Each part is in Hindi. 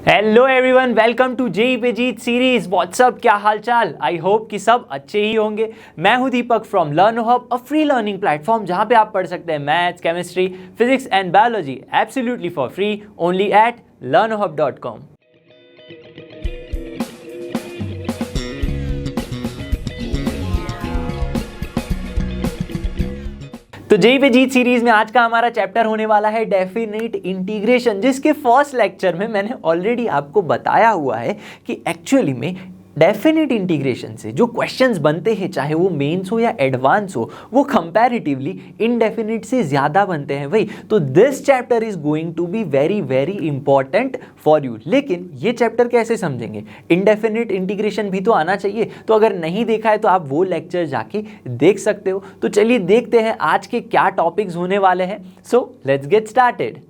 Hello everyone, welcome to JEE पे जीत सीरीज। व्हाट्सअप, क्या हालचाल? आई होप कि सब अच्छे ही होंगे। मैं हूं Deepak from learn hub, a free learning platform जहां पे आप पढ़ सकते हैं maths, chemistry, physics and biology absolutely for free only at learnhub.com। तो जेई पे जीत सीरीज में आज का हमारा चैप्टर होने वाला है डेफिनेट इंटीग्रेशन, जिसके फर्स्ट लेक्चर में मैंने ऑलरेडी आपको बताया हुआ है कि एक्चुअली में डेफिनेट इंटीग्रेशन से जो क्वेश्चंस बनते हैं, चाहे वो मेंस हो या एडवांस हो, वो कंपैरेटिवली इनडेफिनिट से ज़्यादा बनते हैं भाई। तो this chapter is going to be very very important for you. लेकिन ये चैप्टर कैसे समझेंगे? इनडेफिनिट इंटीग्रेशन भी तो आना चाहिए। तो अगर नहीं देखा है तो आप वो लेक्चर जाके देख सकते हो। तो चलिए देखते हैं आज के क्या टॉपिक्स होने वाले हैं। So let's get started.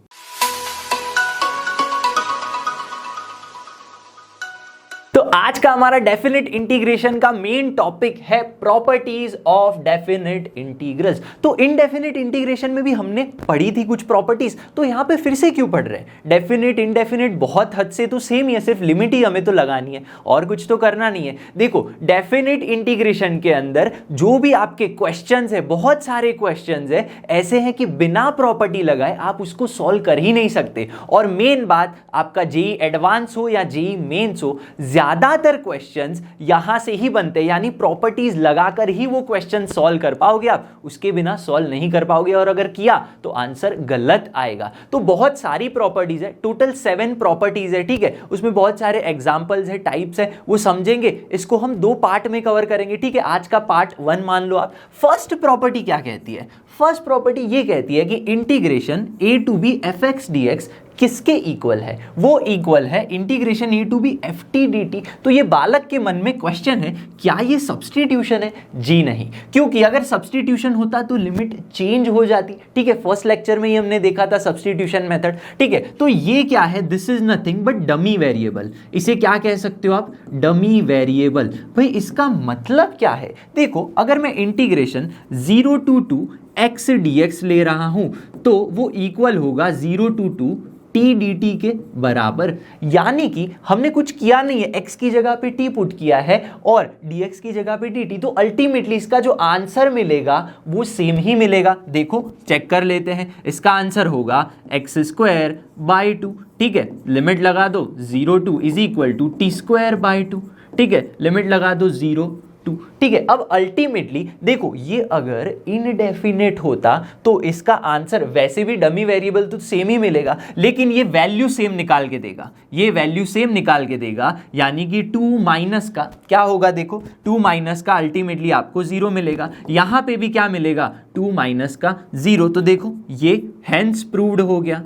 तो आज का हमारा डेफिनेट इंटीग्रेशन का मेन टॉपिक है प्रॉपर्टीज ऑफ डेफिनेट इंटीग्रल्स। तो इनडेफिनेट इंटीग्रेशन में भी हमने पढ़ी थी कुछ प्रॉपर्टीज, तो यहां पे फिर से क्यों पढ़ रहे हैं? डेफिनेट इंडेफिनेट बहुत हद से तो सेम ही है, सिर्फ लिमिट ही हमें तो लगानी है और कुछ तो करना नहीं है। देखो, डेफिनेट इंटीग्रेशन के अंदर जो भी आपके क्वेश्चंस है, बहुत सारे क्वेश्चंस है ऐसे हैं कि बिना प्रॉपर्टी लगाए आप उसको सॉल्व कर ही नहीं सकते। और मेन बात, आपका जेई एडवांस हो या जेई मेंस हो, ज्यादातर क्वेश्चंस यहां से ही बनते हैं, यानी प्रॉपर्टीज लगाकर ही वो क्वेश्चन सॉल्व कर पाओगे आप, उसके बिना सॉल्व नहीं कर पाओगे। और अगर किया तो आंसर गलत आएगा। तो बहुत सारी प्रॉपर्टीज है, टोटल 7 प्रॉपर्टीज है, ठीक है। उसमें बहुत सारे एग्जांपल्स है, टाइप्स है, वो समझेंगे। इसको हम 2 पार्ट में कवर करेंगे, ठीक है। आज का पार्ट 1 मान लो आप। फर्स्ट प्रॉपर्टी क्या कहती है? फर्स्ट प्रॉपर्टी ये कहती है कि integration a to b fx dx किसके इक्वल है? वो इक्वल है integration a to b ft dt। तो ये बालक के मन में क्वेश्चन है, क्या ये सब्स्टिट्यूशन है? जी नहीं, क्योंकि अगर सब्स्टिट्यूशन होता तो लिमिट चेंज हो जाती, ठीक है। फर्स्ट लेक्चर में ही हमने देखा था सब्स्टिट्यूशन मेथड, ठीक है। तो ये क्या है? This is nothing but dummy variable. इसे क्या कह सकते हो आप? Dummy variable. भाई इसका मतलब क्या है? देखो, अगर मैं इंटीग्रेशन 0 टू x dx ले रहा हूं तो वो इक्वल होगा 0 टू t dt के बराबर। यानी कि हमने कुछ किया नहीं है, x की जगह पे t पुट किया है और dx की जगह पे dt, तो अल्टीमेटली इसका जो आंसर मिलेगा वो सेम ही मिलेगा। देखो चेक कर लेते हैं, इसका आंसर होगा x²/2, ठीक है। लिमिट लगा दो 0 two is equal to t²/2, ठीक है। लिमिट लगा दो 0 टू, ठीक है। अब अल्टीमेटली देखो, ये अगर इनडेफिनेट होता तो इसका आंसर वैसे भी डमी वेरिएबल तो सेम ही मिलेगा, लेकिन ये वैल्यू सेम निकाल के देगा, ये वैल्यू सेम निकाल के देगा। यानी कि 2 माइनस का क्या होगा? देखो 2 माइनस का अल्टीमेटली आपको 0 मिलेगा। यहां पे भी क्या मिलेगा? 2 माइनस का 0। तो देखो ये हेंस प्रूव्ड हो गया।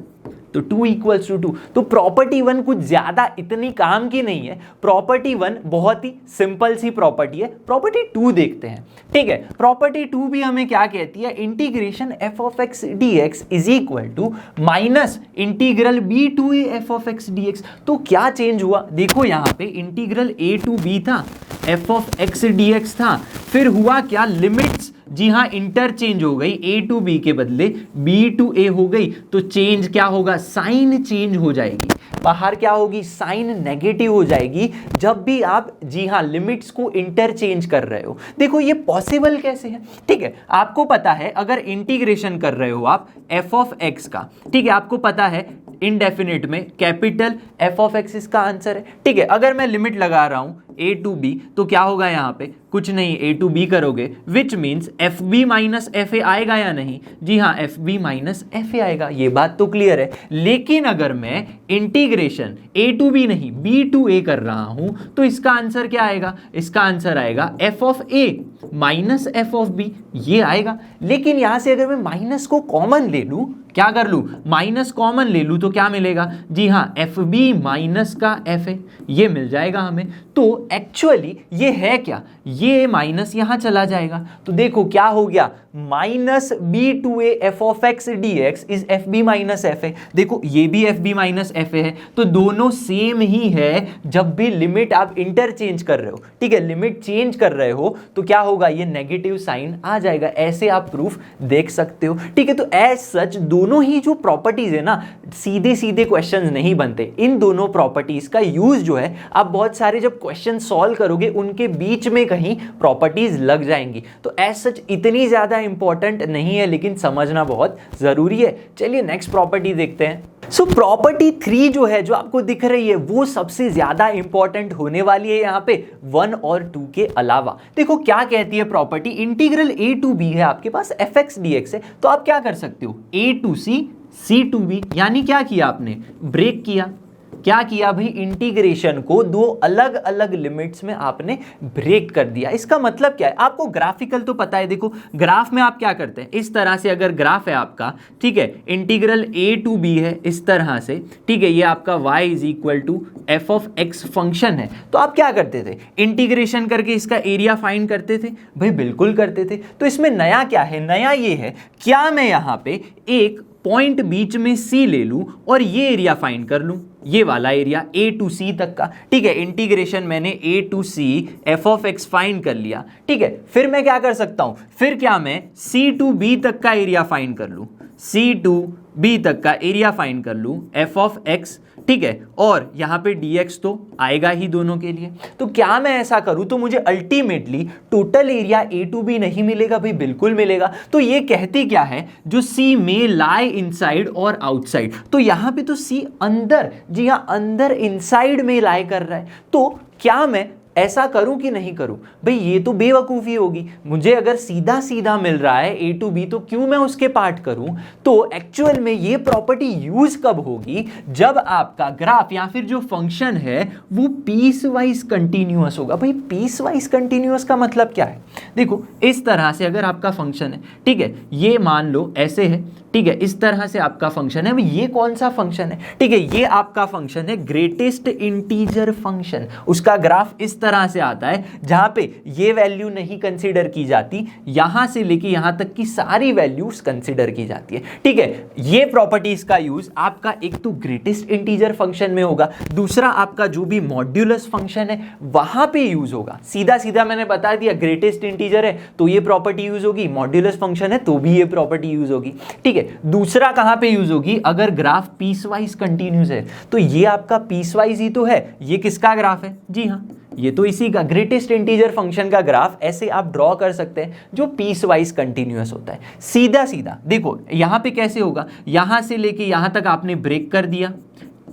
तो 2 इक्वल्स टू 2। तो प्रॉपर्टी 1 कुछ ज्यादा इतनी काम की नहीं है। प्रॉपर्टी 1 बहुत ही सिंपल सी प्रॉपर्टी है। प्रॉपर्टी 2 देखते हैं, ठीक है। प्रॉपर्टी 2 भी हमें क्या कहती है? Integration f of x dx is equal to minus integral b to a f of x dx। तो क्या चेंज हुआ? देखो यहां पे इंटीग्रल a टू b था, f ऑफ x dx था, फिर हुआ क्या? लिमिट्स, जी हाँ, इंटरचेंज हो गई, a टू b के बदले b टू a हो गई। तो चेंज क्या होगा? साइन चेंज हो जाएगी। बाहर क्या होगी? साइन नेगेटिव हो जाएगी जब भी आप, जी हाँ, लिमिट्स को इंटरचेंज कर रहे हो। देखो ये पॉसिबल कैसे है? ठीक है, आपको पता है अगर इंटीग्रेशन कर रहे हो आप f ऑफ x का, ठीक है, आपको पता है इनडेफिनेट में कैपिटल f ऑफ x इसका आंसर है, ठीक है। अगर मैं लिमिट लगा रहा हूं a टू b तो क्या होगा? यहां पे कुछ नहीं, a टू b करोगे, which means fb minus fa आएगा या नहीं? जी हाँ, fb माइनस fa आएगा। ये बात तो क्लियर है। लेकिन अगर मैं इंटीग्रेशन a टू b नहीं b टू a कर रहा हूं तो इसका आंसर क्या आएगा? इसका आंसर आएगा f of a minus f of b, ये आएगा। लेकिन यहां से अगर मैं माइनस को कॉमन ले लूं, क्या कर लूं? माइनस कॉमन ले लूं तो क्या मिलेगा? जी हाँ, fb माइनस का fa, ये मिल जाएगा हमें। तो एक्चुअली ये है क्या? ये माइनस यहां चला जाएगा। तो देखो क्या हो गया? Minus b to a f of x D x is f b minus f a. देखो ये भी f b minus f a है, तो दोनों सेम ही है। जब भी लिमिट आप इंटरचेंज कर रहे हो, ठीक है, लिमिट चेंज कर रहे हो, तो क्या होगा, ये नेगेटिव साइन आ जाएगा। ऐसे आप प्रूफ देख सकते हो, ठीक है। तो एज सच दोनों ही जो प्रॉपर्टीज है ना, सीधे सीधे क्वेश्चंस नहीं बनते। इन दोनों प्रॉपर्टीज का यूज जो है, आप बहुत सारे जब क्वेश्चन सॉल्व करोगे उनके बीच में कहीं प्रॉपर्टीज लग जाएंगी। तो एज सच इतनी ज्यादा इंपॉर्टेंट नहीं है, लेकिन समझना बहुत जरूरी है। चलिए नेक्स्ट प्रॉपर्टी देखते हैं। सो प्रॉपर्टी 3 जो है, जो आपको दिख रही है, वो सबसे ज्यादा इंपॉर्टेंट होने वाली है यहाँ पे 1 और 2 के अलावा। देखो क्या कहती है property, integral a to b है आपके पास, fx dx है, तो आप क्या कर सकते हो, a to c, c to b, यानी क्या किया आपने, ब्रेक किया। क्या किया भाई, इंटीग्रेशन को दो अलग अलग लिमिट्स में आपने ब्रेक कर दिया। इसका मतलब क्या है, आपको ग्राफिकल तो पता है। देखो ग्राफ में आप क्या करते हैं, इस तरह से अगर ग्राफ है आपका, ठीक है, इंटीग्रल a टू b है इस तरह से, ठीक है, ये आपका y is equal to f of x function है, तो आप क्या करते थे, इंटीग्रेशन करके इसका एरिया फाइंड करते थे। भाई बिल्कुल करते थे। तो इसमें नया क्या है, नया ये है, क्या मैं यहाँ पे एक पॉइंट बीच में C ले लूं और ये एरिया फाइंड कर लूं, ये वाला एरिया A टू C तक का, ठीक है, इंटीग्रेशन मैंने A to C f of x find कर लिया, ठीक है। फिर मैं क्या कर सकता हूं, फिर क्या मैं C टू B तक का एरिया फाइंड कर लूं, C टू B तक का एरिया फाइंड कर लूं एफ ऑफ एक्स, ठीक है, और यहां पे dx तो आएगा ही दोनों के लिए। तो क्या मैं ऐसा करूं तो मुझे ultimately total area a to b नहीं मिलेगा, भाई बिल्कुल मिलेगा। तो ये कहती क्या है, जो c में लाई इनसाइड और आउटसाइड, तो यहां पे तो c अंदर, जी हां अंदर इनसाइड में लाई कर रहा है। तो क्या मैं ऐसा करूं कि नहीं करूं, भाई ये तो बेवकूफ़ी होगी। मुझे अगर सीधा सीधा मिल रहा है a टू b, तो क्यों मैं उसके पार्ट करूं। तो एक्चुअल में ये प्रॉपर्टी यूज कब होगी, जब आपका ग्राफ या फिर जो फंक्शन है वो पीस वाइज कंटिन्यूअस होगा। भाई पीस वाइज कंटिन्यूअस का मतलब क्या है, देखो इस तरह से अगर आपका फंक्शन है, ठीक है, ये मान लो ऐसे है, ठीक है, इस तरह से आपका फंक्शन है। ये कौन सा फंक्शन है, ठीक है, ये आपका फंक्शन है ग्रेटेस्ट इंटीजर फंक्शन। उसका ग्राफ इस तरह से आता है, जहां पे ये वैल्यू नहीं कंसीडर की जाती, यहां से लेके यहां तक की सारी वैल्यूज कंसीडर की जाती है, ठीक है। ये प्रॉपर्टीज का यूज आपका एक तो ग्रेटेस्ट इंटीजर फंक्शन में होगा, दूसरा आपका जो भी मॉड्यूलस फंक्शन है वहां पे यूज होगा। सीधा सीधा मैंने बता दिया, ग्रेटेस्ट इंटीजर है तो ये प्रॉपर्टी यूज होगी, मॉड्यूलस फंक्शन है तो भी ये प्रॉपर्टी यूज होगी, ठीक है। दूसरा कहां पे यूज होगी, अगर ग्राफ पीसवाइज कंटिन्यूअस है, तो ये आपका पीसवाइज ही तो है। ये किसका ग्राफ है, जी हां ये तो इसी का, ग्रेटेस्ट इंटीजर फंक्शन का ग्राफ ऐसे आप ड्रॉ कर सकते हैं, जो पीस वाइज कंटिन्यूअस होता है। सीधा सीधा देखो यहां पे कैसे होगा, यहां से लेके यहां तक आपने ब्रेक कर दिया,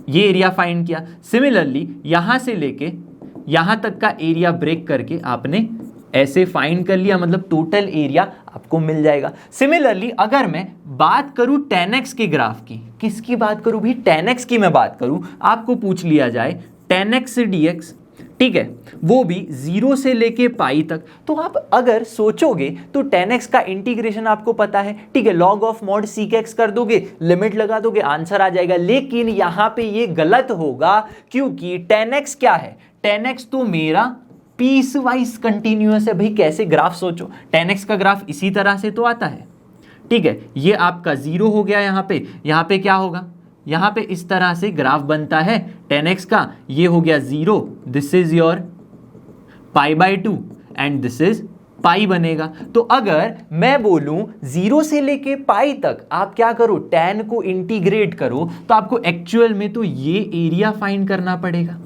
ये एरिया फाइंड किया। सिमिलरली यहां से लेके यहां तक का एरिया ब्रेक करके आपने ऐसे फाइंड कर लिया, मतलब टोटल एरिया आपको मिल जाएगा। सिमिलरली अगर मैं बात करूं tan x के ग्राफ की, किसकी बात करूं भी, tan x की मैं बात करूं, आपको पूछ लिया जाए tan x dx, ठीक है, वो भी 0 से लेके पाई तक, तो आप अगर सोचोगे तो tan x का इंटीग्रेशन आपको पता है, ठीक है, log of mod sec x कर दोगे, लिमिट लगा दोगे, आंसर आ जाएगा। लेकिन यहां पे ये गलत होगा, क्योंकि tan x क्या है, tan x तो मेरा पीस वाइज कंटिन्यूअस है। भाई कैसे ग्राफ सोचो, tan x का ग्राफ इसी तरह से तो आता है, ठीक है, ये आपका 0 हो गया, यहाँ पे क्या होगा, यहाँ पे इस तरह से ग्राफ बनता है tan x का, ये हो गया 0, this is your π/2 and this is pi बनेगा। तो अगर मैं बोलूं 0 से लेके पाई तक आप क्या करो, tan को इंटीग्रेट करो, तो आपको एक्चुअल में तो ये एरिया फाइंड करना पड़ेगा,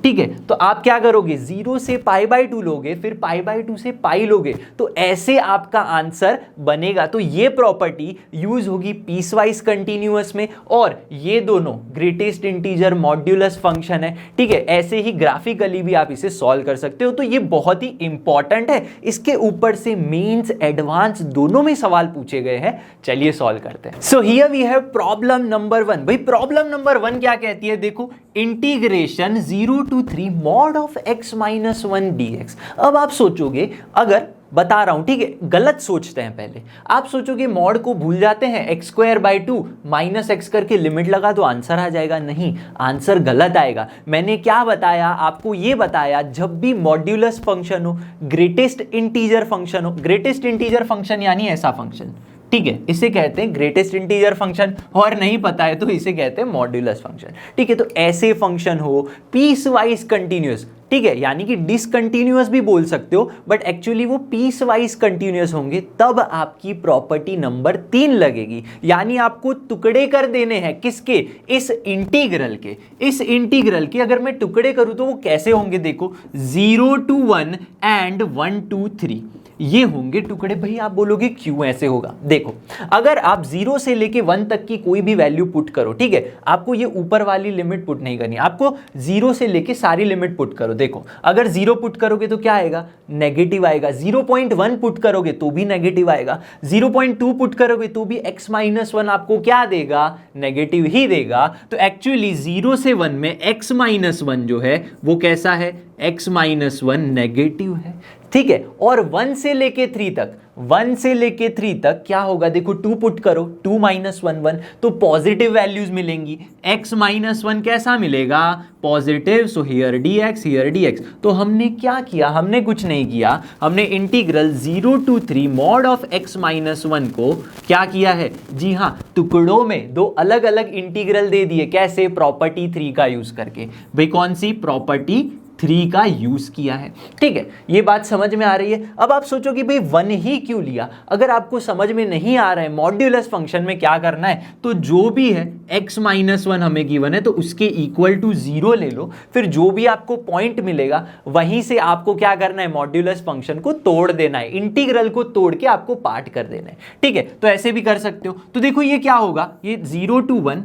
ठीक है। तो आप क्या करोगे, 0 से π/2 लोगे, फिर π/2 से पाई लोगे, तो ऐसे आपका आंसर बनेगा। तो ये प्रॉपर्टी यूज होगी पीसवाइज कंटिन्यूअस में, और ये दोनों ग्रेटेस्ट इंटीजर मॉड्यूलस फंक्शन है, ठीक है। ऐसे ही ग्राफिकली भी आप इसे सॉल्व कर सकते हो। तो ये बहुत ही इंपॉर्टेंट है, इसके ऊपर से मेंस एडवांस दोनों में सवाल पूछे गए हैं। चलिए सॉल्व करते हैं। So here we have problem number 1। भाई प्रॉब्लम नंबर 1 क्या कहती है, देखो integration 0 to 3 mod of x - 1 dx। अब आप सोचोगे, अगर बता रहा हूं, ठीक है। गलत सोचते हैं पहले, आप सोचोगे मॉड को भूल जाते हैं, x²/2 माइनस एक्स करके लिमिट लगा तो आंसर आ जाएगा। नहीं, आंसर गलत आएगा। मैंने क्या बताया आपको, ये बताया जब भी मॉड्यूलस फंक्शन हो, ग्रेटेस्ट इंटीजर फंक्शन हो, ग्रेटेस्ट इंटीजर फंक्शन यानी ऐसा फंक्शन, ठीक है, इसे कहते हैं ग्रेटेस्ट इंटीजर फंक्शन, और नहीं पता है तो इसे कहते हैं मॉड्यूलस फंक्शन, ठीक है। तो ऐसे फंक्शन हो पीस वाइज कंटिन्यूअस, ठीक है, यानी कि डिसकंटिन्यूअस भी बोल सकते हो, बट एक्चुअली वो पीस वाइज कंटिन्यूअस होंगे, तब आपकी प्रॉपर्टी नंबर 3 लगेगी। यानी आपको टुकड़े कर देने हैं किसके, इस इंटीग्रल के। इस इंटीग्रल के अगर मैं टुकड़े करूं तो वो कैसे होंगे, देखो 0 to 1 एंड 1 to 3 ये होंगे टुकड़े। भाई आप बोलोगे क्यों ऐसे होगा, देखो अगर आप 0 से लेके 1 तक की कोई भी वैल्यू पुट करो, ठीक है, आपको ये ऊपर वाली लिमिट पुट नहीं करनी, आपको 0 से लेके सारी लिमिट पुट करो। देखो अगर 0 पुट करोगे तो क्या आएगा, नेगेटिव आएगा। 0.1 पुट करोगे तो भी नेगेटिव आएगा। 0.2 पुट करोगे तो भी x-1 आपको क्या देगा, नेगेटिव ही देगा। तो एक्चुअली 0 से 1 में x-1 जो है वो कैसा है, x-1 नेगेटिव है, ठीक है। और 1 से लेके 3 तक, 1 से लेके 3 तक क्या होगा, देखो 2 पुट करो, 2 - 1 1 तो पॉजिटिव वैल्यूज मिलेंगी। x-1 कैसा मिलेगा, पॉजिटिव। सो हियर dx तो हमने क्या किया, हमने कुछ नहीं किया, हमने integral 0 to 3 mod of x-1 को क्या किया है, जी हाँ, टुकड़ों में दो अलग अलग इंटीग्रल दे दिए। कैसे, प्रॉपर्टी 3 का यूज करके। भाई कौन सी प्रॉपर्टी, 3 का यूज किया है, ठीक है। ये बात समझ में आ रही है। अब आप सोचो कि भाई 1 ही क्यों लिया, अगर आपको समझ में नहीं आ रहा है मॉड्यूलस फंक्शन में क्या करना है, तो जो भी है x-1 हमें गिवन है तो उसके इक्वल टू 0 ले लो, फिर जो भी आपको पॉइंट मिलेगा वहीं से आपको क्या करना है, मॉड्यूलस फंक्शन को तोड़ देना है, इंटीग्रल को तोड़ के आपको पार्ट कर देना है, ठीक है। तो ऐसे भी कर सकते हो। तो देखो ये क्या होगा, ये 0 to 1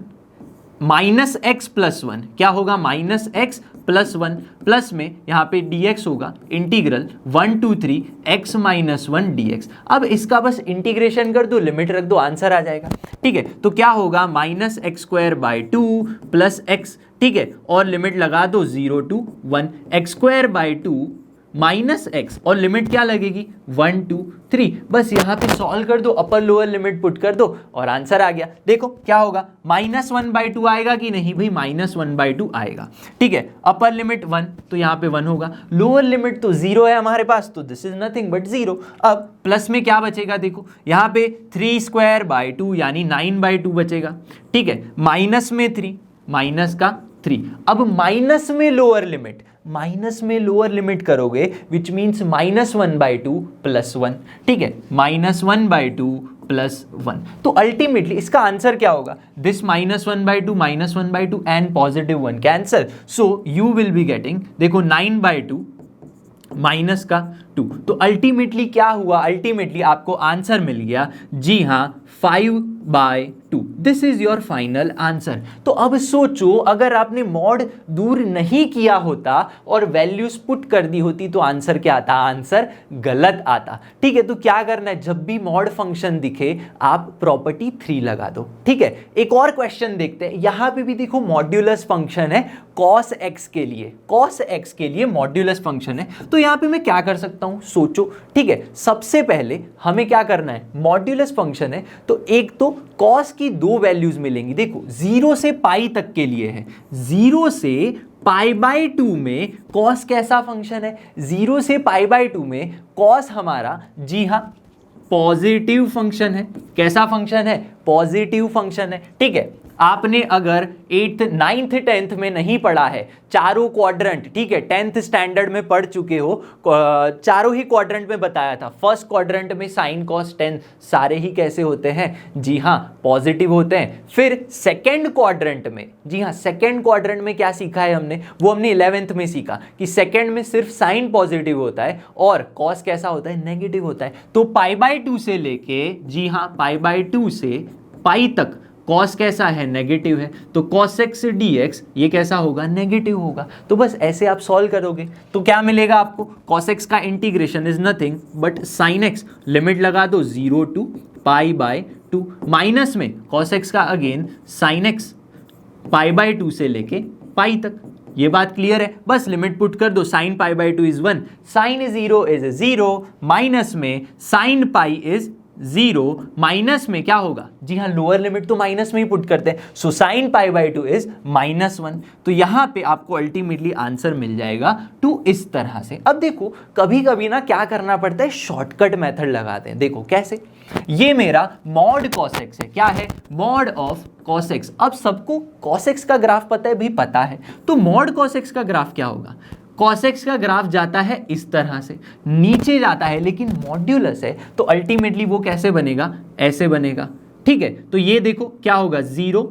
-x+1 क्या होगा, -x+1 प्लस में यहाँ पे dx होगा, इंटीग्रल 1 to 3 x-1 dx। अब इसका बस इंटीग्रेशन कर दो, लिमिट रख दो, आंसर आ जाएगा, ठीक है। तो क्या होगा, -x²/2 प्लस x, ठीक है, और लिमिट लगा दो 0 to 1, x²/2 -x और लिमिट क्या लगेगी 1 to 3। बस यहाँ पे सॉल्व कर दो, अपर लोअर लिमिट पुट कर दो और आंसर आ गया। देखो क्या होगा, -1/2 आएगा कि नहीं, भाई -1/2 आएगा, ठीक है। अपर लिमिट 1 तो यहाँ पे 1 होगा, लोअर लिमिट तो 0 है हमारे पास, तो दिस इज नथिंग बट 0। अब प्लस में क्या बचेगा, देखो यहाँ पे 3²/2 यानी 9/2 बचेगा, ठीक है। माइनस में 3, माइनस का 3। अब माइनस में लोअर लिमिट, माइनस में लोअर लिमिट करोगे विच मीन्स -1/2 + 1, ठीक है, -1/2 + 1। तो अल्टीमेटली इसका आंसर क्या होगा, this -1/2 and +1 cancel, so you will be getting, देखो 9/2 माइनस का 2। तो अल्टीमेटली क्या हुआ, अल्टीमेटली आपको आंसर मिल गया, जी हाँ 5/2। This is your final answer. तो अब सोचो अगर आपने मॉड दूर नहीं किया होता और वैल्यूज पुट कर दी होती तो आंसर क्या आता, आंसर गलत आता, ठीक है। तो क्या करना है, जब भी मॉड फंक्शन दिखे आप प्रॉपर्टी 3 लगा दो, ठीक है। एक और क्वेश्चन देखते हैं, यहां पे भी देखो मॉड्यूलस फंक्शन है cos x के लिए, cos x के लिए मॉड्यूलस फंक्शन है। तो यहां पे मैं क्या कर सकता हूं, सोचो, ठीक है। सबसे पहले हमें क्या करना है, मॉड्यूलस फंक्शन है तो एक तो cos की 2 वैल्यूज मिलेंगी। देखो 0 से पाई तक के लिए है, 0 से π/2 में cos कैसा फंक्शन है, 0 से π/2 में cos हमारा, जी हाँ, पॉजिटिव फंक्शन है। कैसा फंक्शन है, पॉजिटिव फंक्शन है, ठीक है। आपने अगर 8th 9th 10th में नहीं पढ़ा है चारों क्वाड्रेंट, ठीक है, 10th स्टैंडर्ड में पढ़ चुके हो, चारों ही क्वाड्रेंट में बताया था। फर्स्ट क्वाड्रेंट में sin cos tan सारे ही कैसे होते हैं, जी हाँ, पॉजिटिव होते हैं। फिर सेकेंड क्वाड्रेंट में, जी हाँ, सेकेंड क्वाड्रेंट में क्या सीखा है हमने, वो हमने 11th में सीखा कि सेकेंड में सिर्फ साइन पॉजिटिव होता है और cos कैसा होता है, नेगेटिव होता है। तो π/2 से लेके, जी हाँ, π/2 से पाई तक cos कैसा है, नेगेटिव है, तो cos x dx ये कैसा होगा, नेगेटिव होगा। तो बस ऐसे आप सॉल्व करोगे तो क्या मिलेगा आपको, cos x का integration is nothing but sin x, limit लगा दो 0 to π/2, माइनस में cos x का अगेन sin x π/2 से लेके पाई तक, ये बात क्लियर है, बस लिमिट पुट कर दो, sine pi by two is 1, sine 0 is 0, minus में साइन पाई इज 0, माइनस में क्या होगा, जी हाँ लोअर लिमिट तो माइनस में ही पुट करते हैं, so sine pi by two is -1। तो यहां पे आपको अल्टीमेटली आंसर मिल जाएगा 2 इस तरह से। अब देखो कभी कभी ना क्या करना पड़ता है, शॉर्टकट मेथड लगाते हैं। देखो कैसे, ये मेरा मॉड cos x है, क्या है, मॉड ऑफ cos x। अब सबको cos x का ग्राफ पता है भी, पता है, तो मॉड cos x का ग्राफ क्या होगा, cos x का ग्राफ जाता है इस तरह से, नीचे जाता है, लेकिन मॉड्यूलस है तो अल्टीमेटली वो कैसे बनेगा, ऐसे बनेगा, ठीक है। तो ये देखो क्या होगा, 0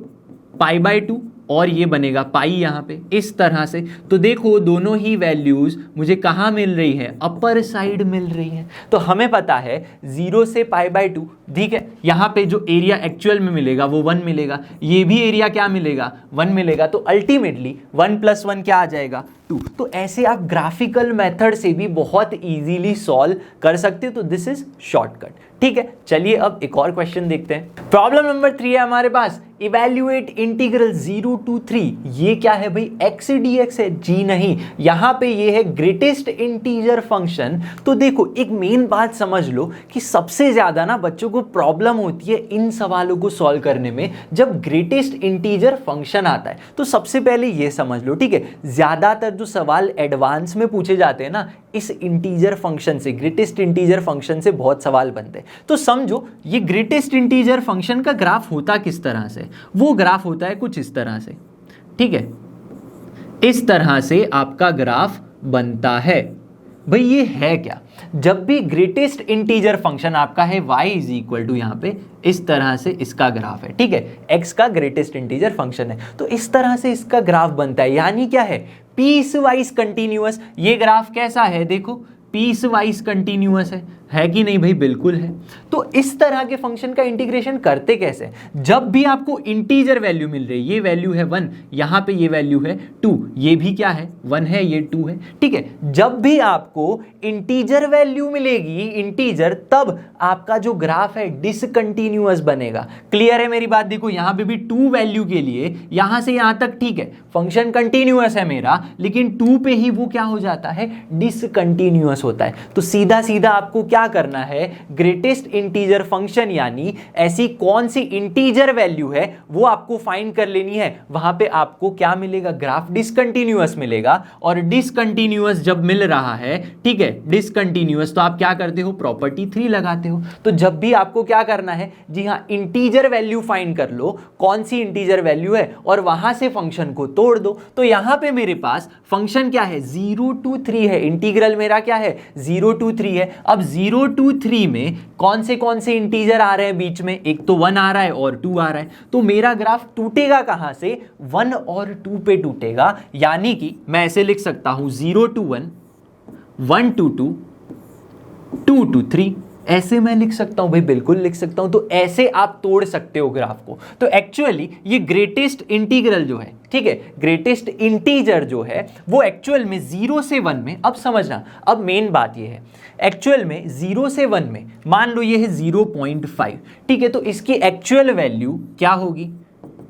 पाई बाई 2 और ये बनेगा पाई यहाँ पे इस तरह से। तो देखो दोनों ही वैल्यूज मुझे कहाँ मिल रही है, अपर साइड मिल रही है। तो हमें पता है 0 से पाई बाई 2, ठीक है, यहाँ पे जो एरिया एक्चुअल में मिलेगा वो 1 मिलेगा, ये भी एरिया क्या मिलेगा, 1 मिलेगा। तो अल्टीमेटली 1 + 1 क्या आ जाएगा, 2। तो ऐसे आप ग्राफिकल मेथड से भी बहुत इजीली सॉल्व कर सकते हो। तो दिस इज शॉर्टकट, ठीक है। चलिए अब एक और क्वेश्चन देखते हैं। प्रॉब्लम नंबर 3 है हमारे पास, इवैल्यूएट इंटीग्रल 0 to 3। ये क्या है भाई, x dx है, जी नहीं, यहां पे ये है ग्रेटेस्ट इंटीजर फंक्शन। तो देखो एक मेन बात समझ लो कि सबसे ज्यादा ना बच्चों को प्रॉब्लम होती है इन सवालों को सॉल्व करने में जब ग्रेटेस्ट इंटीजर फंक्शन आता है। तो सबसे पहले ये समझ लो, ठीक है, ज्यादातर जो सवाल एडवांस में पूछे जाते हैं ना, इस इंटीजर फंक्शन से, ग्रेटेस्ट इंटीजर फंक्शन से बहुत सवाल बनते हैं। तो समझो ये ग्रेटेस्ट इंटीजर फंक्शन का ग्राफ होता किस तरह से, वो ग्राफ होता है कुछ इस तरह से, ठीक है, इस तरह से आपका ग्राफ बनता है। भाई ये है क्या, जब भी ग्रेटेस्ट इंटीजर फंक्शन आपका है y = यहां पे इस तरह से इसका ग्राफ है, ठीक है, x का ग्रेटेस्ट इंटीजर फंक्शन है, तो इस तरह से इसका ग्राफ बनता है, यानी क्या है, पीस वाइज कंटिन्यूअस। ये ग्राफ कैसा है, देखो पीस वाइज कंटिन्यूअस है कि नहीं भाई, बिल्कुल है। तो इस तरह के फंक्शन का इंटीग्रेशन करते कैसे, जब भी आपको इंटीजर वैल्यू मिल रही है, ये वैल्यू है 1, यहां पे ये वैल्यू है 2, ये भी क्या है 1 है, ये 2 है, ठीक है। जब भी आपको इंटीजर वैल्यू मिलेगी, इंटीजर, तब आपका जो ग्राफ है डिसकंटिन्यूअस बनेगा। क्लियर है मेरी बात, देखो यहां पे भी 2 वैल्यू के लिए यहां से यहां तक, ठीक है, फंक्शन कंटिन्यूअस है मेरा, लेकिन 2 पे ही वो क्या हो जाता है, डिसकंटिन्यूअस होता है। तो सीधा सीधा आपको क्या करना है, ग्रेटेस्ट इंटीजर फंक्शन यानी ऐसी कौन सी इंटीजर वैल्यू है वो आपको फाइंड कर लेनी है। वहां पे आपको क्या मिलेगा, ग्राफ डिसकंटिन्यूअस मिलेगा। और डिसकंटिन्यूअस जब मिल रहा है, ठीक है, डिसकंटिन्यूअस, तो आप क्या करते हो, प्रॉपर्टी 3 लगाते हो। तो जब भी आपको क्या करना है, जी हां, इंटीजर वैल्यू फाइंड कर लो, कौन सी इंटीजर वैल्यू है, और वहां से फंक्शन को तोड़ दो। तो यहां पे मेरे पास फंक्शन क्या है, 0 to 3 है, इंटीग्रल मेरा क्या है, 0 to 3 है। अब 0 to 3 में कौन से इंटीजर आ रहे हैं बीच में, एक तो 1 आ रहा है और 2 आ रहा है। तो मेरा ग्राफ टूटेगा कहां से, 1 और 2 पे टूटेगा। यानी कि मैं ऐसे लिख सकता हूं 0 to 1, 1 to 2, 2 to 3, ऐसे मैं लिख सकता हूं भाई, बिल्कुल लिख सकता हूं। तो ऐसे आप तोड़ सकते हो ग्राफ को। तो एक्चुअली ये ग्रेटेस्ट इंटीग्रल जो है, ठीक है, ग्रेटेस्ट इंटीजर जो है वो एक्चुअल में 0 से 1 में, अब समझना, अब मेन बात ये है, एक्चुअल में 0 से 1 में मान लो ये है 0.5, ठीक है, तो इसकी एक्चुअल वैल्यू क्या होगी,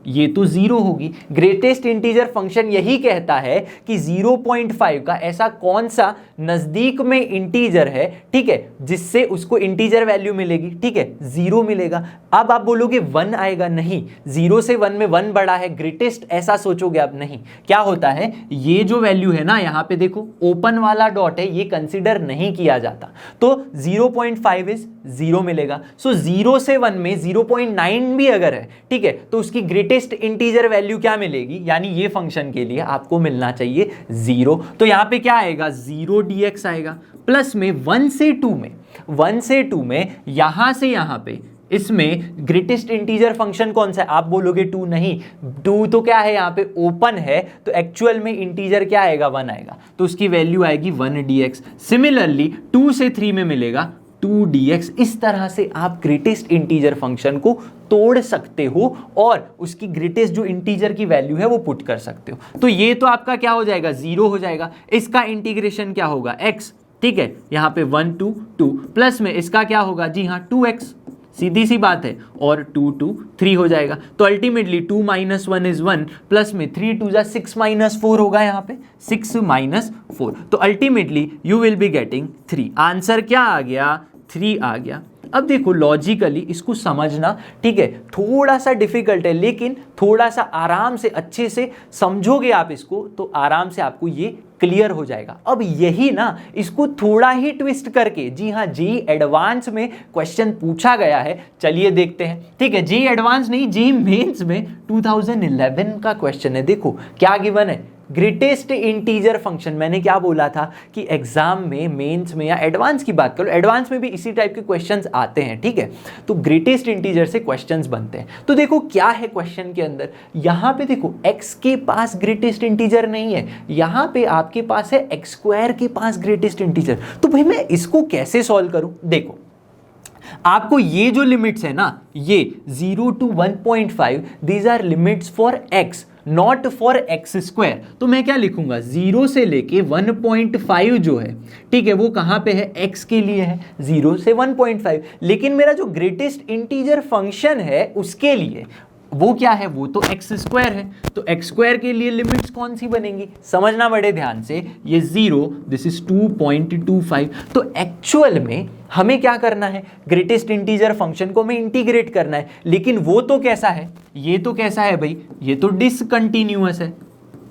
ये तो 0 होगी। ग्रेटेस्ट इंटीजर फंक्शन यही कहता है कि 0.5 का ऐसा कौन सा नजदीक में इंटीजर है, ठीक है, जिससे उसको इंटीजर वैल्यू मिलेगी, ठीक है, 0 मिलेगा। अब आप बोलोगे 1 आएगा, नहीं, 0 से 1 में 1 बड़ा है, ग्रेटेस्ट, ऐसा सोचोगे आप, नहीं। क्या होता है, ये जो वैल्यू है ना, यहां पे देखो ओपन वाला डॉट है, ये कंसीडर नहीं किया जाता। तो 0.5 इज 0 मिलेगा। सो 0 से 1 में 0.9 भी अगर है, ठीक है, तो उसकी ग्रेटेस्ट इंटीजर वैल्यू क्या मिलेगी, यानी ये फंक्शन के लिए आपको मिलना चाहिए 0। तो यहां पे क्या आएगा, 0 dx आएगा, प्लस में 1 से 2 में, 1 से 2 में यहां से यहां पे इसमें ग्रेटेस्ट इंटीजर फंक्शन कौन सा है, आप बोलोगे 2, नहीं, 2 तो क्या है, यहां पे ओपन है, तो एक्चुअल में इंटीजर क्या आएगा, 1 आएगा, तो उसकी वैल्यू आएगी 1 dx। सिमिलरली 2 से 3 में मिलेगा 2 dx। इस तरह से आप ग्रेटेस्ट इंटीजर फंक्शन को तोड़ सकते हो और उसकी ग्रेटेस्ट जो इंटीजर की वैल्यू है वो पुट कर सकते हो। तो ये तो आपका क्या हो जाएगा, 0 हो जाएगा। इसका इंटीग्रेशन क्या होगा, x, ठीक है, यहां पे 1 to 2, प्लस में इसका क्या होगा, जी हाँ 2x। सीधी सी बात है, और 2 2 3 हो जाएगा। तो अल्टीमेटली 2 - 1 इज 1, प्लस में 3 2 जा 6 - 4 होगा, यहाँ पे 6 - 4। तो ultimately you will be getting 3। Answer क्या आ गया? 3 आ गया। अब देखो लॉजिकली इसको समझना, ठीक है, थोड़ा सा डिफिकल्ट है, लेकिन थोड़ा सा आराम से अच्छे से समझोगे आप इसको तो आराम से आपको ये क्लियर हो जाएगा। अब यही ना, इसको थोड़ा ही ट्विस्ट करके, जी हाँ, जी एडवांस में क्वेश्चन पूछा गया है। चलिए देखते हैं, ठीक है। जी एडवांस नहीं, जी मेंस में 2011 का क्वेश्चन है। देखो क्या गिवन है, ग्रेटेस्ट इंटीजर फंक्शन। मैंने क्या बोला था कि एग्जाम में, मेंस में या एडवांस की बात करो, एडवांस में भी इसी टाइप के क्वेश्चंस आते हैं, ठीक है। तो ग्रेटेस्ट इंटीजर से क्वेश्चंस बनते हैं। तो देखो क्या है क्वेश्चन के अंदर, यहां पे देखो x के पास ग्रेटेस्ट इंटीजर नहीं है, यहां पे आपके पास है x² के पास ग्रेटेस्ट इंटीजर। तो भाई मैं इसको कैसे सॉल्व करूं? देखो आपको ये जो लिमिट्स है ना, ये 0 to 1.5, these are limits for x, not for x²। तो मैं क्या लिखूंगा, 0 से लेके 1.5 जो है, ठीक है, वो कहां पे है? x के लिए है, 0 से 1.5। लेकिन मेरा जो ग्रेटेस्ट इंटीजर फंक्शन है उसके लिए वो क्या है? वो तो x² है। तो x² के लिए लिमिट्स कौन सी बनेंगी? समझना बड़े ध्यान से, ये 0, दिस इज 2.25। तो एक्चुअल में हमें क्या करना है? ग्रेटेस्ट इंटीजर फंक्शन को हमें इंटीग्रेट करना है। लेकिन वो तो कैसा है? ये तो कैसा है भाई? ये तो डिसकंटिन्यूअस है।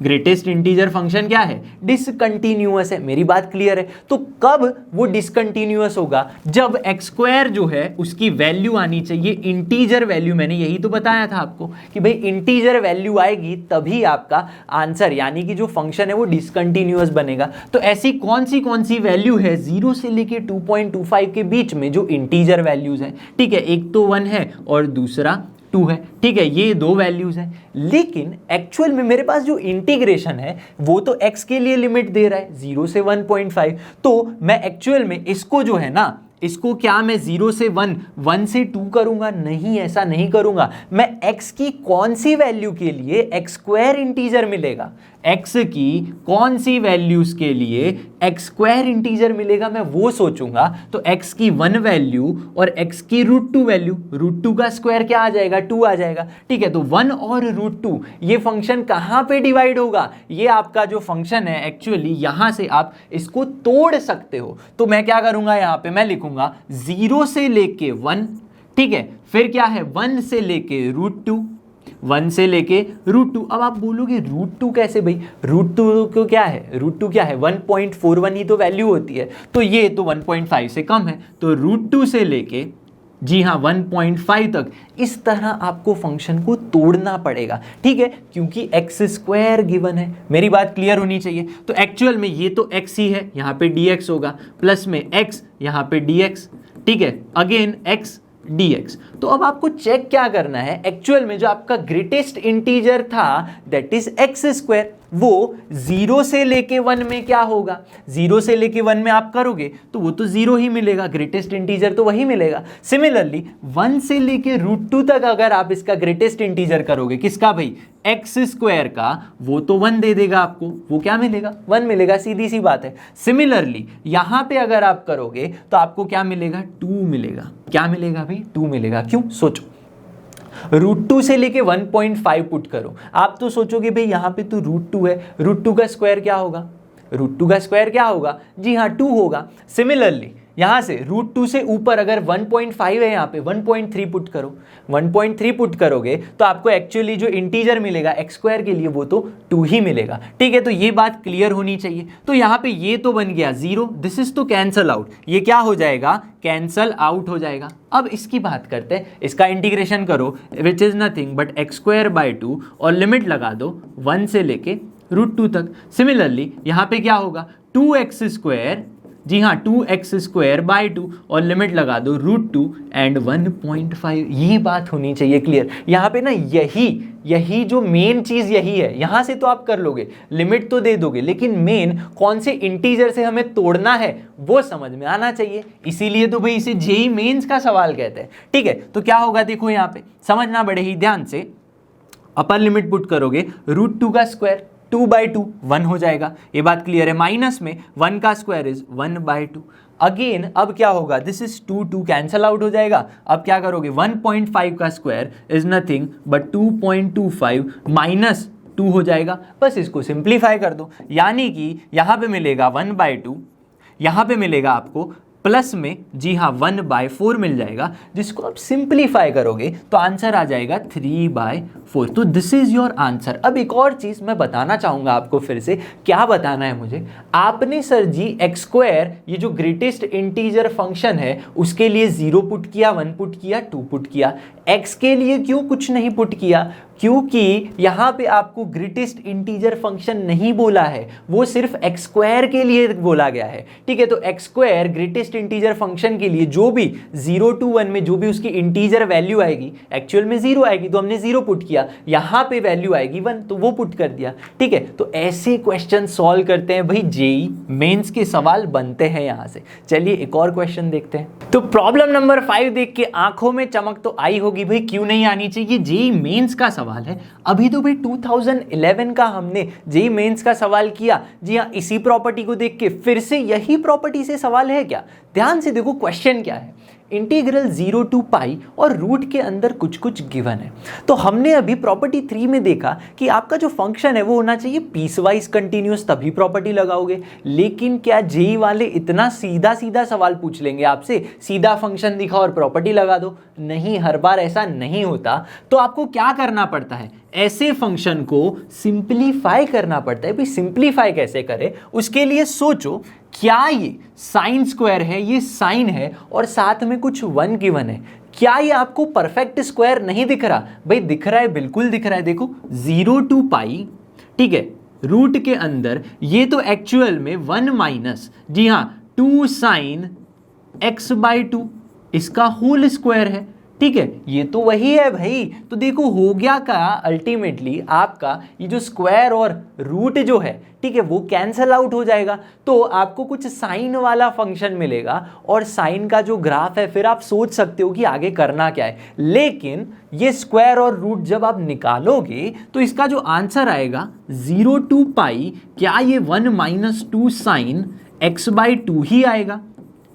ग्रेटेस्ट इंटीजर फंक्शन क्या है? डिसकंटिन्यूअस है। मेरी बात क्लियर है? तो कब वो डिसकंटिन्यूअस होगा? जब x² जो है उसकी वैल्यू आनी चाहिए इंटीजर वैल्यू। मैंने यही तो बताया था आपको कि भाई इंटीजर वैल्यू आएगी तभी आपका आंसर, यानी कि जो फंक्शन है वो डिसकंटिन्यूअस बनेगा। तो ऐसी कौन सी वैल्यू है 0 से लेके 2.25 के बीच में जो इंटीजर वैल्यूज हैं? ठीक है, एक तो 1 है और दूसरा 2 है, ठीक है, ये दो वैल्यूज हैं। लेकिन एक्चुअल में मेरे पास जो इंटीग्रेशन है वो तो x के लिए लिमिट दे रहा है 0 से 1.5। तो मैं एक्चुअल में इसको जो है ना, इसको क्या मैं 0 से 1 से 2 करूंगा? नहीं, ऐसा नहीं करूंगा। मैं x की कौन सी वैल्यू के लिए x² इंटीजर मिलेगा? x की कौन सी वैल्यूज के लिए x² इंटीजर मिलेगा, मैं वो सोचूंगा। तो x की 1 वैल्यू और x की √2 वैल्यू, √2 का स्क्वायर क्या आ जाएगा? 2 आ जाएगा, ठीक है। तो 1 और √2 ये फंक्शन कहां पे डिवाइड होगा? ये आपका जो फंक्शन है एक्चुअली यहां से आप इसको तोड़ सकते हो। तो मैं क्या करूंगा, यहां पे मैं लिखूंगा 0 से लेके 1, ठीक है, फिर क्या है 1 से लेके √2, 1 से लेके √2। अब आप बोलोगे √2 कैसे भाई? √2 को क्या है? √2 क्या है? 1.41 ही तो वैल्यू होती है। तो ये तो 1.5 से कम है, तो √2 से लेके, जी हाँ, 1.5 तक इस तरह आपको फंक्शन को तोड़ना पड़ेगा, ठीक है, क्योंकि x² गिवन है। मेरी बात क्लियर होनी चाहिए। तो एक्चुअल में ये तो x ही है, यहाँ पे dx होगा, प्लस में x यहाँ पे dx, ठीक है, अगेन x dx। तो अब आपको चेक क्या करना है, एक्चुअल में जो आपका ग्रेटेस्ट इंटीजर था दैट इज x², वो 0 से लेके 1 में क्या होगा? 0 से लेके 1 में आप करोगे तो वो तो 0 ही मिलेगा, ग्रेटेस्ट इंटीजर तो वही मिलेगा। सिमिलरली 1 से लेके √2 तक अगर आप इसका ग्रेटेस्ट इंटीजर करोगे, किसका भाई? x² का, वो तो 1 दे देगा आपको, वो क्या मिलेगा? 1 मिलेगा, सीधी सी बात है। सिमिलरली यहां पे अगर आप करोगे तो आपको क्या मिलेगा? 2 मिलेगा। क्या मिलेगा भाई? 2 मिलेगा। क्यों? सोचो, √2 से लेके 1.5 पुट करो, आप तो सोचोगे भाई यहाँ पे तो √2 है, √2 का स्क्वायर क्या होगा? √2 का स्क्वायर क्या होगा? जी हाँ, 2 होगा। सिमिलरली यहाँ से √2 से ऊपर अगर 1.5 है, यहाँ पे 1.3 पुट करो, 1.3 पुट करोगे तो आपको एक्चुअली जो इंटीजर मिलेगा x² के लिए वो तो 2 ही मिलेगा, ठीक है। तो ये बात क्लियर होनी चाहिए। तो यहाँ पे ये तो बन गया 0, दिस इज तो कैंसल आउट, ये क्या हो जाएगा? कैंसल आउट हो जाएगा। अब इसकी बात करते हैं, इसका इंटीग्रेशन करो, विच इज नथिंग बट x²/2 और लिमिट लगा दो 1 से लेके √2 तक। सिमिलरली यहाँ पे क्या होगा? 2x², जी हाँ, 2x²/2 और लिमिट लगा दो √2 एंड 1.5। ये बात होनी चाहिए क्लियर। यहाँ पे ना यही जो मेन चीज यही है। यहाँ से तो आप कर लोगे, लिमिट तो दे दोगे, लेकिन मेन कौन से इंटीजर से हमें तोड़ना है वो समझ में आना चाहिए। इसीलिए तो भाई इसे जेईई मेंस का सवाल कहते हैं, ठीक है। तो क्या होगा देखो, यहाँ पे समझना बड़े ही ध्यान से, अपर लिमिट पुट करोगे √2 का स्क्वायर, 2/2 1 हो जाएगा, ये बात क्लियर है। माइनस में 1 का स्क्वायर इज 1/2। अगेन अब क्या होगा, दिस इज 2 कैंसल आउट हो जाएगा। अब क्या करोगे, 1.5 का square is nothing but 2.25 minus 2 हो जाएगा। बस इसको सिंप्लीफाई कर दो, यानी कि यहां पे मिलेगा 1/2, यहां पे मिलेगा आपको प्लस में जी हाँ 1/4 मिल जाएगा, जिसको आप सिंप्लीफाई करोगे तो आंसर आ जाएगा 3/4। तो दिस इज योर आंसर। अब एक और चीज मैं बताना चाहूंगा आपको, फिर से क्या बताना है मुझे, आपने सर जी x², ये जो ग्रेटेस्ट इंटीजर फंक्शन है, उसके लिए 0 पुट किया, 1 पुट किया, 2 पुट किया। x के लिए क्यों कुछ नहीं पुट किया, क्योंकि यहां पे आपको ग्रेटेस्ट इंटीजर फंक्शन नहीं बोला है, वो सिर्फ x² के लिए बोला गया है। ठीक है, तो x² ग्रेटेस्ट इंटीजर फंक्शन के लिए जो भी 0 to 1 में जो भी उसकी इंटीजर वैल्यू आएगी, एक्चुअल में 0 आएगी तो हमने 0 पुट किया, यहां पे वैल्यू आएगी 1 तो वो पुट कर दिया। ठीक है, तो ऐसे क्वेश्चन सॉल्व करते हैं भाई, जेई मेंस के सवाल बनते हैं यहां से। चलिए एक और क्वेश्चन देखते हैं। तो प्रॉब्लम नंबर 5 देख के आंखों में चमक तो आई होगी भाई, क्यों नहीं आनी चाहिए, जेई मेंस का सवाल है। अभी तो भाई 2011 का हमने जेई मेंस का सवाल किया, जी हाँ, इसी प्रॉपर्टी को देख के फिर से यही प्रॉपर्टी से सवाल है क्या। ध्यान से देखो क्वेश्चन क्या है, इंटीग्रल 0 to पाई और रूट के अंदर कुछ कुछ गिवन है। तो हमने अभी प्रॉपर्टी 3 में देखा कि आपका जो फंक्शन है वो होना चाहिए पीस वाइज कंटिन्यूअस, तभी प्रॉपर्टी लगाओगे। लेकिन क्या जेई वाले इतना सीधा सीधा सवाल पूछ लेंगे आपसे, सीधा फंक्शन दिखा और प्रॉपर्टी लगा दो? नहीं, हर बार ऐसा नहीं होता। तो आपको क्या करना पड़ता है, ऐसे फंक्शन को सिंप्लीफाई करना पड़ता है। भाई सिंप्लीफाई कैसे करें, उसके लिए सोचो, क्या ये साइन स्क्वायर है, ये साइन है और साथ में कुछ 1 गिवन है, क्या ये आपको परफेक्ट स्क्वायर नहीं दिख रहा? भाई दिख रहा है, बिल्कुल दिख रहा है। देखो 0 to पाई, ठीक है, रूट के अंदर ये तो एक्चुअल में 1 माइनस जी हाँ 2 साइन x/2 इसका होल स्क्वायर है। ठीक है, ये तो वही है भाई। तो देखो हो गया क्या, अल्टीमेटली आपका ये जो स्क्वायर और रूट जो है, ठीक है, वो कैंसल आउट हो जाएगा। तो आपको कुछ साइन वाला फंक्शन मिलेगा और साइन का जो ग्राफ है, फिर आप सोच सकते हो कि आगे करना क्या है। लेकिन ये स्क्वायर और रूट जब आप निकालोगे तो इसका जो आंसर आएगा 0 to पाई, क्या ये 1 माइनस 2 साइन x/2 ही आएगा?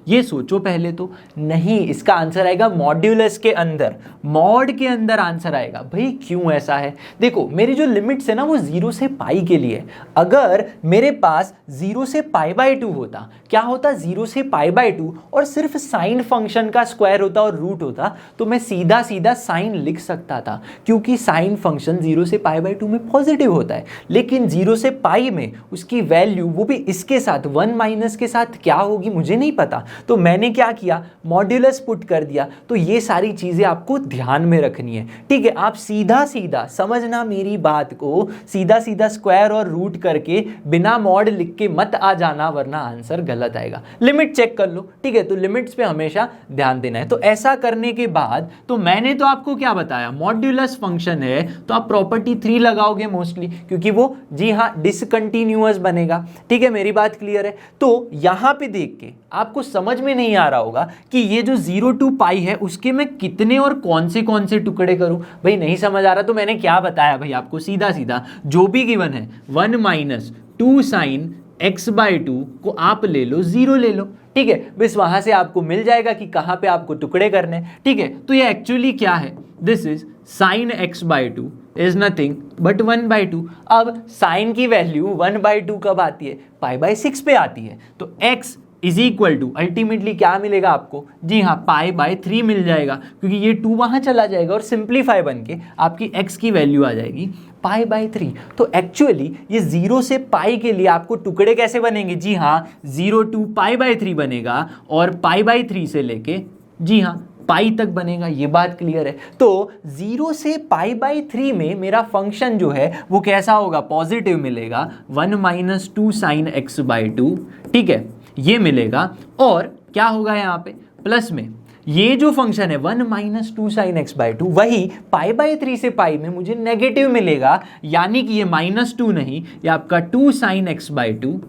ये सोचो पहले तो। नहीं, इसका आंसर आएगा मॉड्यूलस के अंदर, मॉड के अंदर आंसर आएगा। भाई क्यों ऐसा है, देखो मेरी जो लिमिट्स है ना वो 0 से पाई के लिए। अगर मेरे पास 0 से π/2 होता, क्या होता 0 से π/2 और सिर्फ साइन फंक्शन का स्क्वायर होता और रूट होता, तो मैं सीधा सीधा साइन लिख सकता था, क्योंकि साइन फंक्शन 0 से π/2 में पॉजिटिव होता है। लेकिन 0 से पाई में उसकी वैल्यू वो भी इसके साथ 1 माइनस के साथ क्या होगी मुझे नहीं पता, तो मैंने क्या किया, मॉड्यूलस पुट कर दिया। तो ये सारी चीजें आपको ध्यान में रखनी है। ठीक है, आप सीधा सीधा समझना मेरी बात को, सीधा सीधा स्क्वायर और रूट करके बिना मॉड लिख के मत आ जाना, वरना आंसर गलत आएगा। लिमिट चेक कर लो, ठीक है, तो लिमिट्स पे हमेशा ध्यान देना है। तो ऐसा करने के बाद तो मैंने तो आपको क्या बताया, मॉड्यूलस फंक्शन है तो आप प्रॉपर्टी 3 लगाओगे मोस्टली, क्योंकि वो जी हाँ डिसकंटिन्यूअस बनेगा। ठीक है, मेरी बात क्लियर है। तो यहां पे देख के आपको समझ में नहीं आ रहा होगा कि ये जो 0 to पाई है उसके मैं कितने और कौन से टुकड़े करूं। भाई नहीं समझ आ रहा तो मैंने क्या बताया भाई आपको, सीधा सीधा जो भी गिवन है 1 माइनस 2 साइन x/2 को आप ले लो, 0 ले लो। ठीक है, बस वहां से आपको मिल जाएगा कि कहां पे आपको टुकड़े करने हैं। ठीक है, तो ये एक्चुअली क्या है, this is sine x/2 is nothing but 1/2। अब साइन की वैल्यू 1/2 कब आती है, π/6 पे आती है। तो x is equal to ultimately क्या मिलेगा आपको, जी हाँ π/3 मिल जाएगा, क्योंकि ये 2 वहां चला जाएगा और सिंप्लीफाई बन के आपकी x की वैल्यू आ जाएगी π/3। तो एक्चुअली ये 0 से पाई के लिए आपको टुकड़े कैसे बनेंगे, जी हाँ 0 to π/3 बनेगा और π/3 से लेके जी हाँ पाई तक बनेगा। ये बात क्लियर है। तो 0 से π/3 में मेरा फंक्शन जो है वो कैसा होगा, पॉजिटिव मिलेगा, 1 माइनस 2 साइन x/2। ठीक है, ये मिलेगा और क्या होगा यहाँ पे प्लस में ये जो फंक्शन है 1 माइनस 2 साइन x/2, वही π/3 से पाई में मुझे नेगेटिव मिलेगा, यानी कि ये -2 नहीं, ये आपका 2 साइन x/2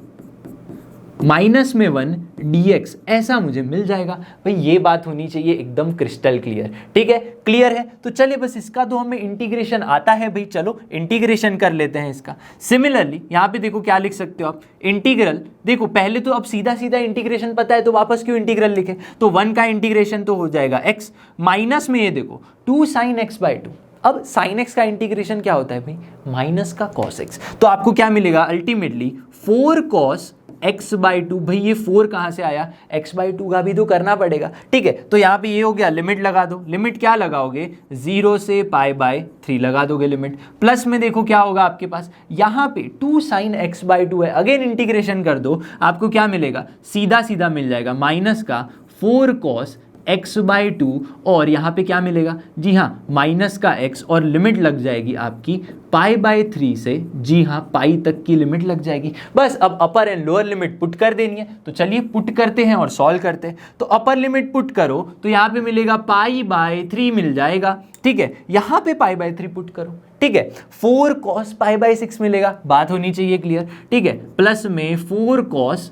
माइनस में 1 dx ऐसा मुझे मिल जाएगा। भाई ये बात होनी चाहिए एकदम क्रिस्टल क्लियर, ठीक है, क्लियर है। तो चलिए बस इसका तो हमें इंटीग्रेशन आता है भाई, चलो इंटीग्रेशन कर लेते हैं इसका। सिमिलरली यहाँ पे देखो क्या लिख सकते हो आप, इंटीग्रल, देखो पहले तो अब सीधा सीधा इंटीग्रेशन पता है तो वापस क्यों इंटीग्रल लिखे, तो 1 का इंटीग्रेशन तो हो जाएगा x माइनस में ये देखो 2 sin x/2। अब sin x का इंटीग्रेशन क्या होता है भाई, माइनस का cos x। तो आपको क्या मिलेगा अल्टीमेटली 4 cos x/2। भाई ये 4 कहाँ से आया, x/2 का भी तो करना पड़ेगा, ठीक है। तो यहाँ पे ये हो गया, लिमिट लगा दो, लिमिट क्या लगाओगे 0 से π/3 लगा दोगे लिमिट। प्लस में देखो क्या होगा आपके पास, यहाँ पे 2 sin x/2 है, अगेन इंटीग्रेशन कर दो, आपको क्या मिलेगा, सीधा सीधा मिल जाएगा माइनस का 4 cos x/2 और यहाँ पे क्या मिलेगा, जी हाँ माइनस का x और लिमिट लग जाएगी आपकी π/3 से, जी हाँ पाई तक की लिमिट लग जाएगी। बस अब अपर एंड लोअर लिमिट पुट कर देनी है, तो चलिए पुट करते हैं और सॉल्व करते हैं। तो अपर लिमिट पुट करो तो यहाँ पे मिलेगा π/3 मिल जाएगा, ठीक है। यहाँ पे π/3 पुट करो, ठीक है, 4 cos π/6 मिलेगा, बात होनी चाहिए क्लियर, ठीक है। प्लस में 4 cos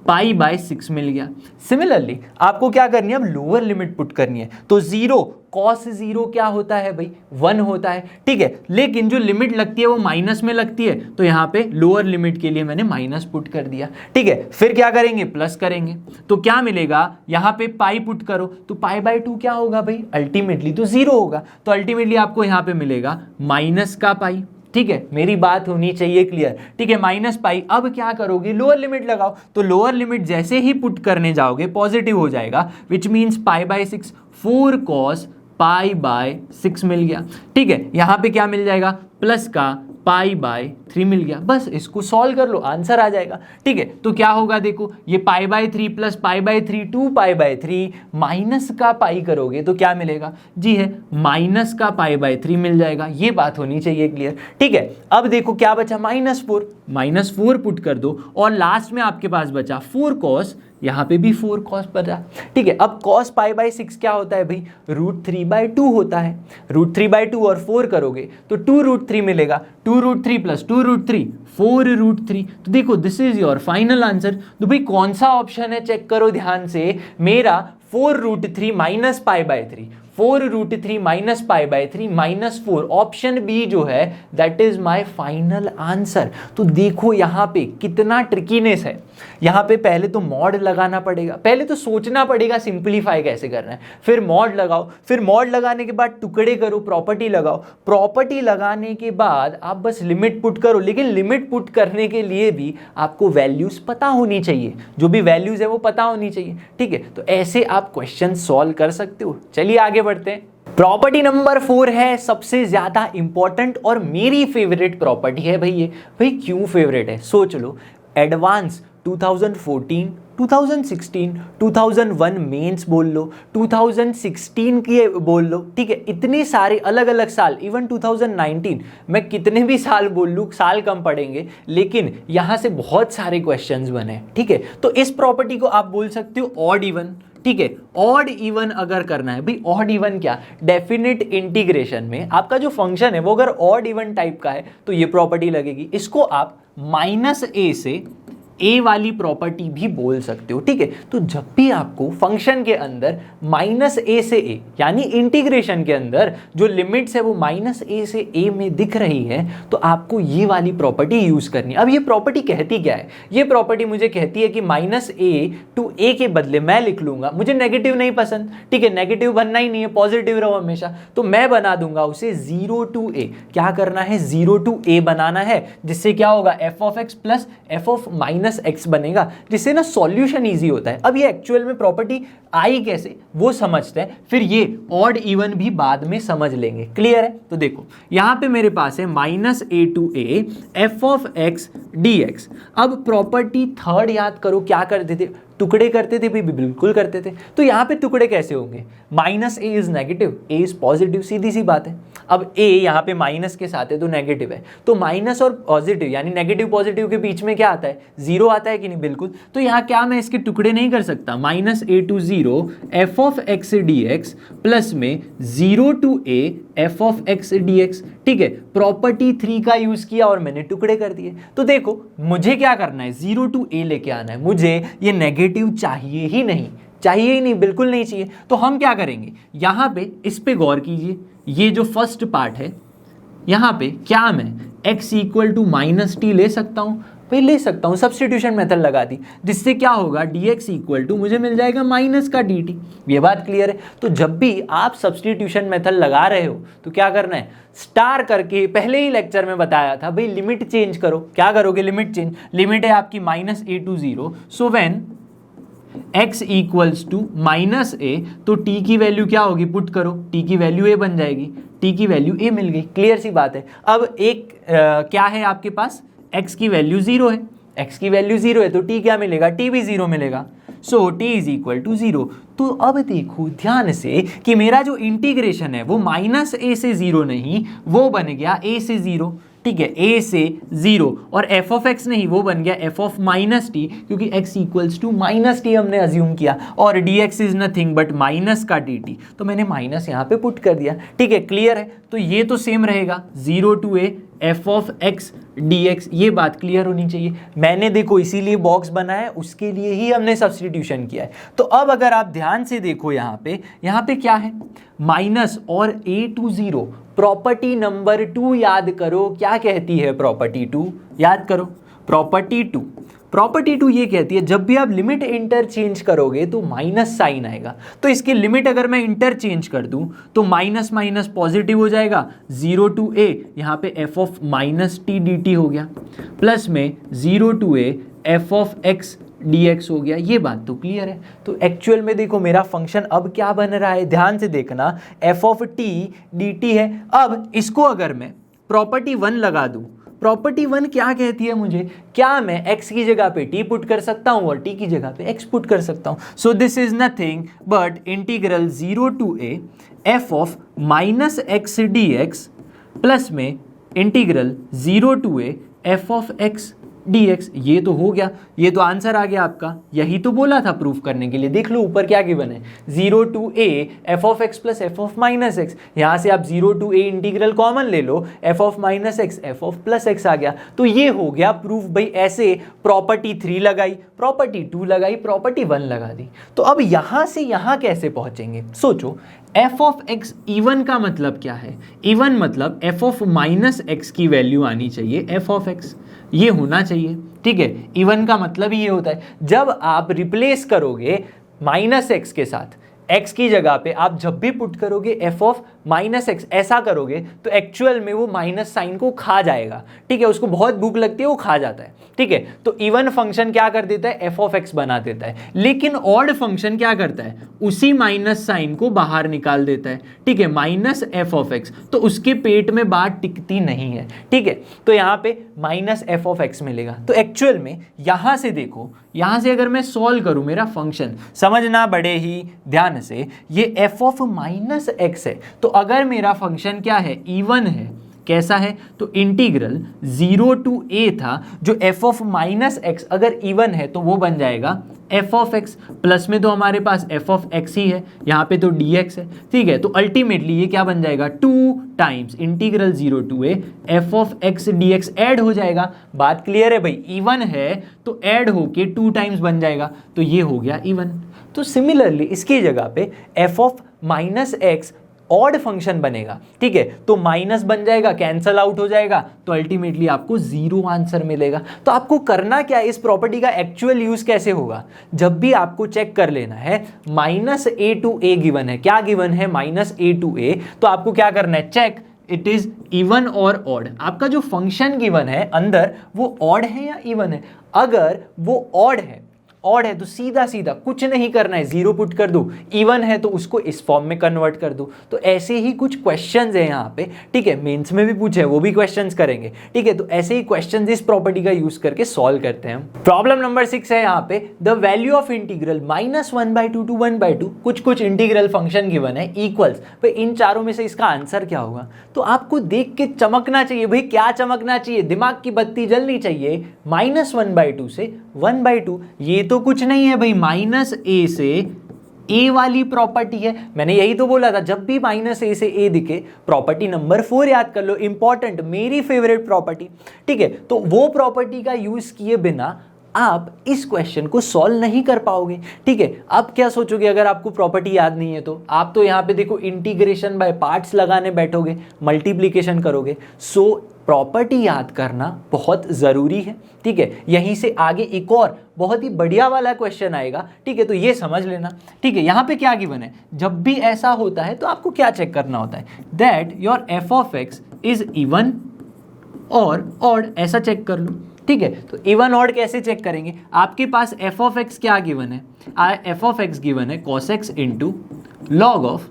π/6 मिल गया। सिमिलरली आपको क्या करनी है, अब लोअर लिमिट पुट करनी है, तो 0 cos 0 क्या होता है भाई, 1 होता है, ठीक है। लेकिन जो लिमिट लगती है वो माइनस में लगती है, तो यहाँ पे लोअर लिमिट के लिए मैंने माइनस पुट कर दिया, ठीक है। फिर क्या करेंगे, प्लस करेंगे, तो क्या मिलेगा, यहाँ पे पाई पुट करो तो π/2 क्या होगा भाई, अल्टीमेटली तो 0 होगा, तो अल्टीमेटली आपको यहाँ पे मिलेगा माइनस का पाई, ठीक है। मेरी बात होनी चाहिए क्लियर, ठीक है, माइनस पाई। अब क्या करोगे, लोअर लिमिट लगाओ, तो लोअर लिमिट जैसे ही पुट करने जाओगे पॉजिटिव हो जाएगा, विच मीन्स π/6, 4 cos π/6 मिल गया, ठीक है। यहाँ पे क्या मिल जाएगा, प्लस का π/3 मिल गया, बस इसको सॉल्व कर लो आंसर आ जाएगा, ठीक है। तो क्या होगा देखो, ये π/3 प्लस π/3 2π/3 माइनस का पाई करोगे तो क्या मिलेगा, जी है माइनस का π/3 मिल जाएगा, ये बात होनी चाहिए क्लियर, ठीक है। अब देखो क्या बचा, -4 पुट कर दो और लास्ट में आपके पास बचा 4 cos, यहाँ पे भी 4 cos बचा, ठीक है। अब cos π/6 क्या होता है भाई, √3/2 होता है, √3/2 और 4 करोगे तो 2√3 मिलेगा, 2√3 प्लस 2√3 4√3। तो देखो this is your final answer. तो भाई कौन सा ऑप्शन है चेक करो ध्यान से, मेरा 4√3 माइनस π/3, 4√3 माइनस π/3 -4, ऑप्शन बी जो है that is my final answer. तो देखो यहाँ पे कितना ट्रिकीनेस है, यहाँ पे पहले तो मॉड लगाना पड़ेगा, पहले तो सोचना पड़ेगा सिंप्लीफाई कैसे करना है, फिर मॉड लगाओ, फिर मॉड लगाने के बाद टुकड़े करो, प्रॉपर्टी लगाओ, प्रॉपर्टी लगाने के बाद आप बस लिमिट पुट करो, लेकिन लिमिट पुट करने के लिए भी आपको वैल्यूज पता होनी चाहिए, जो भी वैल्यूज है वो पता होनी चाहिए, ठीक है। तो ऐसे आप क्वेश्चन सॉल्व कर सकते हो। चलिए आगे बढ़ते हैं। प्रॉपर्टी नंबर 4 है सबसे ज्यादा इंपॉर्टेंट और मेरी फेवरेट प्रॉपर्टी है भाई ये। भाई क्यों फेवरेट है, सोच लो, एडवांस 2014, 2016, 2001 मेंस बोल लो, 2016 की बोल लो, ठीक है, इतने सारे अलग अलग साल, इवन 2019, मैं कितने भी साल बोल लूँ, साल कम पड़ेंगे, लेकिन यहाँ से बहुत सारे क्वेश्चंस बने, ठीक है। तो इस प्रॉपर्टी को आप बोल सकते हो ऑड इवन, ठीक है। ऑड इवन अगर करना है भाई, ऑड इवन क्या, डेफिनेट इंटीग्रेशन में आपका जो फंक्शन है वो अगर ऑड इवन टाइप का है तो ये प्रॉपर्टी लगेगी। इसको आप -a से ए वाली प्रॉपर्टी भी बोल सकते हो, ठीक है। तो जब भी आपको फंक्शन के अंदर -a से a यानी इंटीग्रेशन के अंदर जो लिमिट्स है वो -a से a में दिख रही है, तो आपको ये वाली प्रॉपर्टी यूज करनी है। अब ये प्रॉपर्टी कहती क्या है, ये प्रॉपर्टी मुझे कहती है कि -a टू a के बदले मैं लिख लूंगा, मुझे नेगेटिव नहीं पसंद, ठीक है, नेगेटिव बनना ही नहीं है, पॉजिटिव रहो हमेशा, तो मैं बना दूंगा उसे 0 to a। क्या करना है, 0 to a बनाना है, जिससे क्या होगा, f(x) प्लस f(-x) बनेगा, जिससे ना सॉल्यूशन इजी होता है। अब ये एक्चुअल में प्रॉपर्टी आई कैसे वो समझते हैं, फिर ये ऑड इवन भी बाद में समझ लेंगे, क्लियर है। तो देखो यहां पे मेरे पास है -a to a f(x) dx। अब प्रॉपर्टी थर्ड याद करो, क्या करते थे, टुकड़े करते थे भी, बिल्कुल करते थे। तो यहाँ पे टुकड़े कैसे होंगे, -a is negative, a is positive, सीधी सी बात है। अब a यहाँ पे माइनस के साथ है तो नेगेटिव है, तो माइनस और पॉजिटिव यानी नेगेटिव पॉजिटिव के बीच में क्या आता है, 0 आता है कि नहीं, बिल्कुल। तो यहाँ क्या मैं इसके टुकड़े नहीं कर सकता, -a to 0 0 f of x D x plus में 0 to a f of x D x. ठीक है, प्रॉपर्टी 3 का यूज किया और मैंने टुकड़े कर दिए। तो देखो मुझे क्या करना है, 0 टू ए लेके आना है, मुझे ये नेगेटिव चाहिए ही नहीं, चाहिए ही नहीं, बिल्कुल नहीं चाहिए। तो हम क्या करेंगे, यहां पे इस पे गौर कीजिए, ये जो फर्स्ट पार्ट है यहां पे क्या मैं x equal to minus t ले सकता हूं, भाई ले सकता हूं, सब्स्टिट्यूशन मेथड लगा दी, जिससे क्या होगा dx इक्वल टू मुझे मिल जाएगा माइनस का dt। ये बात क्लियर है। तो जब भी आप सब्स्टिट्यूशन मेथड लगा रहे हो तो क्या करना है, स्टार करके, पहले ही लेक्चर में बताया था भाई लिमिट चेंज करो। क्या करोगे, लिमिट चेंज, लिमिट है आपकी -a to 0, so when x equals to minus a, तो t की वैल्यू क्या होगी, पुट करो, t की वैल्यू a बन जाएगी, t की वैल्यू a मिल गई, क्लियर सी बात है। अब एक क्या है आपके पास, x की वैल्यू 0 है, x की वैल्यू 0 है तो t क्या मिलेगा, t भी 0 मिलेगा, सो t इज इक्वल टू 0। तो अब देखो ध्यान से कि मेरा जो इंटीग्रेशन है वो -a से 0 नहीं, वो बन गया a से 0। ठीक है, a से 0, और f ऑफ x नहीं, वो बन गया f ऑफ माइनस टी, क्योंकि x equals to minus t हमने अज्यूम किया, और dx is nothing but minus का dt, तो मैंने माइनस यहाँ पे पुट कर दिया। ठीक है, क्लियर है। तो ये तो सेम रहेगा, 0 to a f of x dx, ये बात क्लियर होनी चाहिए। मैंने देखो इसीलिए बॉक्स बनाया है, उसके लिए ही हमने सब्स्टिट्यूशन किया है। तो अब अगर आप ध्यान से देखो यहाँ पे क्या है, माइनस और a टू 0, प्रॉपर्टी नंबर 2 याद करो, क्या कहती है प्रॉपर्टी 2, याद करो प्रॉपर्टी 2 ये कहती है जब भी आप लिमिट इंटरचेंज करोगे तो माइनस साइन आएगा। तो इसकी लिमिट अगर मैं इंटरचेंज कर दूं तो माइनस माइनस पॉजिटिव हो जाएगा, 0 टू a, यहाँ पे f of minus t d t हो गया, प्लस में 0 to a f of x dx हो गया। ये बात तो क्लियर है। तो एक्चुअल में देखो मेरा फंक्शन अब क्या बन रहा है, ध्यान से देखना, f ऑफ t dt है। अब इसको अगर मैं प्रॉपर्टी 1 लगा दूं, प्रॉपर्टी 1 क्या कहती है मुझे, क्या मैं x की जगह पे t पुट कर सकता हूं और t की जगह पे x पुट कर सकता हूं। So this is nothing but integral 0 to a f of minus x D x plus में integral 0 to a f of x dx। ये तो हो गया, ये तो आंसर आ गया आपका, यही तो बोला था प्रूफ करने के लिए। देख लो ऊपर क्या गिवन है, 0 to a f of x plus f of minus x, यहाँ से आप 0 टू a इंटीग्रल कॉमन ले लो, f of minus x f of plus x आ गया। तो ये हो गया प्रूफ भाई। ऐसे प्रॉपर्टी 3 लगाई, प्रॉपर्टी 2 लगाई, प्रॉपर्टी 1 लगा दी। तो अब यहाँ से यहाँ कैसे पहुँचेंगे, सोचो। f ऑफ x इवन का मतलब क्या है, इवन मतलब f ऑफ माइनस एक्स की वैल्यू आनी चाहिए f ऑफ x, ये होना चाहिए। ठीक है, इवन का मतलब ही ये होता है जब आप रिप्लेस करोगे माइनस एक्स के साथ, x की जगह पे आप जब भी पुट करोगे f ऑफ माइनस एक्स, ऐसा करोगे तो एक्चुअल में वो माइनस साइन को खा जाएगा। ठीक है, उसको बहुत भूख लगती है, वो खा जाता है। ठीक है, तो इवन फंक्शन क्या कर देता है, f ऑफ x बना देता है, लेकिन ऑड फंक्शन क्या करता है, उसी माइनस साइन को बाहर निकाल देता है। ठीक है, माइनस f ऑफ x, तो उसके पेट में बात टिकती नहीं है। ठीक है, तो यहाँ पे माइनस f ऑफ x मिलेगा। तो एक्चुअल में यहाँ से देखो, यहाँ से अगर मैं सॉल्व करूँ मेरा फंक्शन, समझना बड़े ही ध्यान से, ये f ऑफ माइनस एक्स है। तो अगर मेरा फंक्शन क्या है, इवन है, कैसा है, तो इंटीग्रल 0 टू a था, जो f ऑफ माइनस एक्स अगर इवन है तो वो बन जाएगा f ऑफ x, प्लस में तो हमारे पास f ऑफ x ही है, यहाँ पे तो dx है। ठीक है, तो अल्टीमेटली ये क्या बन जाएगा, 2 times integral 0 to a f of x dx add हो जाएगा। बात क्लियर है भाई, इवन है तो ऐड होके 2 टाइम्स बन जाएगा, तो ये हो गया इवन। तो सिमिलरली इसकी जगह पे f of minus x odd function बनेगा। ठीक है, तो माइनस बन जाएगा, कैंसल आउट हो जाएगा, तो अल्टीमेटली आपको 0 आंसर मिलेगा। तो आपको करना क्या है, इस प्रॉपर्टी का एक्चुअल यूज कैसे होगा, जब भी आपको चेक कर लेना है minus a to a given है, क्या गिवन है, माइनस a टू a, तो आपको क्या करना है, चेक इट इज इवन और ऑड। आपका जो फंक्शन गिवन है अंदर वो ऑड है या इवन है। अगर वो ऑड है तो सीधा सीधा कुछ नहीं करना है, 0 पुट कर दो, इवन है तो उसको इस फॉर्म में कन्वर्ट कर दो। तो ऐसे ही कुछ क्वेश्चंस है यहाँ पे। ठीक है, मेंस में भी पूछे, वो भी क्वेश्चंस करेंगे। ठीक है, तो ऐसे ही क्वेश्चंस इस प्रॉपर्टी का यूज करके सॉल्व करते हैं हम। प्रॉब्लम नंबर 6 है यहाँ पे, the value of integral -1/2 to 1/2, कुछ इंटीग्रल फंक्शन गिवन है, इक्वल्स। भाई इन चारों में से इसका आंसर क्या होगा, तो आपको देख के चमकना चाहिए। भाई क्या चमकना चाहिए, दिमाग की बत्ती जलनी चाहिए। -1/2 से 1/2, ये तो कुछ नहीं है भाई, -a से ए वाली प्रॉपर्टी है। मैंने यही तो बोला था, जब भी -a से a दिखे प्रॉपर्टी नंबर 4 याद कर लो, इंपॉर्टेंट, मेरी फेवरेट प्रॉपर्टी। ठीक है, तो वो प्रॉपर्टी का यूज किए बिना आप इस क्वेश्चन को सॉल्व नहीं कर पाओगे। ठीक है, आप क्या सोचोगे अगर आपको प्रॉपर्टी याद नहीं है तो? आप तो यहाँ पे देखो इंटीग्रेशन बाय पार्ट्स लगाने बैठोगे, मल्टीप्लिकेशन करोगे। सो प्रॉपर्टी याद करना बहुत ज़रूरी है। ठीक है, यहीं से आगे एक और बहुत ही बढ़िया वाला क्वेश्चन आएगा। ठीक है, तो ये समझ लेना। ठीक है, यहाँ पे क्या गिवन है, जब भी ऐसा होता है तो आपको क्या चेक करना होता है, that your f of x is even और ऑड, ऐसा चेक कर लो। ठीक है, तो इवन ऑड कैसे चेक करेंगे? आपके पास f ऑफ x क्या गिवन है? f ऑफ x गिवन है cos x into log of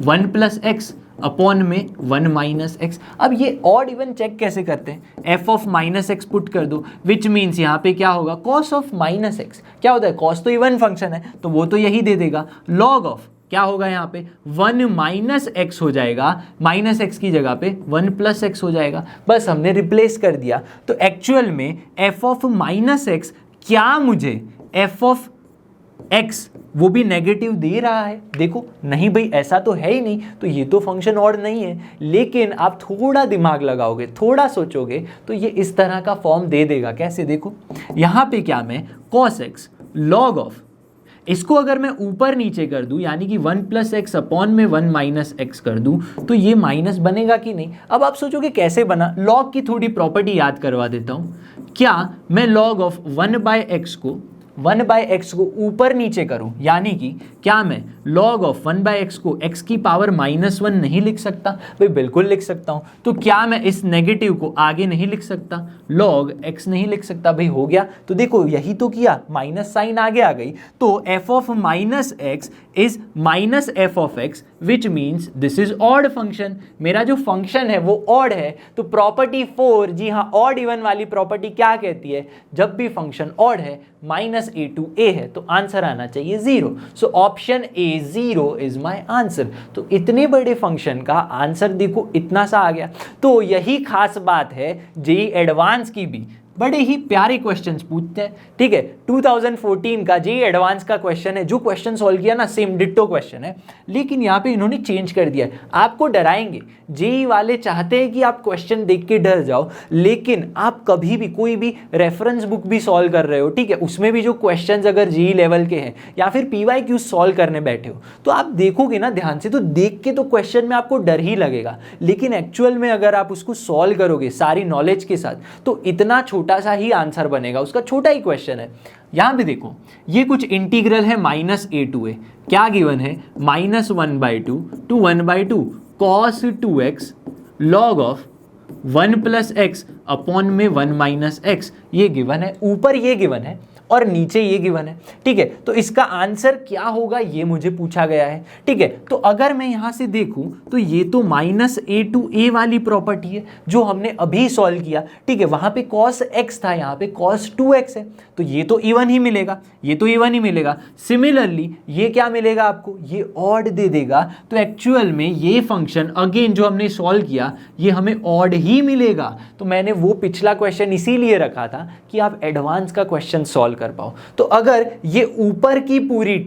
1 plus x upon में 1 माइनस एक्स। अब ये ऑड इवन चेक कैसे करते हैं? f of minus x put कर दो, विच मीन्स यहाँ पे क्या होगा, cos ऑफ माइनस एक्स। क्या होता है, cos तो इवन फंक्शन है तो वो तो यही दे देगा। लॉग ऑफ क्या होगा यहाँ पे 1 माइनस एक्स हो जाएगा, माइनस एक्स की जगह पे 1 प्लस एक्स हो जाएगा। बस हमने रिप्लेस कर दिया। तो एक्चुअल में f ऑफ माइनस एक्स क्या मुझे f ऑफ x वो भी नेगेटिव दे रहा है? देखो नहीं भाई, ऐसा तो है ही नहीं, तो ये तो फंक्शन ऑड नहीं है। लेकिन आप थोड़ा दिमाग लगाओगे, थोड़ा सोचोगे तो ये इस तरह का फॉर्म दे देगा। कैसे? देखो यहाँ पे क्या, मैं cos x लॉग ऑफ, इसको अगर मैं ऊपर नीचे कर दूं यानी कि 1 प्लस एक्स अपॉन में 1 माइनस एक्स कर दूं तो ये माइनस बनेगा कि नहीं? अब आप सोचोगे कैसे बना, लॉग की थोड़ी प्रॉपर्टी याद करवा देता हूं। क्या मैं लॉग ऑफ 1 बाय एक्स को ऊपर नीचे करूं, यानी कि क्या मैं लॉग ऑफ 1 बाय एक्स को x की पावर -1 नहीं लिख सकता? भाई बिल्कुल लिख सकता हूं। तो क्या मैं इस नेगेटिव को आगे नहीं लिख सकता, लॉग x नहीं लिख सकता? भाई हो गया। तो देखो यही तो किया, माइनस साइन आगे आ गई, तो f of minus x is minus F of x, which means this is odd function. मेरा जो फंक्शन है वो ऑड है। तो प्रॉपर्टी 4, जी हाँ, ऑड इवन वाली प्रॉपर्टी क्या कहती है, जब भी फंक्शन ऑड है -a to a है तो आंसर आना चाहिए 0। So option A 0 is my answer. तो इतने बड़े फंक्शन का आंसर देखो इतना सा आ गया। तो यही खास बात है जेईई एडवांस की भी, बड़े ही प्यारे क्वेश्चंस पूछते हैं। ठीक है, 2014 का जेईई एडवांस का क्वेश्चन है, जो क्वेश्चन सॉल्व किया ना सेम डिट्टो क्वेश्चन है, लेकिन यहाँ पे इन्होंने चेंज कर दिया है। आपको डराएंगे, जेईई वाले चाहते हैं कि आप क्वेश्चन देख के डर जाओ, लेकिन आप कभी भी कोई भी रेफरेंस बुक भी सॉल्व कर रहे हो, ठीक है, उसमें भी जो क्वेश्चंस अगर जेईई लेवल के हैं या फिर PYQ सॉल्व करने बैठे हो तो आप देखोगे ना ध्यान से, तो देख के तो क्वेश्चन में आपको डर ही लगेगा, लेकिन एक्चुअल में अगर आप उसको सॉल्व करोगे सारी नॉलेज के साथ तो इतना छोटा सा ही आंसर बनेगा, उसका छोटा ही क्वेश्चन है। यहां पे देखो ये कुछ इंटीग्रल है -a to a, क्या गिवन है -1/2 to 1/2 cos 2x log of 1 plus x upon में 1 माइनस एक्स, ये गिवन है, ऊपर ये गिवन है और नीचे ये गिवन है। ठीक है, तो इसका आंसर क्या होगा ये मुझे पूछा गया है। ठीक है, तो अगर मैं यहां से देखूं तो ये तो -a to a वाली प्रॉपर्टी है जो हमने अभी सॉल्व किया। ठीक है, वहां पे cos x था, यहाँ पे cos 2x है, तो ये तो इवन ही मिलेगा, ये तो इवन ही मिलेगा। सिमिलरली ये क्या मिलेगा आपको, ये ऑड दे देगा। तो एक्चुअल में ये फंक्शन अगेन जो हमने सॉल्व किया ये हमें ऑड ही मिलेगा। तो मैंने वो पिछला क्वेश्चन इसीलिए रखा था कि आप एडवांस का क्वेश्चन सॉल्व कर पाओ। तो अगर ये ऊपर की पूरी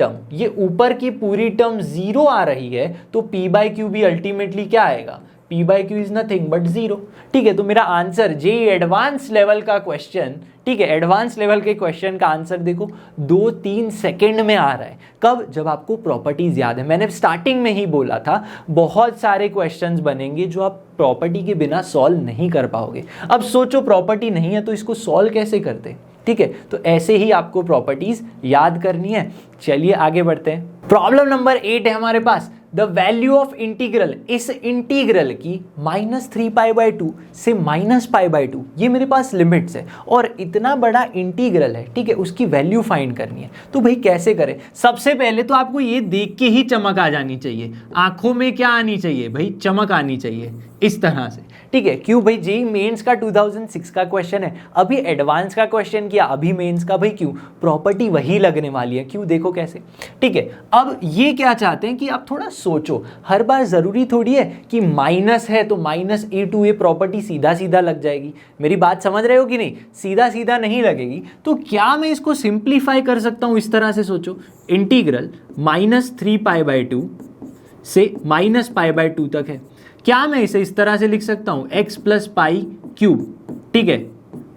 टर्म 0 आ रही है तो P/Q भी अल्टीमेटली क्या आएगा, P/Q इज नथिंग बट 0। ठीक है, तो मेरा आंसर जेईई एडवांस लेवल का क्वेश्चन, ठीक है, एडवांस लेवल के क्वेश्चन का आंसर देखो 2-3 सेकंड में आ रहा है। कब? जब आपको प्रॉपर्टीज याद है। मैंने स्टार्टिंग में ही बोला था बहुत सारे क्वेश्चंस बनेंगे जो आप प्रॉपर्टी के बिना सॉल्व नहीं कर पाओगे। अब सोचो प्रॉपर्टी नहीं है तो इसको सॉल्व कैसे करते? ठीक है, तो ऐसे ही आपको प्रॉपर्टीज याद करनी है। चलिए आगे बढ़ते हैं। प्रॉब्लम नंबर 8 है हमारे पास, द वैल्यू ऑफ इंटीग्रल, इस इंटीग्रल की -3π/2 से -π/2, ये मेरे पास लिमिट्स है और इतना बड़ा इंटीग्रल है। ठीक है, उसकी वैल्यू फाइंड करनी है। तो भाई कैसे करें? सबसे पहले तो आपको ये देख के ही चमक आ जानी चाहिए, आंखों में क्या आनी चाहिए भाई, चमक आनी चाहिए इस तरह से। ठीक है, क्यों भाई, जेईई मेंस का 2006 का क्वेश्चन है, अभी एडवांस का क्वेश्चन किया, अभी मेंस का, भाई क्यों, प्रॉपर्टी वही लगने वाली है, क्यों, देखो कैसे। ठीक है, अब ये क्या चाहते हैं कि आप थोड़ा सोचो, हर बार जरूरी थोड़ी है कि माइनस है तो minus a to a property सीधा सीधा लग जाएगी, मेरी बात समझ रहे हो कि नहीं, सीधा सीधा नहीं लगेगी। तो क्या मैं इसको सिंप्लीफाई कर सकता हूं, इस तरह से सोचो, इंटीग्रल -3π/2 से -π/2 तक है, क्या मैं इसे इस तरह से लिख सकता हूं, x + π³, ठीक है,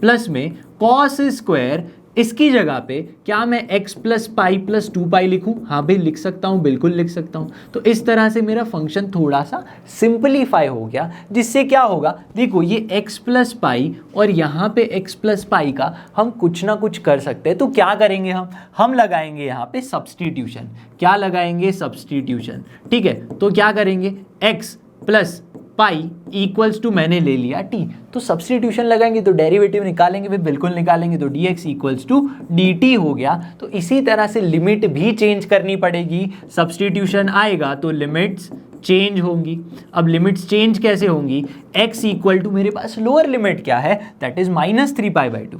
प्लस में cos स्क्वायर, इसकी जगह पे क्या मैं x + π + 2π लिखूं, हाँ भाई लिख सकता हूं, बिल्कुल लिख सकता हूं। तो इस तरह से मेरा फंक्शन थोड़ा सा सिंपलीफाई हो गया, जिससे क्या होगा, देखो ये x + π और यहाँ पे x + π का हम कुछ ना कुछ कर सकते हैं। तो क्या करेंगे, हम लगाएंगे यहाँ पे सब्सटीट्यूशन, क्या लगाएंगे, सब्सटीट्यूशन, ठीक है। तो क्या करेंगे, x + पाई इक्वल्स टू मैंने ले लिया t, तो सब्सटीट्यूशन लगाएंगे तो डेरिवेटिव निकालेंगे, भी बिल्कुल निकालेंगे, तो dx इक्वल्स टू dt हो गया। तो इसी तरह से लिमिट भी चेंज करनी पड़ेगी, सब्सटीट्यूशन आएगा तो लिमिट्स चेंज होंगी। अब लिमिट्स चेंज कैसे होंगी, x इक्वल टू, मेरे पास लोअर लिमिट क्या है, दैट इज -3π/2,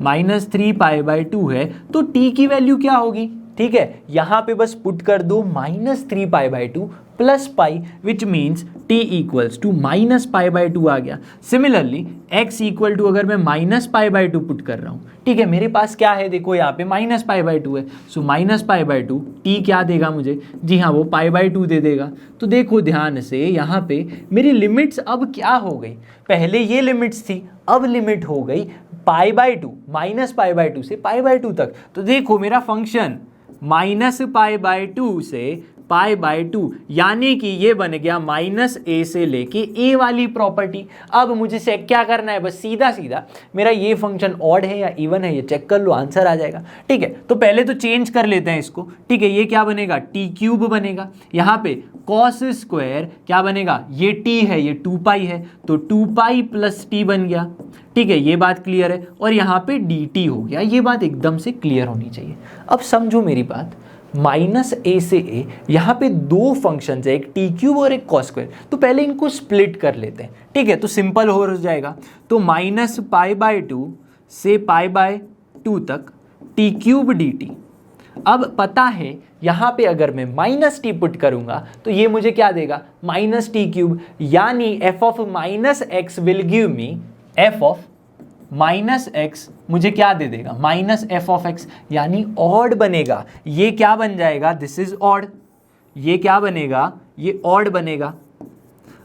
-3π/2 है, तो t की वैल्यू क्या होगी, ठीक है, यहां पे बस पुट कर दो -3π/2 + pi, which means t equals to -π/2 आ गया। सिमिलरली x इक्वल टू, अगर मैं -π/2 पुट कर रहा हूं, ठीक है, मेरे पास क्या है, देखो यहाँ पे -π/2 है, सो -π/2 t क्या देगा मुझे, जी हाँ वो π/2 दे देगा। तो देखो ध्यान से, यहाँ पे मेरी लिमिट्स अब क्या हो गई, पहले ये लिमिट्स थी, अब लिमिट हो गई π/2, -π/2 से π/2 तक। तो देखो मेरा फंक्शन -π/2 से π/2, यानी कि ये बन गया -a से लेके a वाली प्रॉपर्टी। अब मुझे चेक क्या करना है, बस सीधा सीधा मेरा ये फंक्शन ऑड है या इवन है, ये चेक कर लो, आंसर आ जाएगा। ठीक है, तो पहले तो चेंज कर लेते हैं इसको। ठीक है, ये क्या बनेगा, t³ बनेगा, यहाँ पे cos स्क्वायर क्या बनेगा, ये t है, ये 2π है, तो 2π + t बन गया। ठीक है, ये बात क्लियर है, और यहाँ पे dt हो गया, ये बात एकदम से क्लियर होनी चाहिए। अब समझो मेरी बात, -a से a, यहाँ पे दो फंक्शंस है, एक t³ और एक cos स्क्वायर, तो पहले इनको स्प्लिट कर लेते हैं। ठीक है, तो सिंपल हो जाएगा, तो -π/2 से π/2 तक t³ dt। अब पता है यहाँ पे अगर मैं -t पुट करूंगा तो ये मुझे क्या देगा, -t³, यानी f of -x will give me f of -x, मुझे क्या दे देगा, -f ऑफ x, यानी ऑड बनेगा। ये क्या बन जाएगा, दिस इज ऑड, ये क्या बनेगा, ये ऑड बनेगा।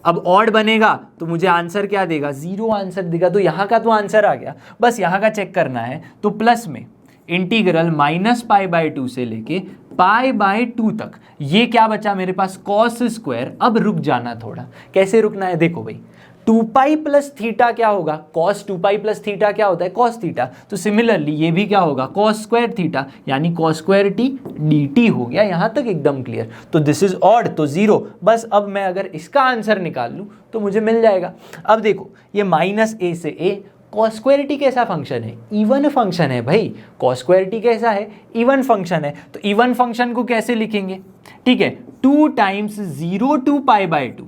अब ऑड बनेगा तो मुझे आंसर क्या देगा, 0 आंसर देगा। तो यहाँ का तो आंसर आ गया, बस यहाँ का चेक करना है। तो प्लस में इंटीग्रल -π/2 से लेके π/2 तक, ये क्या बचा मेरे पास, cos स्क्वायर। अब रुक जाना थोड़ा, कैसे रुकना है, देखो भाई 2π + थीटा क्या होगा, cos 2π + थीटा क्या होता है, cos थीटा। तो सिमिलरली ये भी क्या होगा, cos स्क्वायर थीटा, यानी cos स्क्वायर t dt हो गया। यहाँ तक एकदम क्लियर। तो दिस इज ऑड, तो 0। बस अब मैं अगर इसका आंसर निकाल लूँ तो मुझे मिल जाएगा। अब देखो ये -a से a, cos स्क्वायर t कैसा फंक्शन है, इवन फंक्शन है भाई। cos स्क्वायर t कैसा है, इवन फंक्शन है। तो इवन फंक्शन को कैसे लिखेंगे, ठीक है, 2 × 0 to π/2।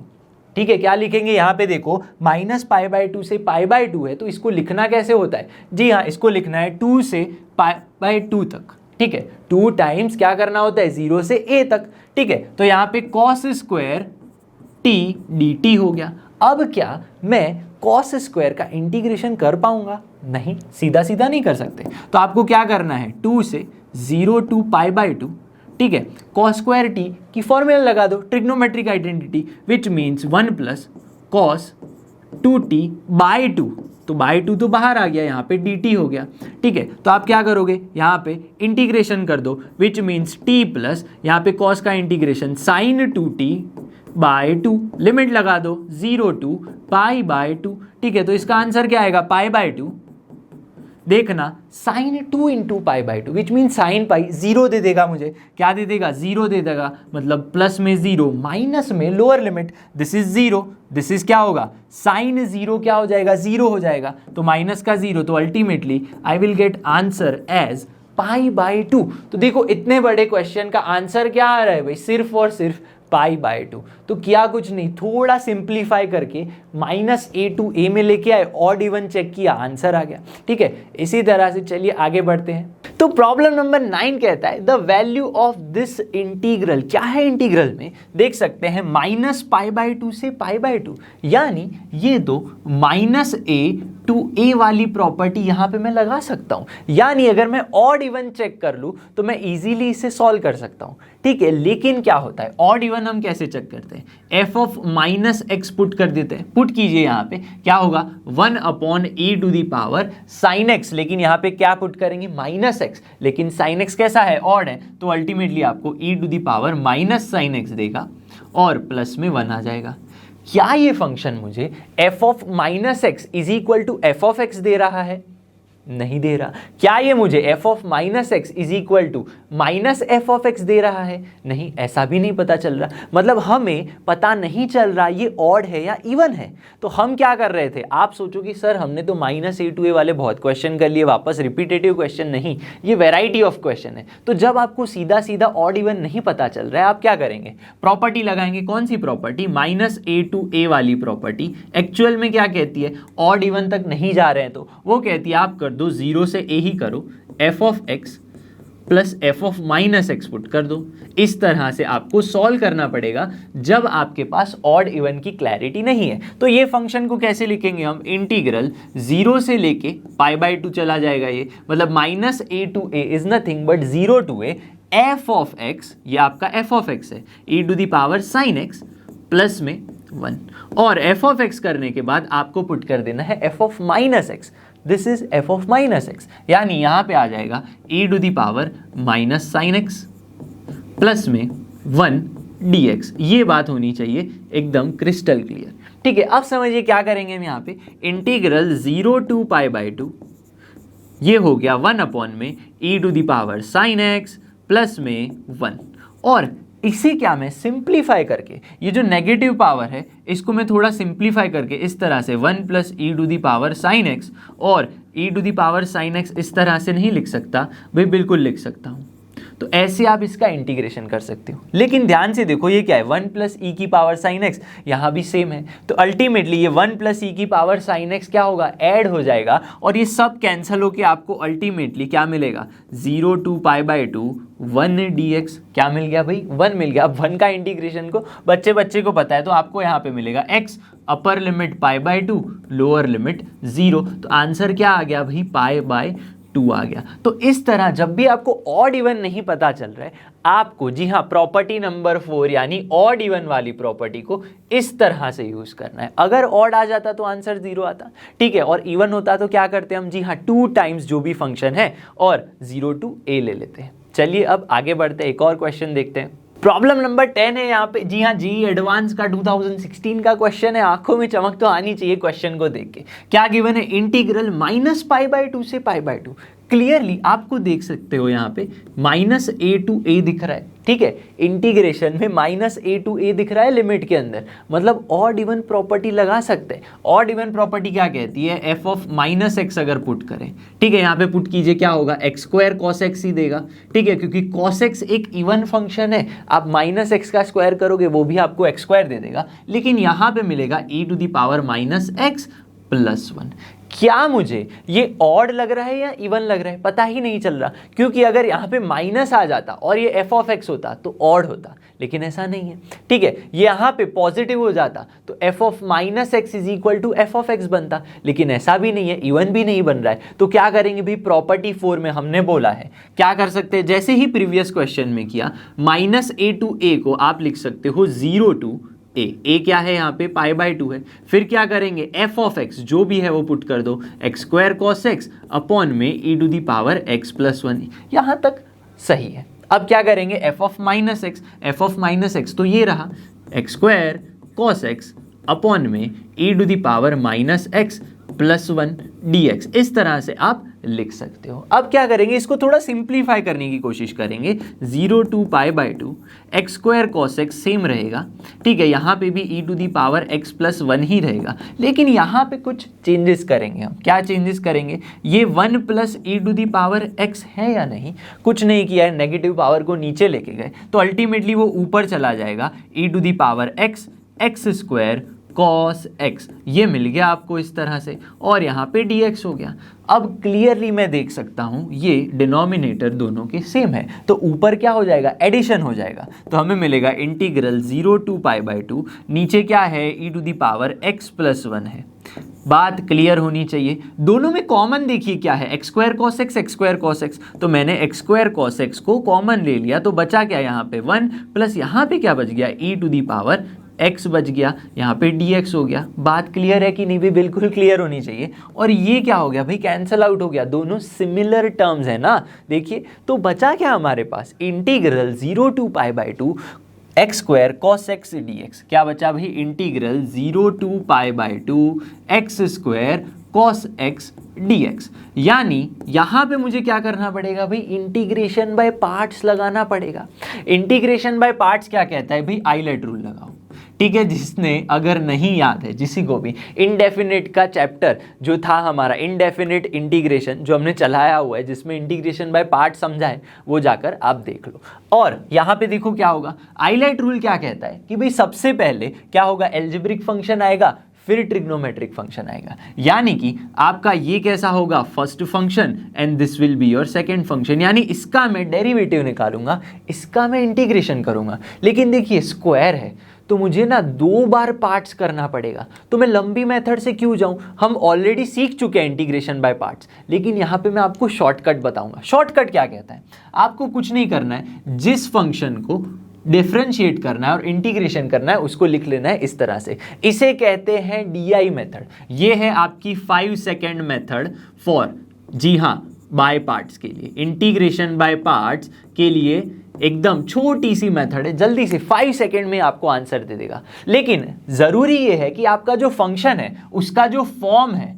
ठीक है, क्या लिखेंगे, यहाँ पे देखो -π/2 से π/2 है, तो इसको लिखना कैसे होता है, जी हाँ, इसको लिखना है 2 से π/2 तक। ठीक है, 2 टाइम्स क्या करना होता है, 0 से a तक। ठीक है, तो यहाँ पे cos स्क्वायर t dt हो गया। अब क्या मैं cos स्क्वायर का इंटीग्रेशन कर पाऊंगा, नहीं, सीधा सीधा नहीं कर सकते। तो आपको क्या करना है, 2 से 0 to π/2। ठीक है, cos स्क्वायर t की फॉर्मूला लगा दो, ट्रिग्नोमेट्रिक आइडेंटिटी, विच मीन्स 1 + cos 2t/2। तो /2 तो बाहर आ गया, यहाँ पे dt हो गया। ठीक है, तो आप क्या करोगे, यहाँ पे इंटीग्रेशन कर दो, विच मीन्स t प्लस यहाँ पे cos का इंटीग्रेशन sin 2t/2, लिमिट लगा दो 0 to π/2। ठीक है, तो इसका आंसर क्या आएगा, π/2। देखना sin 2 × π/2, विच मीन sin पाई 0 दे देगा मुझे, क्या दे देगा, 0 दे देगा, मतलब प्लस में 0, माइनस में lower limit, this is 0, this is क्या होगा, sin 0 क्या हो जाएगा, 0 हो जाएगा, तो माइनस का 0, तो ultimately I will get answer as π/2। तो देखो इतने बड़े क्वेश्चन का आंसर क्या आ रहा है भाई, सिर्फ और सिर्फ π/2। तो किया कुछ नहीं, थोड़ा सिंप्लीफाई करके -a टू a में लेके आए, ऑड इवन चेक किया, आंसर आ गया। ठीक है, इसी तरह से चलिए आगे बढ़ते हैं। तो प्रॉब्लम नंबर 9 कहता है the value of this integral. क्या है इंटीग्रल में, देख सकते हैं -π/2 से π/2, यानी ये दो -a टू a वाली प्रॉपर्टी यहां पे मैं लगा सकता हूं, यानी अगर मैं ऑड इवन चेक कर लूं तो मैं इजीली इसे सॉल्व कर सकता हूं। ठीक है, लेकिन क्या होता है, ऑड इवन हम कैसे चेक करते हैं, f ऑफ -x पुट कर देते हैं। पुट कीजिए, यहां पे क्या होगा 1/e⁻ sin x, लेकिन यहां पे क्या पुट करेंगे -x, लेकिन sin x कैसा है, ऑड है, तो अल्टीमेटली आपको e⁻ sin x देगा और प्लस में 1 आ जाएगा। क्या ये फंक्शन मुझे f of -x is equal to f of x दे रहा है, नहीं दे रहा। क्या ये मुझे f of -x is equal to -f of x दे रहा है, नहीं, ऐसा भी नहीं पता चल रहा। मतलब हमें पता नहीं चल रहा ये ऑड है या इवन है। तो हम क्या कर रहे थे, आप सोचो कि सर हमने तो -a टू a वाले बहुत क्वेश्चन कर लिए, वापस रिपीटेटिव क्वेश्चन नहीं, ये वेराइटी ऑफ क्वेश्चन है। तो जब आपको सीधा सीधा ऑड इवन नहीं पता चल रहा है, आप क्या करेंगे, प्रॉपर्टी लगाएंगे। कौन सी प्रॉपर्टी, -a टू a वाली प्रॉपर्टी। एक्चुअल में क्या कहती है, ऑड इवन तक नहीं जा रहे हैं तो वो कहती है आप कर दो 0 से a ही करो, f of x plus f of -x put कर दो। इस तरह से आपको सॉल्व करना पड़ेगा जब आपके पास ऑड इवन की क्लैरिटी नहीं है। तो ये फंक्शन को कैसे लिखेंगे हम, इंटीग्रल 0 से लेके π/2 चला जाएगा ये, मतलब -a to a is nothing but 0 to a f of x, ये आपका f ऑफ x है, e⁻ sin x प्लस में 1, और f ऑफ x करने के बाद आपको पुट कर देना है f of -x, this is f of -x, यानी यहां पे आ जाएगा e⁻ sin x प्लस में 1 dx। ये बात होनी चाहिए एकदम क्रिस्टल क्लियर। ठीक है, अब समझिए क्या करेंगे हम यहाँ पे, इंटीग्रल 0 टू π/2, ये हो गया 1 में e⁻ sin x प्लस में 1, और इसे क्या मैं सिंप्लीफाई करके, ये जो नेगेटिव पावर है इसको मैं थोड़ा सिंप्लीफाई करके इस तरह से 1 प्लस e⁻ sin x, और e⁻ sin x इस तरह से नहीं लिख सकता भाई, बिल्कुल लिख सकता हूँ। तो ऐसे आप इसका इंटीग्रेशन कर सकते हो, लेकिन ध्यान से देखो ये क्या है, 1 प्लस e⁻ sin x, यहाँ भी सेम है। तो अल्टीमेटली ये 1 प्लस e⁻ sin x क्या होगा, ऐड हो जाएगा, और ये सब कैंसिल होके आपको अल्टीमेटली क्या मिलेगा, 0 टू π/2 1 dx। क्या मिल गया भाई, 1 मिल गया। अब 1 का इंटीग्रेशन को बच्चे को पता है, तो आपको यहाँ पे मिलेगा x, upper limit π/2, lower limit 0, तो आंसर क्या आ गया भाई, π/2 आ गया। तो इस तरह जब भी आपको ऑड इवन नहीं पता चल रहा है, आपको, जी हाँ, प्रॉपर्टी नंबर 4 यानी ऑड इवन वाली प्रॉपर्टी को इस तरह से यूज करना है। अगर ऑड आ जाता तो आंसर 0 आता, ठीक है, और इवन होता तो क्या करते हम, जी हाँ, 2 टाइम्स जो भी फंक्शन है और 0 टू a ले लेते हैं। चलिए अब आगे बढ़ते हैं, एक और क्वेश्चन देखते हैं। प्रॉब्लम नंबर 10 है यहाँ पे, जी हाँ, जी एडवांस का 2016 का क्वेश्चन है। आंखों में चमक तो आनी चाहिए क्वेश्चन को देख के। क्या गिवन है, इंटीग्रल -π/2 से π/2। क्लियरली आपको देख सकते हो यहाँ पे -a टू a दिख रहा है, ठीक है, इंटीग्रेशन में -a टू a दिख रहा है लिमिट के अंदर, मतलब ऑड इवन प्रॉपर्टी लगा सकते हैं। ऑड इवन प्रॉपर्टी क्या कहती है, f ऑफ -x अगर पुट करें, ठीक है, यहाँ पे पुट कीजिए, क्या होगा, x² cos x ही देगा, ठीक है, क्योंकि cos x एक इवन फंक्शन है। आप -x का स्क्वायर करोगे वो भी आपको x² दे देगा, लेकिन यहाँ पे मिलेगा e⁻ x प्लस 1। क्या मुझे ये ऑड लग रहा है या इवन लग रहा है, पता ही नहीं चल रहा, क्योंकि अगर यहाँ पे माइनस आ जाता और ये f ऑफ x होता तो ऑड होता, लेकिन ऐसा नहीं है, ठीक है। ये यहाँ पे पॉजिटिव हो जाता तो f of -x is equal to f of x बनता, लेकिन ऐसा भी नहीं है, इवन भी नहीं बन रहा है। तो क्या करेंगे भाई, प्रॉपर्टी 4 में हमने बोला है क्या कर सकते हैं, जैसे ही प्रीवियस क्वेश्चन में किया, -a टू a को आप लिख सकते हो 0 टू a क्या है यहाँ पे, π/2 है। फिर क्या करेंगे, f ऑफ x जो भी है वो पुट कर दो, x² cos x अपॉन में e⁻x प्लस 1। यहाँ तक सही है। अब क्या करेंगे, f ऑफ -x तो ये रहा x² cos x अपॉन में e⁻x प्लस 1 dx। इस तरह से आप लिख सकते हो। अब क्या करेंगे, इसको थोड़ा सिंप्लीफाई करने की कोशिश करेंगे। 0 to π/2 x square cos x same रहेगा, ठीक है। यहाँ पे भी e⁻x+1 ही रहेगा, लेकिन यहाँ पे कुछ चेंजेस करेंगे हम। क्या चेंजेस करेंगे, ये 1 + e⁻x है या नहीं, कुछ नहीं किया है, नेगेटिव पावर को नीचे लेके गए तो अल्टीमेटली वो ऊपर चला जाएगा, e⁻x x² cos x, ये मिल गया आपको इस तरह से, और यहाँ पे dx हो गया। अब क्लियरली मैं देख सकता हूँ ये डिनोमिनेटर दोनों के सेम है, तो ऊपर क्या हो जाएगा, एडिशन हो जाएगा, तो हमें मिलेगा इंटीग्रल 0 to π/2, नीचे क्या है e⁻x+1 है। बात क्लियर होनी चाहिए। दोनों में कॉमन देखिए क्या है, x² cos x x² cos x, तो मैंने x² cos x को कॉमन ले लिया, तो बचा क्या यहाँ पे 1 प्लस यहाँ पे क्या बच गया e⁻x बच गया, यहाँ पे dx हो गया। बात क्लियर है कि नहीं भी, बिल्कुल क्लियर होनी चाहिए। और ये क्या हो गया भाई, कैंसल आउट हो गया, दोनों सिमिलर टर्म्स है ना। देखिए तो बचा क्या हमारे पास, integral 0 to π/2 x² cos x dx, क्या बचा भाई, integral 0 to π/2 x² cos x dx। यानी यहाँ पे मुझे क्या करना पड़ेगा भाई, इंटीग्रेशन बाय पार्ट्स लगाना पड़ेगा। इंटीग्रेशन बाय पार्ट्स क्या कहता है भाई, आइलेट रूल लगाओ, ठीक है। जिसने अगर नहीं याद है जिसी को भी, इनडेफिनिट का चैप्टर जो था हमारा, इनडेफिनिट इंटीग्रेशन जो हमने चलाया हुआ है, जिसमें इंटीग्रेशन बाय पार्ट समझा है, वो जाकर आप देख लो। और यहाँ पे देखो क्या होगा, आइलेट रूल क्या कहता है कि भाई सबसे पहले क्या होगा, एल्जेब्रिक फंक्शन आएगा, फिर ट्रिग्नोमेट्रिक फंक्शन आएगा। यानी कि आपका ये कैसा होगा, first function and this will be your second function, यानी इसका मैं डेरिवेटिव निकालूंगा, इसका मैं इंटीग्रेशन करूंगा। लेकिन देखिए स्क्वायर है तो मुझे ना 2 बार पार्ट्स करना पड़ेगा, तो मैं लंबी मेथड से क्यों जाऊं, हम ऑलरेडी सीख चुके हैं इंटीग्रेशन बाय पार्ट्स। लेकिन यहाँ पे मैं आपको शॉर्टकट बताऊंगा। शॉर्टकट क्या कहता है, आपको कुछ नहीं करना है, जिस फंक्शन को डिफरेंशिएट करना है और इंटीग्रेशन करना है उसको लिख लेना है इस तरह से। इसे कहते हैं DI मेथड। ये है आपकी 5 सेकेंड मेथड फॉर, जी हाँ, बाय पार्ट्स के लिए, इंटीग्रेशन बाय पार्ट्स के लिए एकदम छोटी सी मेथड है, जल्दी से 5 सेकेंड में आपको आंसर दे देगा। लेकिन जरूरी ये है कि आपका जो फंक्शन है उसका जो फॉर्म है,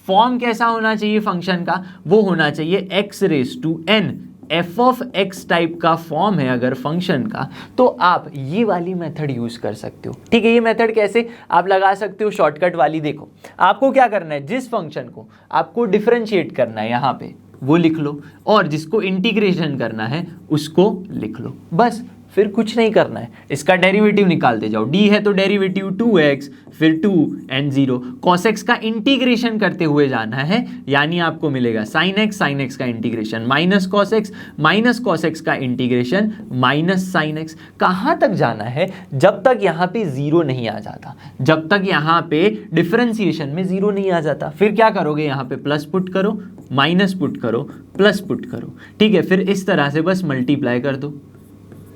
फॉर्म कैसा होना चाहिए फंक्शन का, वो होना चाहिए x⁻n f(x) टाइप का फॉर्म है अगर फंक्शन का, तो आप ये वाली मेथड यूज कर सकते हो, ठीक है। ये मेथड कैसे आप लगा सकते हो, शॉर्टकट वाली। देखो आपको क्या करना है, जिस फंक्शन को आपको डिफरेंशिएट करना है यहाँ पे वो लिख लो, और जिसको इंटीग्रेशन करना है उसको लिख लो, बस, फिर कुछ नहीं करना है। इसका डेरिवेटिव निकालते जाओ, d है तो डेरिवेटिव 2x, फिर 2 and 0, cos x का इंटीग्रेशन करते हुए जाना है, यानी आपको मिलेगा sin x का इंटीग्रेशन माइनस cos x का इंटीग्रेशन माइनस sin x। कहाँ तक जाना है, जब तक यहाँ पे 0 नहीं आ जाता, जब तक यहाँ पे डिफरेंशिएशन में 0 नहीं आ जाता। फिर क्या करोगे, यहाँ पे प्लस पुट करो, माइनस पुट करो, प्लस पुट करो, ठीक है। फिर इस तरह से बस मल्टीप्लाई कर दो,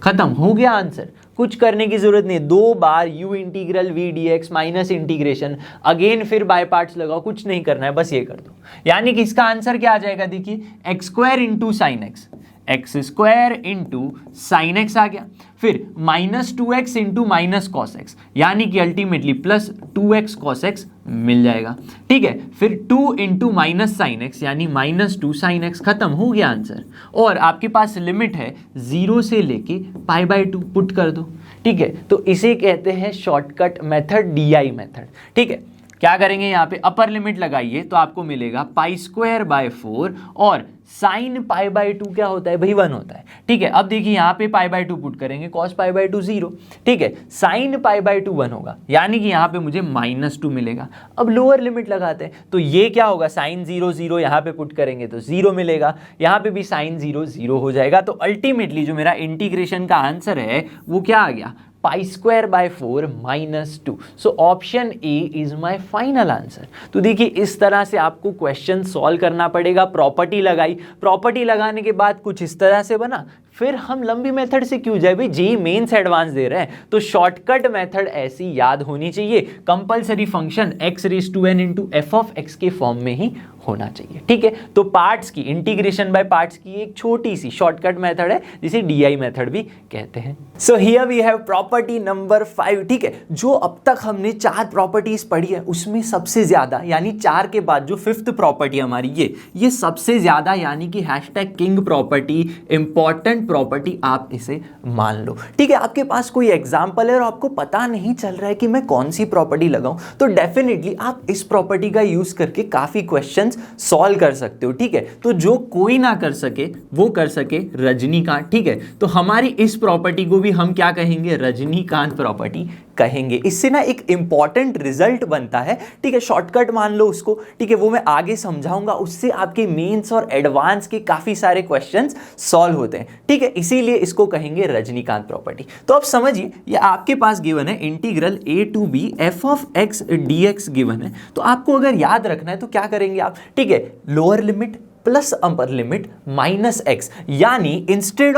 खत्म हो गया आंसर। कुछ करने की जरूरत नहीं, 2 बार u integral v dx minus integration, again फिर बाय पार्ट्स लगाओ, कुछ नहीं करना है, बस ये कर दो। यानी कि इसका आंसर क्या आ जाएगा, देखिए x² into sine x, x² into sine x आ गया, फिर -2x into minus cos x, यानी कि ultimately plus 2x cos x मिल जाएगा, ठीक है। फिर 2 इंटू माइनस साइन एक्स, यानी -2 साइन एक्स, खत्म हो गया आंसर। और आपके पास लिमिट है 0 से लेके π/2, पुट कर दो, ठीक है। तो इसे कहते हैं शॉर्टकट मेथड, DI मेथड, ठीक है। क्या करेंगे, यहाँ पे अपर लिमिट लगाइए तो आपको मिलेगा π²/4, और साइन π/2 क्या होता है भाई, 1 होता है, ठीक है। अब देखिए यहाँ पे π/2 पुट करेंगे, cos π/2 0, ठीक है, साइन π/2 1 होगा, यानी कि यहाँ पे मुझे -2 मिलेगा। अब लोअर लिमिट लगाते हैं तो ये क्या होगा, साइन 0 0, यहाँ पे पुट करेंगे तो 0 मिलेगा, यहाँ पे भी साइन 0 0 हो जाएगा। तो अल्टीमेटली जो मेरा इंटीग्रेशन का आंसर है वो क्या आ गया, π²/4 -2। So option A is my final answer. तो देखिए इस तरह से आपको क्वेश्चन सॉल्व करना पड़ेगा। प्रॉपर्टी लगाई, प्रॉपर्टी लगाने के बाद कुछ इस तरह से बना, फिर हम लंबी मेथड से क्यों जाए भाई, जेईई मेंस एडवांस दे रहे हैं तो शॉर्टकट मेथड ऐसी याद होनी चाहिए, compulsory function x raise to n into f of x के फॉर्म में ही होना चाहिए। ठीक है, तो पार्ट्स की इंटीग्रेशन बाय पार्ट्स की एक छोटी सी शॉर्टकट मेथड है जिसे डीआई मेथड भी कहते हैं। So here we have property number 5। ठीक है, जो अब तक हमने 4 प्रॉपर्टीज पढ़ी है उसमें सबसे ज्यादा यानी 4 के बाद जो 5th प्रॉपर्टी हमारी ये सबसे ज्यादा यानी कि hashtag king property, important property आप इसे मान लो। ठीक है, आपके पास कोई एग्जांपल है और आपको पता नहीं चल रहा है कि मैं कौन सी प्रॉपर्टी लगाऊं तो डेफिनेटली आप इस प्रॉपर्टी का यूज करके काफी क्वेश्चंस सॉल्व कर सकते हो। ठीक है, तो जो कोई ना कर सके वो कर सके रजनीकांत। ठीक है, तो हमारी इस प्रॉपर्टी को भी हम क्या कहेंगे, रजनीकांत प्रॉपर्टी कहेंगे। इससे ना एक इंपॉर्टेंट रिजल्ट बनता है। ठीक है, शॉर्टकट मान लो उसको। ठीक है, वो मैं आगे समझाऊंगा, उससे आपके मेंस और एडवांस के काफी सारे क्वेश्चंस सॉल्व होते हैं। ठीक है, इसीलिए इसको कहेंगे रजनीकांत प्रॉपर्टी। तो अब समझिए, ये आपके पास गिवन है integral a to b f of x dx given है। तो आपको अगर याद रखना है तो क्या करेंगे आप, ठीक है, lower limit plus upper limit minus x, यानी इंस्टेड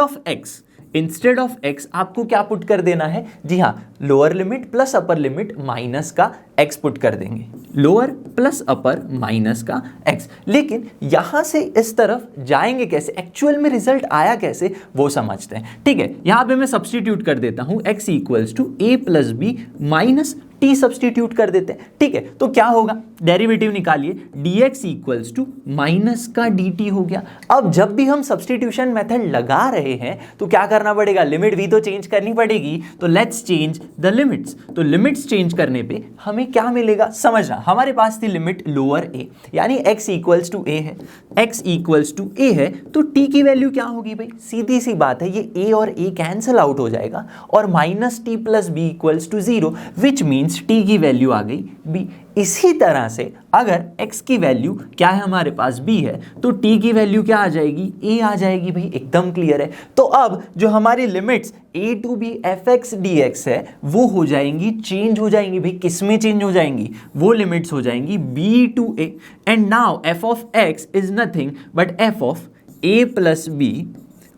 ऑफ x आपको क्या पुट कर देना है, जी हाँ, lower limit plus upper limit minus का x पुट कर देंगे, लोअर प्लस अपर माइनस का x। लेकिन यहां से इस तरफ जाएंगे कैसे, एक्चुअल में रिजल्ट आया कैसे वो समझते हैं। ठीक है, यहां पे मैं सब्स्टिट्यूट कर देता हूं x equals to a plus B minus t substitute कर देते हैं। ठीक है, तो क्या होगा, डेरिवेटिव निकालिए, dx इक्वल्स टू माइनस का dt हो गया। अब जब भी हम सब्स्टिट्यूशन मेथड लगा रहे हैं तो क्या करना पड़ेगा, लिमिट भी तो चेंज करनी पड़ेगी। तो लेट्स चेंज द लिमिट्स। तो लिमिट्स चेंज करने पे हमें क्या मिलेगा, समझना, हमारे पास थी लिमिट लोअर a यानी x इक्वल्स टू a है, x इक्वल्स टू a है तो t की वैल्यू क्या होगी भाई, सीधी सी बात है, ये a और a कैंसिल आउट हो जाएगा और minus t plus b equals to 0 which means t की वैल्यू आ गई b। इसी तरह से अगर x की वैल्यू क्या है हमारे पास b है तो t की वैल्यू क्या आ जाएगी, a आ जाएगी भाई, एकदम क्लियर है। तो अब जो हमारी limits a to b fx dx है वो हो जाएंगी, चेंज हो जाएंगी भाई, किस में चेंज हो जाएंगी, वो लिमिट्स हो जाएंगी b to a। And now f of x is nothing but f of a plus b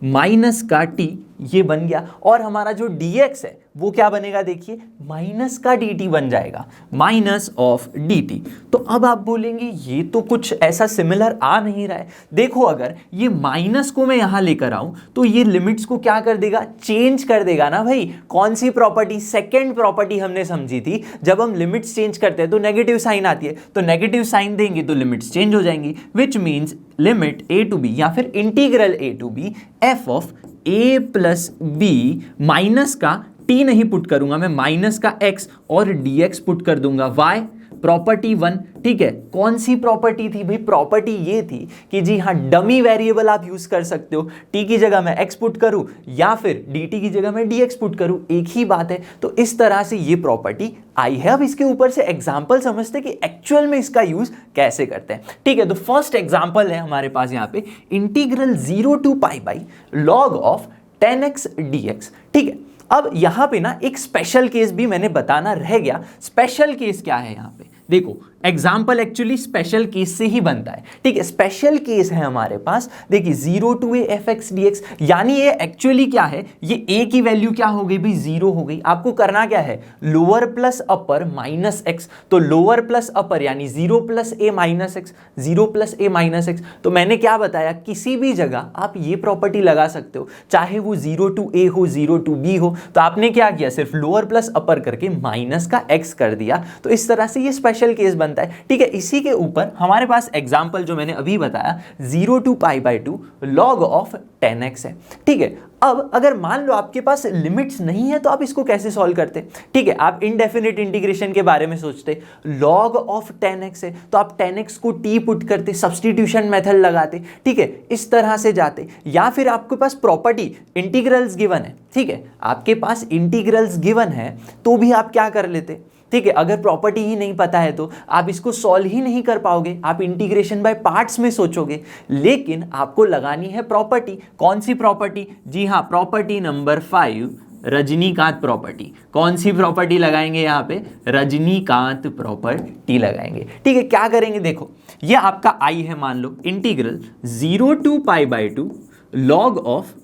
minus का t, ये बन गया। और हमारा जो dx है वो क्या बनेगा, देखिए माइनस का dt बन जाएगा, माइनस ऑफ dt। तो अब आप बोलेंगे ये तो कुछ ऐसा सिमिलर आ नहीं रहा है। देखो अगर ये माइनस को मैं यहां लेकर आऊं तो ये लिमिट्स को क्या कर देगा, चेंज कर देगा ना भाई। कौन सी प्रॉपर्टी, सेकेंड प्रॉपर्टी हमने समझी थी, जब हम लिमिट्स चेंज करते हैं तो नेगेटिव साइन आती है, तो नेगेटिव साइन देंगे तो लिमिट्स चेंज हो जाएंगी, which means limit a to b या फिर integral a to b f of a plus B minus का t नहीं पुट करूंगा मैं, माइनस का x और dx पुट कर दूंगा, y प्रॉपर्टी 1। ठीक है, कौन सी प्रॉपर्टी थी भाई, प्रॉपर्टी ये थी कि जी हाँ डमी वेरिएबल आप यूज कर सकते हो, t की जगह मैं x पुट करूं या फिर dt की जगह मैं dx पुट करूं, एक ही बात है। तो इस तरह से ये प्रॉपर्टी आई है। अब इसके ऊपर से एग्जांपल समझते कि एक्चुअल में इसका यूज कैसे करते हैं। ठीक है, तो फर्स्ट एग्जांपल है हमारे पास यहाँ पे integral 0 to pi by log of 10x dx। ठीक है, अब यहां पे ना एक स्पेशल केस भी मैंने बताना रह गया। स्पेशल केस क्या है, यहां पे देखो एग्जाम्पल एक्चुअली स्पेशल केस से ही बनता है। ठीक है, स्पेशल केस है हमारे पास, देखिए 0 टू a fx dx, यानी ये एक्चुअली क्या है, ये a की वैल्यू क्या हो गई भाई, 0 हो गई। आपको करना क्या है, लोअर प्लस अपर माइनस x, तो लोअर प्लस अपर यानी 0 plus a minus x, 0 plus a minus x। तो मैंने क्या बताया, किसी भी जगह आप ये प्रॉपर्टी लगा सकते हो, चाहे वो 0 टू a हो 0 टू b हो। तो आपने क्या किया, सिर्फ लोअर प्लस अपर करके माइनस का x कर दिया, तो इस तरह से ये स्पेशल केस बनता है। ठीक है, इसी के ऊपर हमारे पास एग्जांपल जो मैंने अभी बताया 0 to pi by 2 log of 10x है। ठीक है, अब अगर मान लो आपके पास लिमिट्स नहीं है तो आप इसको कैसे सॉल्व करते। ठीक है, आप इनडेफिनिट इंटीग्रेशन के बारे में सोचते, लॉग ऑफ 10x है तो आप 10x को t पुट करते, सब्स्टिट्यूशन मेथड लगाते। ठीक है, इस तरह से जाते, या फिर आपके पास प्रॉपर्टी इंटीग्रल्स गिवन है। ठीक है, आपके पास इंटीग्रल्स गिवन है तो भी आप क्या कर लेते। ठीक है, अगर प्रॉपर्टी ही नहीं पता है तो आप इसको सॉल्व ही नहीं कर पाओगे, आप इंटीग्रेशन बाय पार्ट्स में सोचोगे। लेकिन आपको लगानी है प्रॉपर्टी। कौन सी प्रॉपर्टी, जी हाँ, प्रॉपर्टी नंबर 5 रजनीकांत प्रॉपर्टी। कौन सी प्रॉपर्टी लगाएंगे यहाँ पे, रजनीकांत प्रॉपर्टी लगाएंगे। ठीक है, क्या करेंगे, देखो ये आपका i है, मान लो integral 0 to pi by 2 log of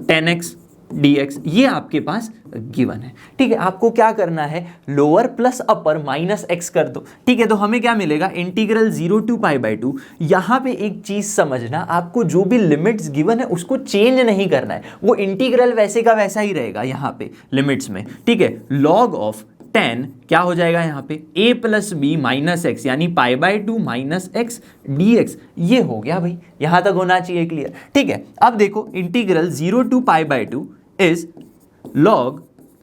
10x dx, ये आपके पास गिवन है। ठीक है, आपको क्या करना है, लोअर प्लस अपर माइनस एक्स कर दो। ठीक है, तो हमें क्या मिलेगा, इंटीग्रल 0 to π/2। यहाँ पे एक चीज समझना, आपको जो भी लिमिट्स गिवन है उसको चेंज नहीं करना है, वो इंटीग्रल वैसे का वैसा ही रहेगा यहाँ पे लिमिट्स में। ठीक है, लॉग ऑफ 10 क्या हो जाएगा यहाँ पे, a plus B minus x, यानी π/2 माइनस एक्स dx। ये हो गया भाई, यहां तक होना चाहिए क्लियर। ठीक है, अब देखो इंटीग्रल 0 to π/2 इज लॉग,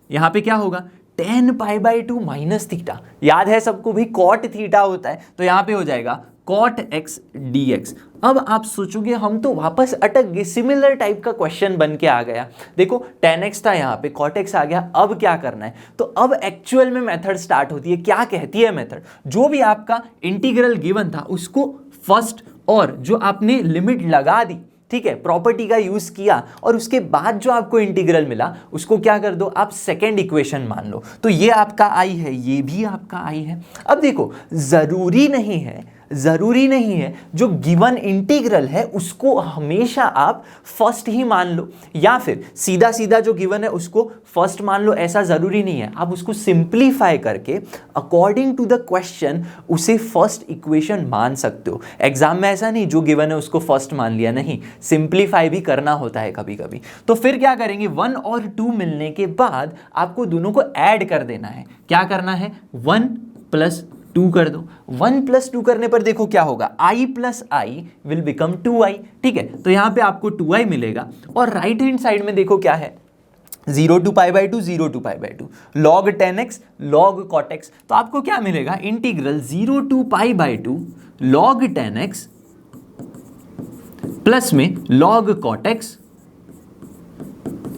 यहां पे क्या होगा, tan π/2 माइनस थीटा, याद है सबको भी cot थीटा होता है, तो यहां पे हो जाएगा cot x dx। अब आप सोचोगे हम तो वापस अटक गए, सिमिलर टाइप का क्वेश्चन बन के आ गया। देखो tan x था, यहाँ पे cot x आ गया, अब क्या करना है, तो अब एक्चुअल में मेथड स्टार्ट होती है। क्या कहती है मेथड, जो भी आपका इंटीग्रल गिवन था उसको फर्स्ट, और जो आपने लिमिट लगा दी, ठीक है, प्रॉपर्टी का यूज किया, और उसके बाद जो आपको इंटीग्रल मिला उसको क्या कर दो, आप सेकेंड इक्वेशन मान लो। तो ये आपका आई है, ये भी आपका आई है। अब देखो जरूरी नहीं है जो गिवन इंटीग्रल है उसको हमेशा आप फर्स्ट ही मान लो, या फिर सीधा सीधा जो गिवन है उसको फर्स्ट मान लो, ऐसा जरूरी नहीं है। आप उसको सिंप्लीफाई करके अकॉर्डिंग टू द क्वेश्चन उसे फर्स्ट इक्वेशन मान सकते हो। एग्जाम में ऐसा नहीं जो गिवन है उसको फर्स्ट मान लिया, नहीं, सिंप्लीफाई भी करना होता है कभी कभी। तो फिर क्या करेंगे, 1 और 2 मिलने के बाद आपको दोनों को ऐड कर देना है। क्या करना है, 1 + 2 कर दो। 1 + 2 करने पर देखो क्या होगा, i + i will become 2i। ठीक है, तो यहां पे आपको 2i मिलेगा, और राइट हैंड साइड में देखो क्या है, 0 to π/2 0 to π/2 log 10x log cot x। तो आपको क्या मिलेगा, integral 0 to π/2 log 10x plus में log cot x,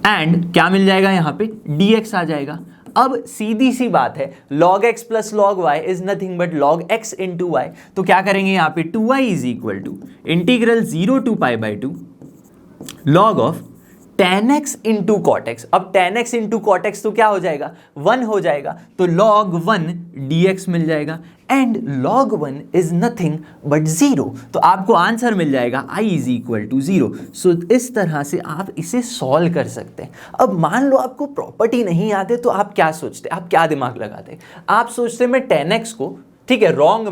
एंड क्या मिल जाएगा यहाँ पे, dx आ जाएगा। अब सीधी सी बात है, log x plus log y is nothing but log x into y। तो क्या करेंगे यहाँ पे, 2y is equal to integral 0 to π/2 log of tan x into cot x. अब tan x into cot x तो क्या हो जाएगा, 1 हो जाएगा, तो log 1 dx मिल जाएगा, and log 1 is nothing but 0। तो आपको आंसर मिल जाएगा i इज इक्वल टू 0। सो इस तरह से आप इसे सॉल्व कर सकते हैं। अब मान लो आपको प्रॉपर्टी नहीं आते, तो आप क्या सोचते, आप क्या दिमाग लगाते, आप सोचते मैं tan x को, ठीक है, रॉन्ग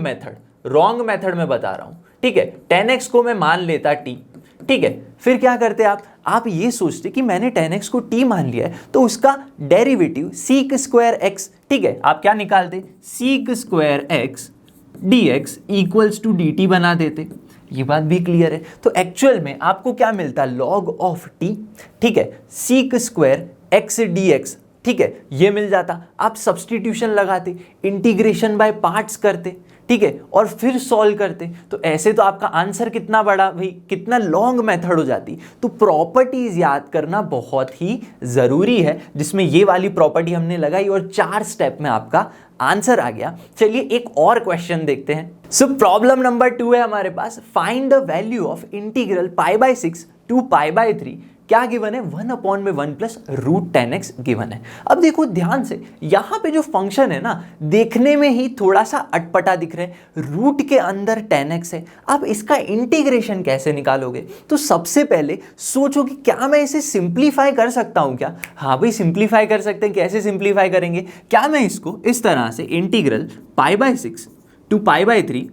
मेथड में बता रहा हूं, ठीक है, tan x को मैं मान लेता t, ठीक है, फिर क्या करते आप ये सोचते कि मैंने tan x को t मान लिया है, तो उसका डेरिवेटिव sec² x, ठीक है, आप क्या निकालते, sec² x dx equals to dt बना देते। ये बात भी क्लियर है। तो एक्चुअल में आपको क्या मिलता, log ऑफ t, ठीक है, sec² x dx, ठीक है, ये मिल जाता। आप सब्सटीट्यूशन लगाते, इंटीग्रेशन बाय पार्ट्स करते, ठीक है, और फिर सॉल्व करते, तो ऐसे तो आपका आंसर कितना बड़ा भाई, कितना लॉन्ग मेथड हो जाती। तो प्रॉपर्टीज याद करना बहुत ही जरूरी है, जिसमें ये वाली प्रॉपर्टी हमने लगाई और 4 स्टेप में आपका आंसर आ गया। चलिए एक और क्वेश्चन देखते हैं। सो प्रॉब्लम नंबर 2 है हमारे पास, find the value of integral π/6 to π/3। क्या गिवन है, 1/1 प्लस √tan x गिवन है। अब देखो ध्यान से, यहाँ पे जो फंक्शन है ना, देखने में ही थोड़ा सा अटपटा दिख रहे हैं, रूट के अंदर tan x है। अब इसका इंटीग्रेशन कैसे निकालोगे, तो सबसे पहले सोचो कि क्या मैं इसे सिंप्लीफाई कर सकता हूँ क्या। हाँ भाई सिंप्लीफाई कर सकते हैं। कैसे सिंप्लीफाई करेंगे, क्या मैं इसको इस तरह से इंटीग्रल π/6 to π/3,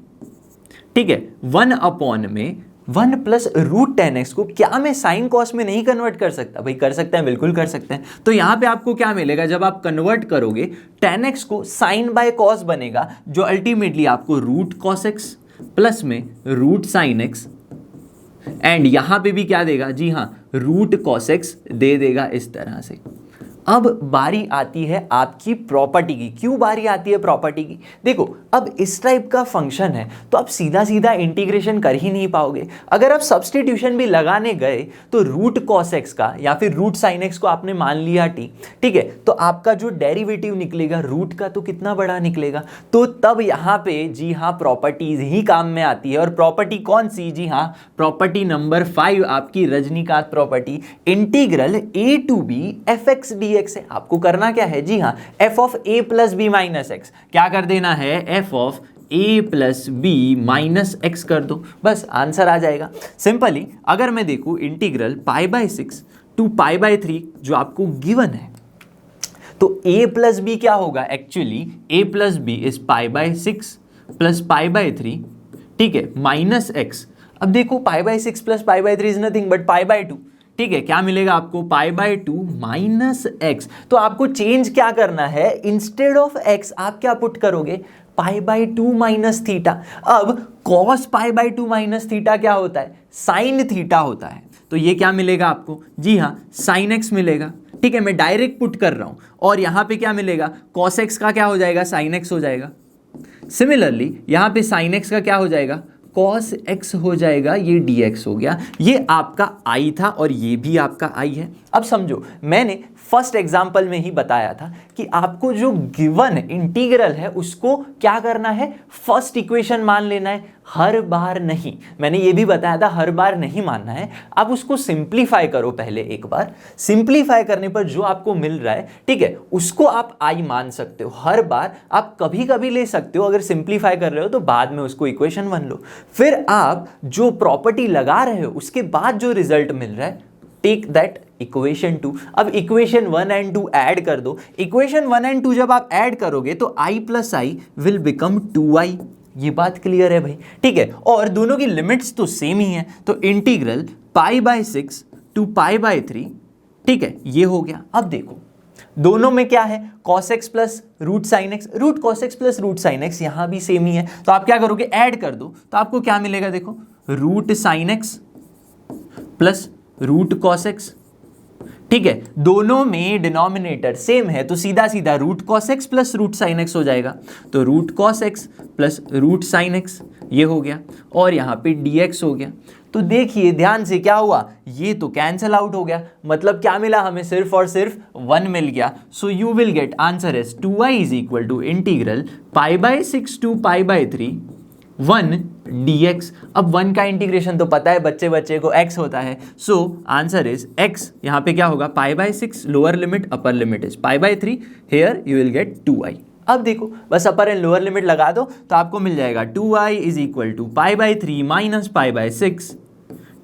ठीक है, 1/1 प्लस √tan x को क्या मैं साइन कॉस में नहीं कन्वर्ट कर सकता, भाई कर सकते हैं, बिल्कुल कर सकते हैं। तो यहां पे आपको क्या मिलेगा, जब आप कन्वर्ट करोगे tan x को साइन बाय कॉस बनेगा, जो अल्टीमेटली आपको √cos x प्लस में √sin x, एंड यहां पे भी क्या देगा, जी हां, √cos x दे देगा इस तरह से। अब बारी आती है आपकी प्रॉपर्टी की। क्यों बारी आती है प्रॉपर्टी की, देखो अब इस टाइप का फंक्शन है तो आप सीधा सीधा इंटीग्रेशन कर ही नहीं पाओगे। अगर आप सब्सटीट्यूशन भी लगाने गए तो √cos x का या फिर √sin x को आपने मान लिया t, ठीक है, तो आपका जो डेरिवेटिव निकलेगा रूट का तो कितना बड़ा निकलेगा। तो तब यहाँ पे जी हाँ प्रॉपर्टीज ही काम में आती है। और प्रॉपर्टी कौन सी, जी हाँ प्रॉपर्टी नंबर 5 आपकी Rajinikanth property, integral a to b fx dx है। आपको करना क्या है, जी हाँ f of a plus b minus x, क्या कर देना है, f of a plus b minus x कर दो, बस आंसर आ जाएगा। सिंपली अगर मैं देखूं इंटीग्रल π/6 टू पाई बाय 3 जो आपको गिवन है। तो a प्लस बी क्या होगा, actually a plus b is pi by 6 plus pi by 3, ठीक है, माइनस x। अब देखो pi by 6 plus pi by 3 is nothing but pi by 2, ठीक है, क्या मिलेगा आपको, पाई बाय 2 माइनस एक्स। तो आपको चेंज क्या करना है, इंस्टेड ऑफ एक्स आप क्या पुट करोगे, पाई बाय 2 माइनस थीटा। अब cos pi by 2 minus theta क्या होता है, साइन थीटा होता है। तो ये क्या मिलेगा आपको, जी हाँ, साइन एक्स मिलेगा, ठीक है, मैं डायरेक्ट पुट कर रहा हूं। और यहां पे क्या मिलेगा, कॉस एक्स का क्या हो जाएगा, साइन एक्स हो जाएगा। सिमिलरली यहां पे साइन एक्स का क्या हो जाएगा, cos x हो जाएगा, ये dx हो गया। ये आपका i था और ये भी आपका i है। अब समझो, मैंने फर्स्ट एग्जांपल में ही बताया था कि आपको जो गिवन इंटीग्रल है उसको क्या करना है, फर्स्ट इक्वेशन मान लेना है, हर बार नहीं। मैंने ये भी बताया था हर बार नहीं मानना है, आप उसको सिंप्लीफाई करो पहले एक बार। सिंप्लीफाई करने पर जो आपको मिल रहा है, ठीक है, उसको आप आई मान सकते हो। हर बार आप कभी कभी ले सकते हो, अगर सिंप्लीफाई कर रहे हो तो बाद में उसको इक्वेशन 1 लो। फिर आप जो प्रॉपर्टी लगा रहे हो उसके बाद जो रिजल्ट मिल रहा है, टेक दैट इक्वेशन 2। अब इक्वेशन 1 एंड 2 ऐड कर दो। इक्वेशन 1 एंड 2 जब आप ऐड करोगे तो i plus i will become 2i। ये बात क्लियर है भाई, ठीक है। और दोनों की लिमिट्स तो सेम ही है, तो integral pi by 6 to pi by 3, ठीक है, ये हो गया। अब देखो दोनों में क्या है, cos x plus root sine x, root cos x plus root sine x, यहां भी सेम ही है। तो आप क्या करोगे, ऐड कर दो, तो आपको क्या मिलेगा, देखो root sine x plus root cos x, ठीक है, दोनों में डिनोमिनेटर सेम है तो सीधा सीधा root cos x plus root sine x हो जाएगा। तो root cos x plus root sine x ये हो गया, और यहाँ पे dx हो गया। तो देखिए ध्यान से क्या हुआ, ये तो कैंसल आउट हो गया, मतलब क्या मिला हमें, सिर्फ और सिर्फ 1 मिल गया। So you will get answer is 2i is equal to integral pi by 6 to pi by 3 1 dx। अब 1 का इंटीग्रेशन तो पता है बच्चे को x होता है, सो आंसर इज x, यहाँ पे क्या होगा, pi by 6 lower limit upper limit is pi by 3, here you will get 2i। अब देखो बस अपर एंड लोअर लिमिट लगा दो तो आपको मिल जाएगा 2i is equal to pi by 3 minus pi by 6,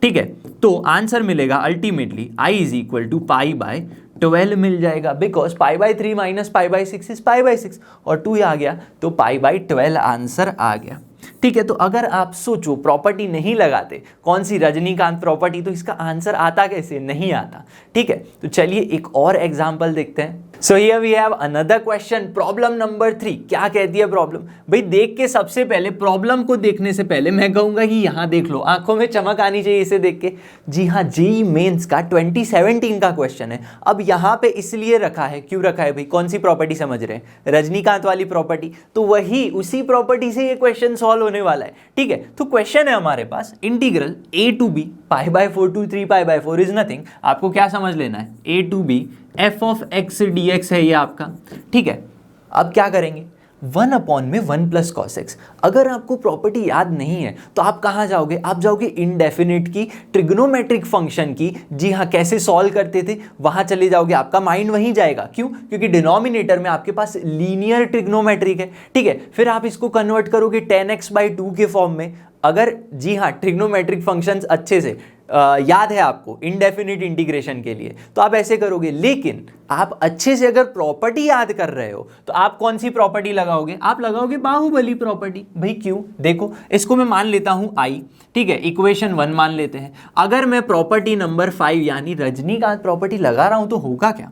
ठीक है। तो आंसर मिलेगा ultimately i is equal to pi by 12 मिल जाएगा, because pi by 3 minus pi by 6 is pi by 6 और 2 आ गया तो पाई बाय 12 आंसर आ गया, ठीक है। तो अगर आप सोचो प्रॉपर्टी नहीं लगाते, कौन सी रजनीकांत प्रॉपर्टी, तो इसका आंसर आता कैसे, नहीं आता, ठीक है। तो चलिए एक और एग्जांपल देखते हैं। So here we have another question, problem number 3। क्या कहती है प्रॉब्लम, भाई देख के सबसे पहले, प्रॉब्लम को देखने से पहले मैं कहूंगा कि यहां देख लो, आंखों में चमक आनी चाहिए इसे देख के। जी हाँ, जेईई मेंस का 2017 का क्वेश्चन है। अब यहां पे इसलिए रखा है, क्यों रखा है भाई, कौन सी प्रॉपर्टी समझ रहे हैं, रजनीकांत वाली प्रॉपर्टी, तो वही उसी प्रॉपर्टी से ये क्वेश्चन सॉल्व होने वाला है, ठीक है। तो क्वेश्चन है हमारे पास integral a to b pi bye 4 to 3 pi bye 4 is nothing, आपको क्या समझ लेना है, a to b f of x dx है ये आपका, ठीक है। अब क्या करेंगे, 1 अपॉन में 1 प्लस कॉस एक्स। अगर आपको प्रॉपर्टी याद नहीं है तो आप कहाँ जाओगे, आप जाओगे इनडेफिनिट की, ट्रिग्नोमेट्रिक फंक्शन की, जी हाँ, कैसे सॉल्व करते थे वहां चले जाओगे, आपका माइंड वहीं जाएगा। क्यों, क्योंकि डिनोमिनेटर में आपके पास लीनियर ट्रिग्नोमेट्रिक है, ठीक है। फिर आप इसको कन्वर्ट करोगे 10x/2 के फॉर्म में। अगर जी हाँ ट्रिग्नोमेट्रिक फंक्शंस अच्छे से याद है आपको इनडेफिनिट इंटीग्रेशन के लिए, तो आप ऐसे करोगे। लेकिन आप अच्छे से अगर प्रॉपर्टी याद कर रहे हो तो आप कौन सी प्रॉपर्टी लगाओगे, आप लगाओगे बाहुबली प्रॉपर्टी। भाई क्यों, देखो इसको मैं मान लेता हूं आई, ठीक है, इक्वेशन 1 मान लेते हैं। अगर मैं प्रॉपर्टी नंबर 5 यानी रजनीकांत प्रॉपर्टी लगा रहा हूं तो होगा क्या,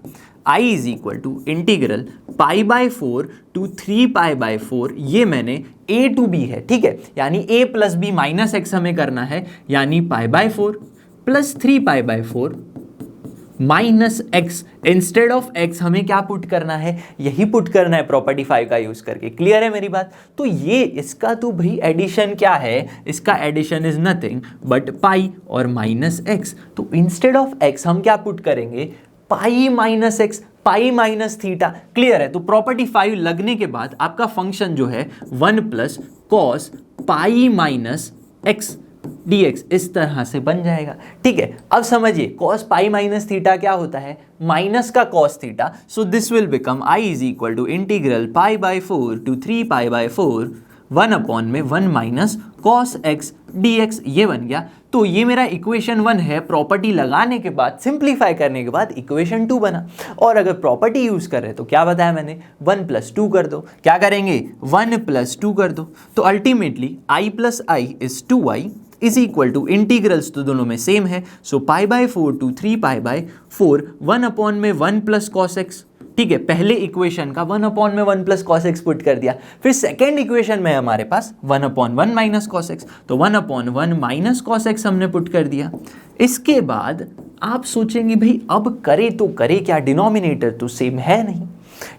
i is equal to integral pi bye 4 to 3 pi bye 4, ये मैंने a टू b है, ठीक है, यानी a plus B minus x हमें करना है, यानी पाई bye 4 plus 3 pi bye 4 minus x. Instead of x हमें क्या पुट करना है, यही पुट करना है प्रॉपर्टी 5 का यूज करके। क्लियर है मेरी बात। तो ये इसका तो भाई एडिशन क्या है, इसका addition is nothing but pi और माइनस एक्स। तो इंस्टेड ऑफ एक्स हम क्या पुट करेंगे, pi minus x, pi minus theta. Clear है। तो प्रॉपर्टी 5 लगने के बाद आपका फंक्शन जो है 1 plus cos pi minus x dx इस तरह से बन जाएगा, ठीक है। अब समझिए कॉस पाई माइनस थीटा क्या होता है, माइनस का cos theta. So this will become i is equal to integral pi bye 4 to 3 pi bye 4 1 upon में 1 माइनस कॉस एक्स dx ये बन गया। तो ये मेरा इक्वेशन 1 है, प्रॉपर्टी लगाने के बाद सिंप्लीफाई करने के बाद इक्वेशन 2 बना। और अगर प्रॉपर्टी यूज कर रहे तो क्या बताया मैंने, 1 + 2 कर दो। क्या करेंगे, 1 + 2 कर दो। तो ultimately i + i is 2i is equal to, integrals तो दोनों में सेम है, सो π/4 to 3π/4, 1/1 + cos x। ठीक है, पहले इक्वेशन का 1/1 + cos x पुट कर दिया। फिर सेकेंड इक्वेशन में हमारे पास 1/1 - cos x, तो 1/1 - cos x हमने पुट कर दिया। इसके बाद आप सोचेंगे भाई अब करे तो करे क्या, डिनोमिनेटर तो सेम है नहीं।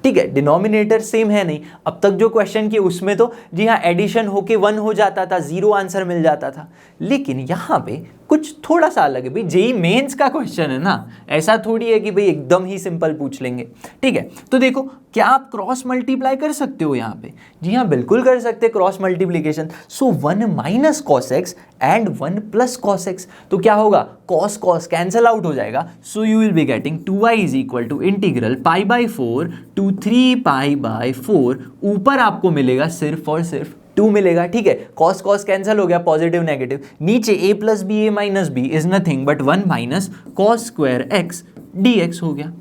ठीक है, डिनोमिनेटर सेम है नहीं। अब तक जो क्वेश्चन किए उसमें तो जी हाँ एडिशन होके 1 हो जाता था, 0 आंसर मिल जाता था। लेकिन यहाँ पे कुछ थोड़ा सा अलग है भाई, जेईई मेंस का क्वेश्चन है ना, ऐसा थोड़ी है कि भाई एकदम ही सिंपल पूछ लेंगे। ठीक है, तो देखो क्या आप क्रॉस मल्टीप्लाई कर सकते हो यहाँ पे, जी हाँ बिल्कुल कर सकते हैं cross multiplication. So 1 - cos x and 1 + cos x, तो क्या होगा, cos कैंसल आउट हो जाएगा। So you will be getting 2i is equal to integral π/4 to 3π/4, ऊपर आपको मिलेगा सिर्फ और सिर्फ 2 मिलेगा। ठीक है, cos कैंसिल हो गया, पॉजिटिव नेगेटिव, नीचे a + b a - b is nothing but 1 - cos² x dx हो गया।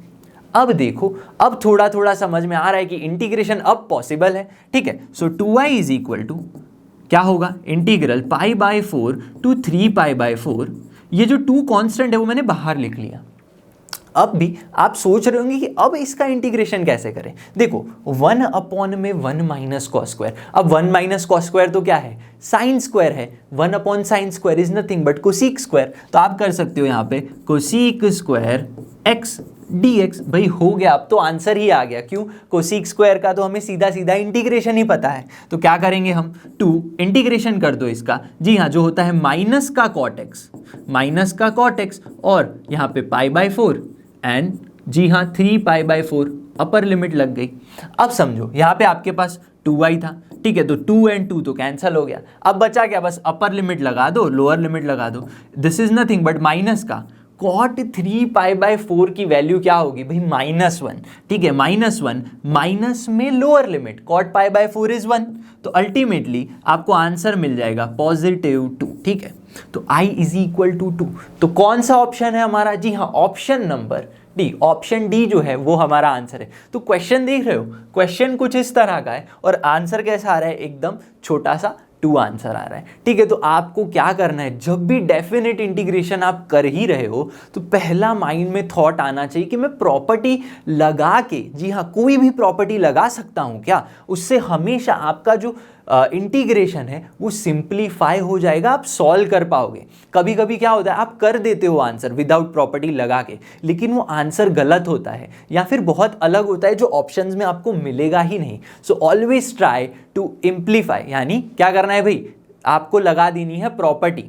अब देखो, अब थोड़ा थोड़ा समझ में आ रहा है कि इंटीग्रेशन अब पॉसिबल है। ठीक है, सो 2i इज इक्वल टू क्या होगा, इंटीग्रल π/4 to 3π/4, ये जो 2 कांस्टेंट है वो मैंने बाहर लिख लिया। अब भी आप सोच रहे होंगे कि अब इसका इंटीग्रेशन कैसे करें। देखो 1/1 - cos², अब 1 - cos² तो क्या है, sin² है, 1/sin² is nothing but cosec²। तो आप कर सकते हो यहाँ पे cosec² x dx। भाई हो गया, अब तो आंसर ही आ गया। क्यों, cosec² का तो हमें सीधा सीधा इंटीग्रेशन ही पता है। तो क्या करेंगे हम, 2 इंटीग्रेशन कर दो इसका, जी हाँ जो होता है माइनस का cot x और यहाँ पे π/4 एंड जी हाँ 3π/4, अपर लिमिट लग गई। अब समझो यहाँ पे आपके पास 2i था, ठीक है, तो 2 and 2 तो कैंसिल हो गया। अब बचा क्या, बस अपर लिमिट लगा दो, लोअर लिमिट लगा ददो। This is nothing but minus का cot 3π/4 की वैल्यू क्या होगी भाई, -1। ठीक है, -1 माइनस में लोअर लिमिट cot π/4 इज 1, तो अल्टीमेटली आपको आंसर मिल जाएगा +2। ठीक है, तो i इज इक्वल टू 2। तो कौन सा ऑप्शन है हमारा, जी हाँ option number D, option D जो है वो हमारा आंसर है। तो क्वेश्चन देख रहे हो, क्वेश्चन कुछ इस तरह का है और आंसर कैसा आ रहा है, एकदम छोटा सा 2 आंसर आ रहा है। ठीक है, तो आपको क्या करना है, जब भी डेफिनेट इंटीग्रेशन आप कर ही रहे हो तो पहला माइंड में थॉट आना चाहिए कि मैं प्रॉपर्टी लगा के, जी हाँ कोई भी प्रॉपर्टी लगा सकता हूँ क्या, उससे हमेशा आपका जो इंटीग्रेशन है वो सिंप्लीफाई हो जाएगा, आप सॉल्व कर पाओगे। कभी कभी क्या होता है, आप कर देते हो आंसर विदाउट प्रॉपर्टी लगा के, लेकिन वो आंसर गलत होता है या फिर बहुत अलग होता है जो ऑप्शंस में आपको मिलेगा ही नहीं। So always try to simplify, यानी क्या करना है भाई, आपको लगा देनी है property.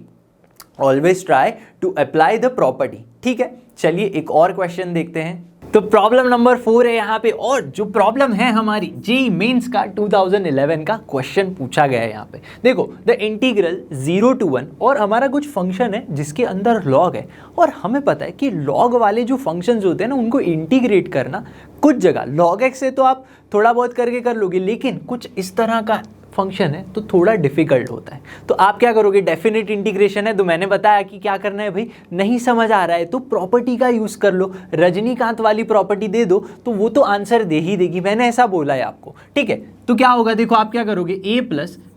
Always try to apply the property. ठीक है, चलिए एक और क्वेश्चन देखते हैं। तो प्रॉब्लम नंबर 4 है यहाँ पे, और जो प्रॉब्लम है हमारी जेईई मेंस का 2011 का क्वेश्चन पूछा गया है यहाँ पे। देखो द इंटीग्रल 0 to 1, और हमारा कुछ फंक्शन है जिसके अंदर लॉग है, और हमें पता है कि लॉग वाले जो फंक्शंस होते हैं ना उनको इंटीग्रेट करना, कुछ जगह log x से तो आप थोड़ा बहुत करके कर लोगे, लेकिन कुछ इस तरह का फंक्शन है तो थोड़ा डिफिकल्ट होता है। तो आप क्या करोगे, डेफिनेट इंटीग्रेशन है तो मैंने बताया कि क्या करना है भाई, नहीं समझ आ रहा है तो प्रॉपर्टी का यूज कर लो, रजनीकांत वाली प्रॉपर्टी दे दो तो वो तो आंसर दे ही देगी, मैंने ऐसा बोला है आपको। ठीक है, तो क्या होगा, देखो आप क्या करोगे, a +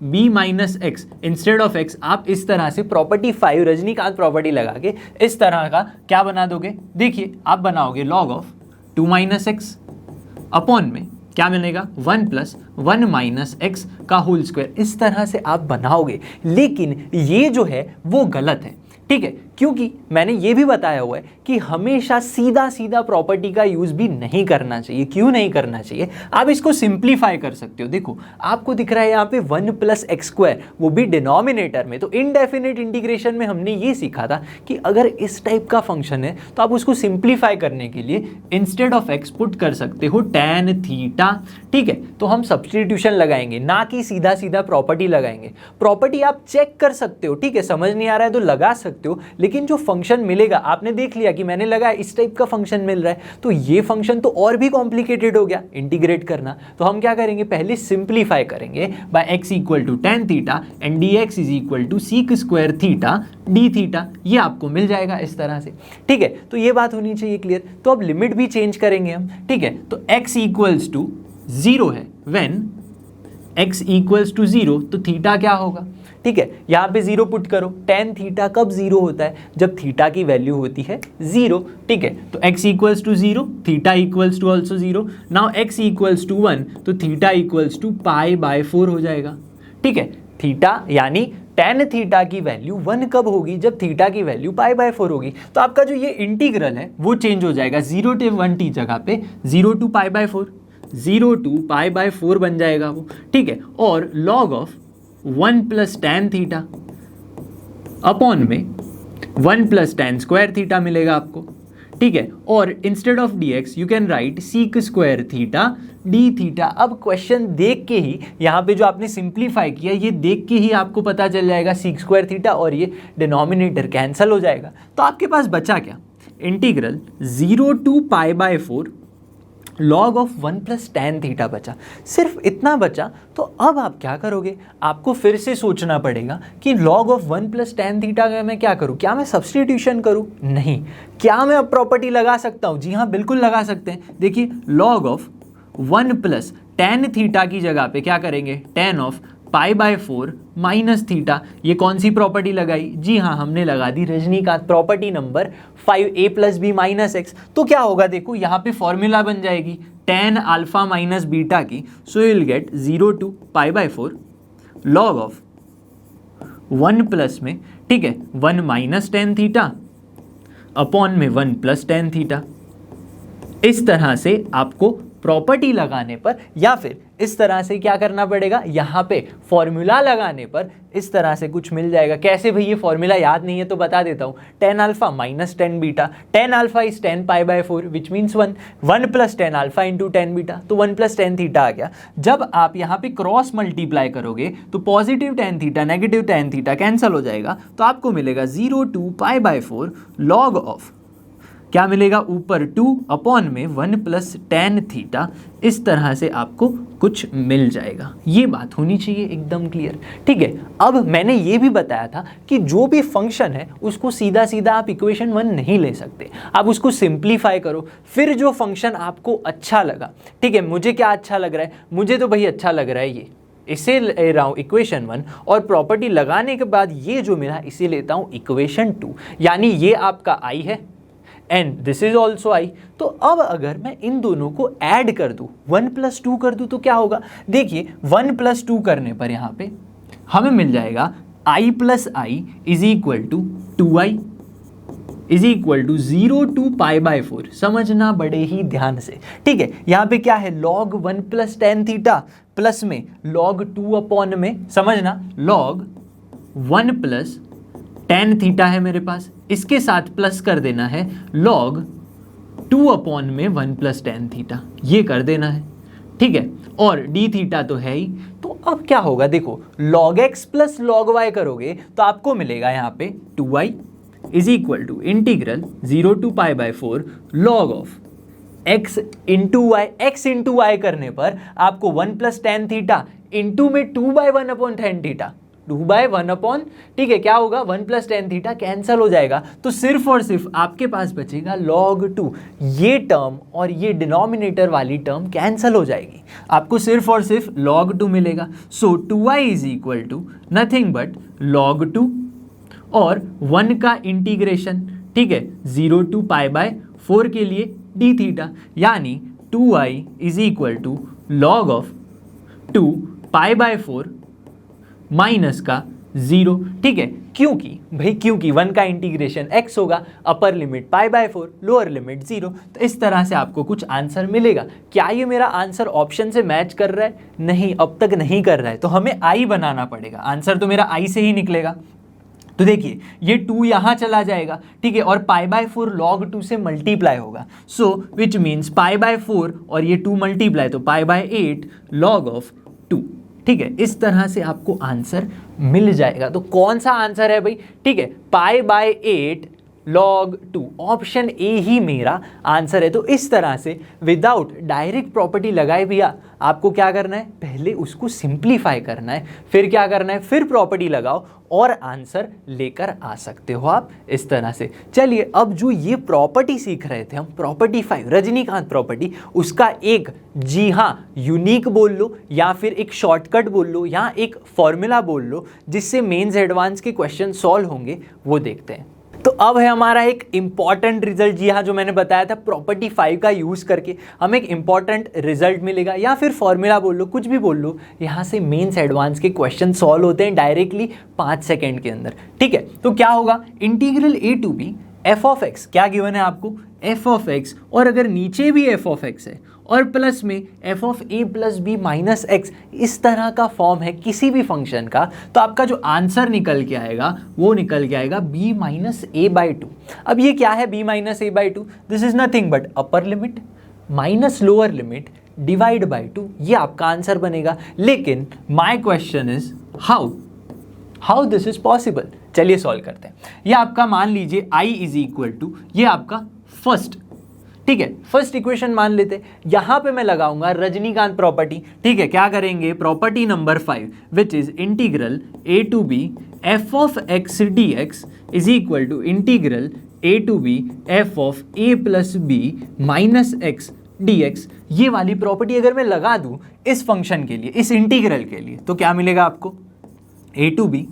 b - x instead of x, आप इस तरह से प्रॉपर्टी 5 रजनीकांत प्रॉपर्टी लगा के इस तरह का क्या बना दोगे, देखिए आप बनाओगे log ऑफ 2 - x अपॉन में क्या मिलेगा, 1 + 1 - x का होल स्क्वायर, इस तरह से आप बनाओगे। लेकिन ये जो है वो गलत है। ठीक है, क्योंकि मैंने ये भी बताया हुआ है कि हमेशा सीधा सीधा प्रॉपर्टी का यूज भी नहीं करना चाहिए। क्यों नहीं करना चाहिए, आप इसको सिंप्लीफाई कर सकते हो। देखो आपको दिख रहा है यहाँ पे 1 + x², वो भी डिनोमिनेटर में। तो इनडेफिनेट इंटीग्रेशन में हमने ये सीखा था कि अगर इस टाइप का फंक्शन है तो आप उसको सिंप्लीफाई करने के लिए इंस्टेड ऑफ x पुट कर सकते हो tan थीटा। ठीक है, तो हम सब्स्टिट्यूशन लगाएंगे, ना कि सीधा सीधा प्रॉपर्टी लगाएंगे। प्रॉपर्टी आप चेक कर सकते हो, ठीक है, समझ नहीं आ रहा है तो लगा सकते हो, लेकिन जो फंक्शन मिलेगा, आपने देख लिया कि मैंने लगाया इस टाइप का फंक्शन मिल रहा है, तो ये फंक्शन तो और भी कॉम्प्लिकेटेड हो गया इंटीग्रेट करना। तो हम क्या करेंगे, पहले सिंप्लीफाई करेंगे by x equal to tan theta and dx is equal to sec square theta d theta, ये आपको मिल जाएगा इस तरह से। ठीक है, तो ये बात होनी चाहिए क्लियर। तो अब लिमिट भी चेंज करेंगे हम। ठीक है, तो x इक्वल्स टू 0 है, व्हेन x इक्वल्स टू 0 तो थीटा क्या होगा। ठीक है, यहाँ पे 0 पुट करो। tan थीटा कब 0 होता है, जब थीटा की वैल्यू होती है 0। ठीक है, तो x equals to 0, theta equals to also 0। Now x equals to 1 तो थीटा इक्वल्स टू π/4 हो जाएगा। ठीक है, थीटा यानी tan थीटा की वैल्यू 1 कब होगी, जब थीटा की वैल्यू π/4 होगी। तो आपका जो ये इंटीग्रल है वो चेंज हो जाएगा, 0 to 1t जगह पे 0 to π/4, 0 to π/4 बन जाएगा वो। ठीक है, और log of 1 plus tan theta upon में 1 प्लस tan स्क्वायर थीटा मिलेगा आपको। ठीक है, और instead of dx you can write seek square theta d theta. अब क्वेश्चन देख के ही, यहाँ पे जो आपने सिंप्लीफाई किया, ये देख के ही आपको पता चल जाएगा सीक स्क्वायर थीटा, और ये डिनोमिनेटर कैंसिल हो जाएगा। तो आपके पास बचा क्या, integral 0 to π/4 log of 1 plus tan theta बचा, सिर्फ इतना बचा। तो अब आप क्या करोगे, आपको फिर से सोचना पड़ेगा कि log of 1 plus tan theta का मैं क्या करूं, क्या मैं सब्सटीट्यूशन करूं, नहीं। क्या मैं अब प्रॉपर्टी लगा सकता हूं, जी हाँ बिल्कुल लगा सकते हैं। देखिए log of 1 plus tan theta की जगह पे क्या करेंगे, tan ऑफ π/4 माइनस थीटा। ये कौन सी प्रॉपर्टी लगाई, जी हाँ हमने लगा दी Rajinikanth property number 5a plus B minus x. तो क्या होगा, देखो यहाँ पे फॉर्मूला बन जाएगी tan अल्फा माइनस बीटा की। सो you will gate 0 to π/4 log of 1 plus में, ठीक है 1 माइनस tan थीटा अपॉन में 1 प्लस tan थीटा। इस तरह से आपको प्रॉपर्टी लगाने पर, या फिर इस तरह से क्या करना पड़ेगा, यहाँ पे फॉर्मूला लगाने पर इस तरह से कुछ मिल जाएगा। कैसे भाई, ये फॉर्मूला याद नहीं है तो बता देता हूँ। tan alpha minus tan beta, tan alpha is tan π/4 which means 1 plus tan alpha into tan beta, तो 1 प्लस tan थीटा आ गया। जब आप यहाँ पे क्रॉस मल्टीप्लाई करोगे तो positive tan theta negative tan theta cancel हो जाएगा, तो आपको मिलेगा 0 to π/4 log ऑफ क्या मिलेगा, ऊपर 2 अपॉन में 1 प्लस tan थीटा। इस तरह से आपको कुछ मिल जाएगा। ये बात होनी चाहिए एकदम क्लियर। ठीक है, अब मैंने ये भी बताया था कि जो भी फंक्शन है उसको सीधा सीधा आप इक्वेशन 1 नहीं ले सकते, आप उसको सिंप्लीफाई करो। फिर जो फंक्शन आपको अच्छा लगा, ठीक है मुझे क्या अच्छा लग रहा है, मुझे तो भाई अच्छा लग रहा है ये, इसे ले रहा हूँ इक्वेशन 1, और प्रॉपर्टी लगाने के बाद ये जो मिला इसे लेता हूँ इक्वेशन 2, यानी ये आपका i है and this is also i। तो अब अगर मैं इन दोनों को ऐड कर दूं, 1 प्लस 2 कर दूं, तो क्या होगा, देखिए 1 प्लस 2 करने पर यहाँ पे हमें मिल जाएगा i plus I is equal to 2i is equal to 0 to π/4। समझना बड़े ही ध्यान से। ठीक है, यहाँ पे क्या है, log 1 plus tan theta plus में log 2 अपॉन में, समझना log 1 प्लस tan थीटा है मेरे पास, इसके साथ प्लस कर देना है log 2 अपॉन में 1 प्लस tan थीटा, ये कर देना है। ठीक है, और डी थीटा तो है ही। तो अब क्या होगा, देखो log x plus log y करोगे तो आपको मिलेगा यहाँ पे 2y is equal to integral 0 to π/4 log of x into Y. x into Y करने पर आपको 1 प्लस tan थीटा इंटू में 2/1 अपॉन tan थीटा, 2/1 अपॉन, ठीक है क्या होगा, 1 प्लस tan थीटा कैंसिल हो जाएगा। तो सिर्फ और सिर्फ आपके पास बचेगा log 2। ये टर्म और ये डिनोमिनेटर वाली टर्म कैंसिल हो जाएगी, आपको सिर्फ और सिर्फ log 2 मिलेगा। So 2y is equal to nothing but log 2 और 1 का इंटीग्रेशन, ठीक है 0 to π/4 के लिए डी थीटा, यानी 2y is equal to log of 2 π/4 minus का 0। ठीक है, क्योंकि भाई क्योंकि 1 का इंटीग्रेशन x होगा, अपर लिमिट π/4 लोअर लिमिट 0। तो इस तरह से आपको कुछ आंसर मिलेगा। क्या ये मेरा आंसर ऑप्शन से मैच कर रहा है, नहीं अब तक नहीं कर रहा है, तो हमें i बनाना पड़ेगा। आंसर तो मेरा i से ही निकलेगा। तो देखिए ये 2 यहाँ चला जाएगा, ठीक है, और π/4 log 2 से मल्टीप्लाई होगा, सो विच मीन्स π/4 और ये 2 मल्टीप्लाई तो π/8 log ऑफ 2। ठीक है, इस तरह से आपको आंसर मिल जाएगा। तो कौन सा आंसर है भाई? ठीक है, π/8 log 2, ऑप्शन ए ही मेरा आंसर है। तो इस तरह से विदाउट डायरेक्ट प्रॉपर्टी लगाए भैया आपको क्या करना है, पहले उसको सिंप्लीफाई करना है, फिर क्या करना है, फिर प्रॉपर्टी लगाओ और आंसर लेकर आ सकते हो आप इस तरह से। चलिए अब जो ये प्रॉपर्टी सीख रहे थे हम, प्रॉपर्टी 5 रजनीकांत प्रॉपर्टी, उसका एक, जी हाँ, यूनिक बोल लो या फिर एक शॉर्टकट बोल लो या एक फॉर्मूला बोल लो जिससे मेंस एडवांस के क्वेश्चन सॉल्व होंगे, वो देखते हैं। तो अब है हमारा एक इंपॉर्टेंट रिजल्ट, जी हाँ, जो मैंने बताया था प्रॉपर्टी 5 का यूज़ करके हमें एक इंपॉर्टेंट रिजल्ट मिलेगा या फिर फॉर्मूला बोल लो, कुछ भी बोल लो। यहाँ से मेंस एडवांस के क्वेश्चन सॉल्व होते हैं डायरेक्टली 5 सेकेंड के अंदर। ठीक है, तो क्या होगा, integral A to B F of X, क्या गिवन है आपको, एफ ऑफ एक्स, और अगर नीचे भी एफ ऑफ एक्स है और प्लस में F of A plus B minus X, इस तरह का फॉर्म है किसी भी फंक्शन का, तो आपका जो आंसर निकल के आएगा वो निकल के आएगा b minus a by two. अब ये क्या है b minus a by two? This is nothing but upper limit minus lower limit divide by two, ये आपका आंसर बनेगा। लेकिन my question is how this is possible. चलिए सॉल्व करते हैं। ये आपका मान लीजिए i इज इक्वल टू, ये आपका फर्स्ट, ठीक है, फर्स्ट इक्वेशन मान लेते हैं। यहां पे मैं लगाऊंगा रजनीकांत प्रॉपर्टी। ठीक है, क्या करेंगे, property number 5 which is integral A to B F of x D x is equal to integral A to B F of A plus B minus x D X. ये वाली प्रॉपर्टी अगर मैं लगा दूं इस फंक्शन के लिए, इस इंटीग्रल के लिए, तो क्या मिलेगा आपको, a to B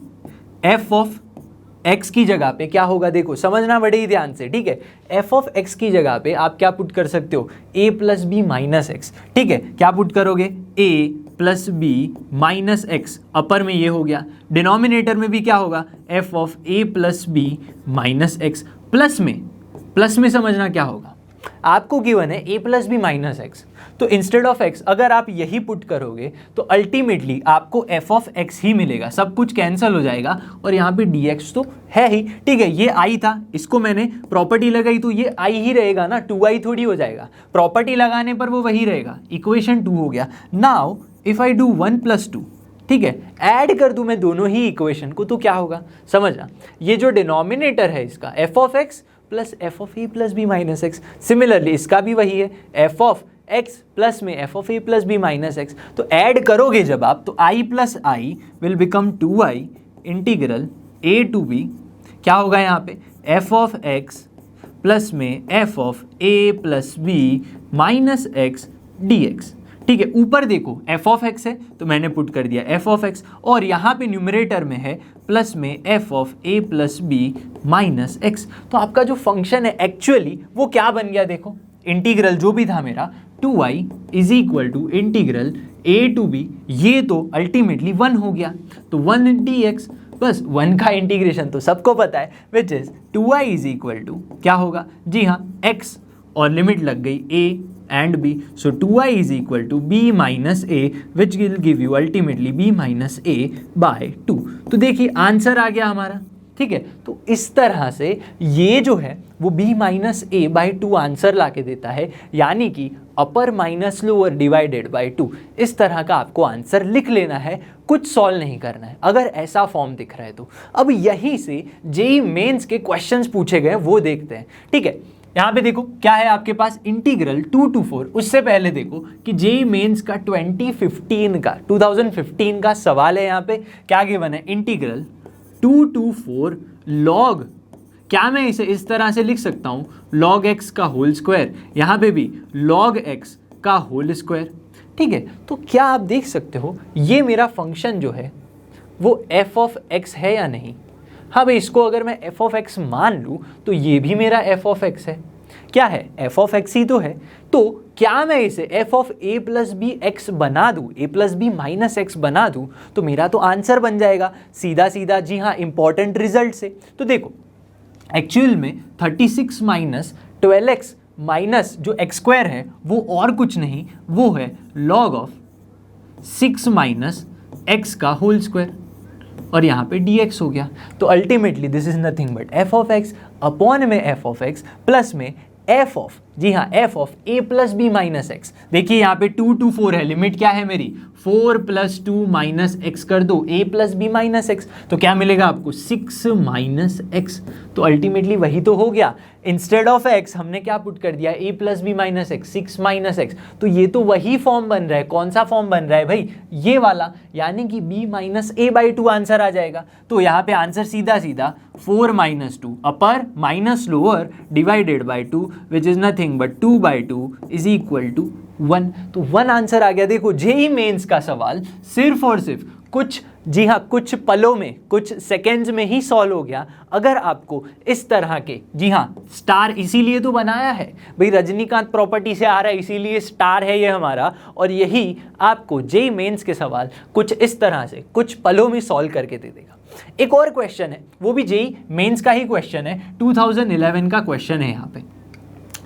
F of x की जगह पे क्या होगा, देखो समझना बड़े ही ध्यान से। ठीक है, एफ ऑफ एक्स की जगह पे आप क्या पुट कर सकते हो, A plus B minus X. ठीक है, क्या पुट करोगे, A plus B minus X, upper में ये हो गया, डिनोमिनेटर में भी क्या होगा, F of A plus B minus X, plus में समझना क्या होगा, आपको गिवन है A plus B minus x, तो इंस्टेड ऑफ एक्स अगर आप यही पुट करोगे तो अल्टीमेटली आपको एफ ऑफ एक्स ही मिलेगा, सब कुछ कैंसिल हो जाएगा और यहाँ पे डी एक्स तो है ही। ठीक है, ये आई था, इसको मैंने प्रॉपर्टी लगाई तो ये आई ही रहेगा ना, 2i थोड़ी हो जाएगा, प्रॉपर्टी लगाने पर वो वही रहेगा, इक्वेशन 2 हो गया। नाउ इफ आई डू 1 + 2, ठीक है, ऐड कर दूं मैं दोनों ही इक्वेशन को, तो क्या होगा, समझना, ये जो डिनोमिनेटर है इसका f of x plus f of A plus B minus x, similarly इसका भी वही है, एफ ऑफ एक्स प्लस में F of A plus B minus x. तो ऐड करोगे जब आप, तो i plus i will become 2i integral A to b, क्या होगा यहाँ पे, एफ ऑफ एक्स प्लस में F of A plus B minus x D x. ठीक है, ऊपर देखो एफ ऑफ एक्स है तो मैंने पुट कर दिया एफ ऑफ एक्स, और यहाँ पे न्यूमरेटर में है प्लस में F of A plus B minus x. तो आपका जो फंक्शन है एक्चुअली वो क्या बन गया, देखो इंटीग्रल जो भी था मेरा 2i is equal to integral A to B, ये तो अल्टीमेटली 1 हो गया, तो 1 dx, बस 1 का इंटीग्रेशन तो सबको पता है, which is 2i is equal to क्या होगा, जी हाँ, x, और लिमिट लग गई a and b, so 2i is equal to b minus A which will give you ultimately b minus A by 2। तो देखिए आंसर आ गया हमारा। ठीक है, तो इस तरह से ये जो है वो b minus a by 2 answer ला के देता है, यानी कि upper minus lower divided by 2, इस तरह का आपको आंसर लिख लेना है, कुछ सॉल्व नहीं करना है अगर ऐसा फॉर्म दिख रहा है तो। अब यहीं से जेईई मेंस के क्वेश्चंस पूछे गए वो देखते हैं। ठीक है, यहाँ पे देखो क्या है आपके पास, इंटीग्रल 2 to 4। उससे पहले देखो कि जेईई मेंस का 2015 का सवाल है, यहाँ पे क्या गिवन है, इंटीग्रल 2 to 4 लॉग, क्या मैं इसे इस तरह से लिख सकता हूँ, log x का होल स्क्वायर, यहाँ पे भी log x का होल स्क्वायर। ठीक है, तो क्या आप देख सकते हो ये मेरा फंक्शन जो है वो f ऑफ x है या नहीं। हाँ भाई, इसको अगर मैं f ऑफ x मान लूँ तो ये भी मेरा f ऑफ x है, क्या है, f ऑफ x ही तो है। तो क्या मैं इसे f of a plus B X बना दूँ, a plus B minus X बना दूँ, तो मेरा तो आंसर बन जाएगा सीधा सीधा, जी हाँ, इंपॉर्टेंट रिजल्ट से। तो देखो एक्चुअल में 36 माइनस 12x माइनस जो एक्स स्क्वायर है वो और कुछ नहीं, वो है log ऑफ 6 माइनस एक्स का होल स्क्वायर, और यहाँ पे dx हो गया। तो ultimately this is nothing but f of x upon में f ऑफ x प्लस में f ऑफ जी हाँ F of A plus B minus X. देखिए यहाँ पे 2 to 4 है, लिमिट क्या है मेरी 4 + 2 - x कर दो a + b - x, तो क्या मिलेगा आपको 6 - x। तो अल्टीमेटली वही तो हो गया, इंस्टेड ऑफ x हमने क्या पुट कर दिया a + b - x, 6 - x। तो ये तो वही फॉर्म बन रहा है, कौन सा फॉर्म बन रहा है भाई, ये वाला, यानी कि b - a/2 आंसर आ जाएगा। तो यहाँ पे आंसर सीधा सीधा 4 - 2 upper minus lower divided by 2 which is nothing but 2/2 is equal to 1। तो 1 आंसर आ गया। देखो जेईई मेंस का सवाल सिर्फ और सिर्फ कुछ, जी हाँ कुछ पलों में, कुछ सेकेंड्स में ही सॉल्व हो गया, अगर आपको इस तरह के, जी हाँ स्टार इसीलिए तो बनाया है भाई, रजनीकांत प्रॉपर्टी से आ रहा है इसीलिए स्टार है ये हमारा, और यही आपको जेईई मेंस के सवाल कुछ इस तरह से कुछ पलों में सॉल्व करके दे देगा। एक और क्वेश्चन है, वो भी जेईई मेंस का ही क्वेश्चन है, 2011 का क्वेश्चन है। यहाँ पे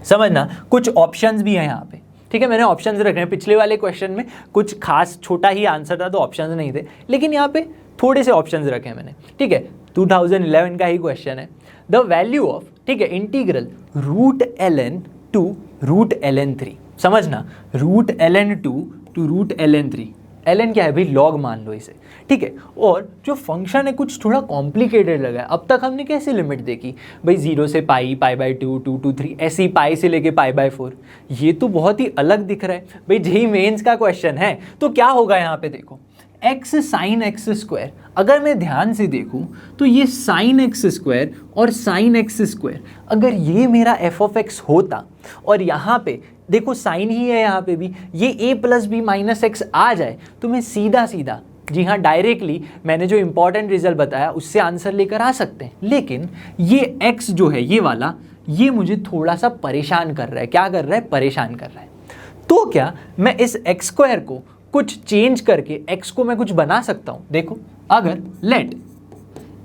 समझना कुछ ऑप्शंस भी हैं यहाँ पे, ठीक है, मैंने ऑप्शंस रखे हैं। पिछले वाले क्वेश्चन में कुछ खास छोटा ही आंसर था तो ऑप्शंस नहीं थे, लेकिन यहाँ पे थोड़े से ऑप्शंस रखे हैं मैंने, ठीक है। 2011 का ही क्वेश्चन है, द वैल्यू ऑफ, ठीक है, इंटीग्रल √ln to √ln3। समझना √ln2 to √ln3, ln क्या है भाई, लॉग मान लो इसे, ठीक है। और जो फंक्शन है कुछ थोड़ा कॉम्प्लिकेटेड लगा है। अब तक हमने कैसे लिमिट देखी भाई, 0 से पाई, π/2, 2 to 3, ऐसी पाई से लेके π/4, ये तो बहुत ही अलग दिख रहा है भाई। जेईई मेंस का क्वेश्चन है तो क्या होगा यहाँ पे देखो, x sin x², अगर मैं ध्यान से देखूं तो ये sin x² और sin x², अगर ये मेरा f(x) होता और यहाँ पे देखो साइन ही है, यहाँ पे भी ये a + b - x आ जाए, तो मैं सीधा सीधा, जी हाँ डायरेक्टली मैंने जो इंपॉर्टेंट रिजल्ट बताया उससे आंसर लेकर आ सकते हैं। लेकिन ये x जो है ये वाला, ये मुझे थोड़ा सा परेशान कर रहा है। क्या कर रहा है, परेशान कर रहा है। तो क्या मैं इस x² को कुछ चेंज करके x को मैं कुछ बना सकता हूँ। देखो अगर let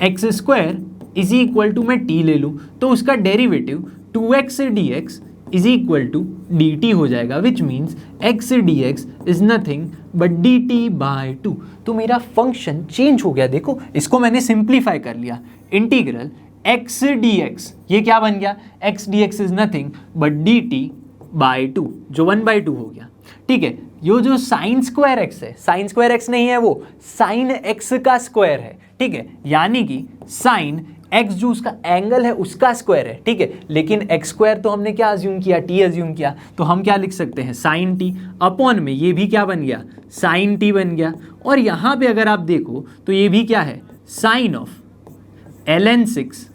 x² is equal to, मैं t ले लूँ तो उसका derivative 2x dx is equal to dt हो जाएगा, which means x dx is nothing but dt/2। तो मेरा फंक्शन चेंज हो गया। देखो इसको मैंने सिंप्लीफाई कर लिया, इंटीग्रल x dx, ये क्या बन गया, x dx is nothing but dt/2, जो 1/2 हो गया, ठीक है। यो जो sin² x है, sin² x नहीं है, वो sin x का स्क्वायर है, ठीक है, यानी कि sin x जो उसका एंगल है उसका स्क्वायर है, ठीक है। लेकिन x² तो हमने क्या अज्यूम किया, t अज्यूम किया, तो हम क्या लिख सकते हैं sin t अपॉन में ये भी क्या बन गया, sin t बन गया। और यहाँ पे अगर आप देखो तो ये भी क्या है, sin of ln6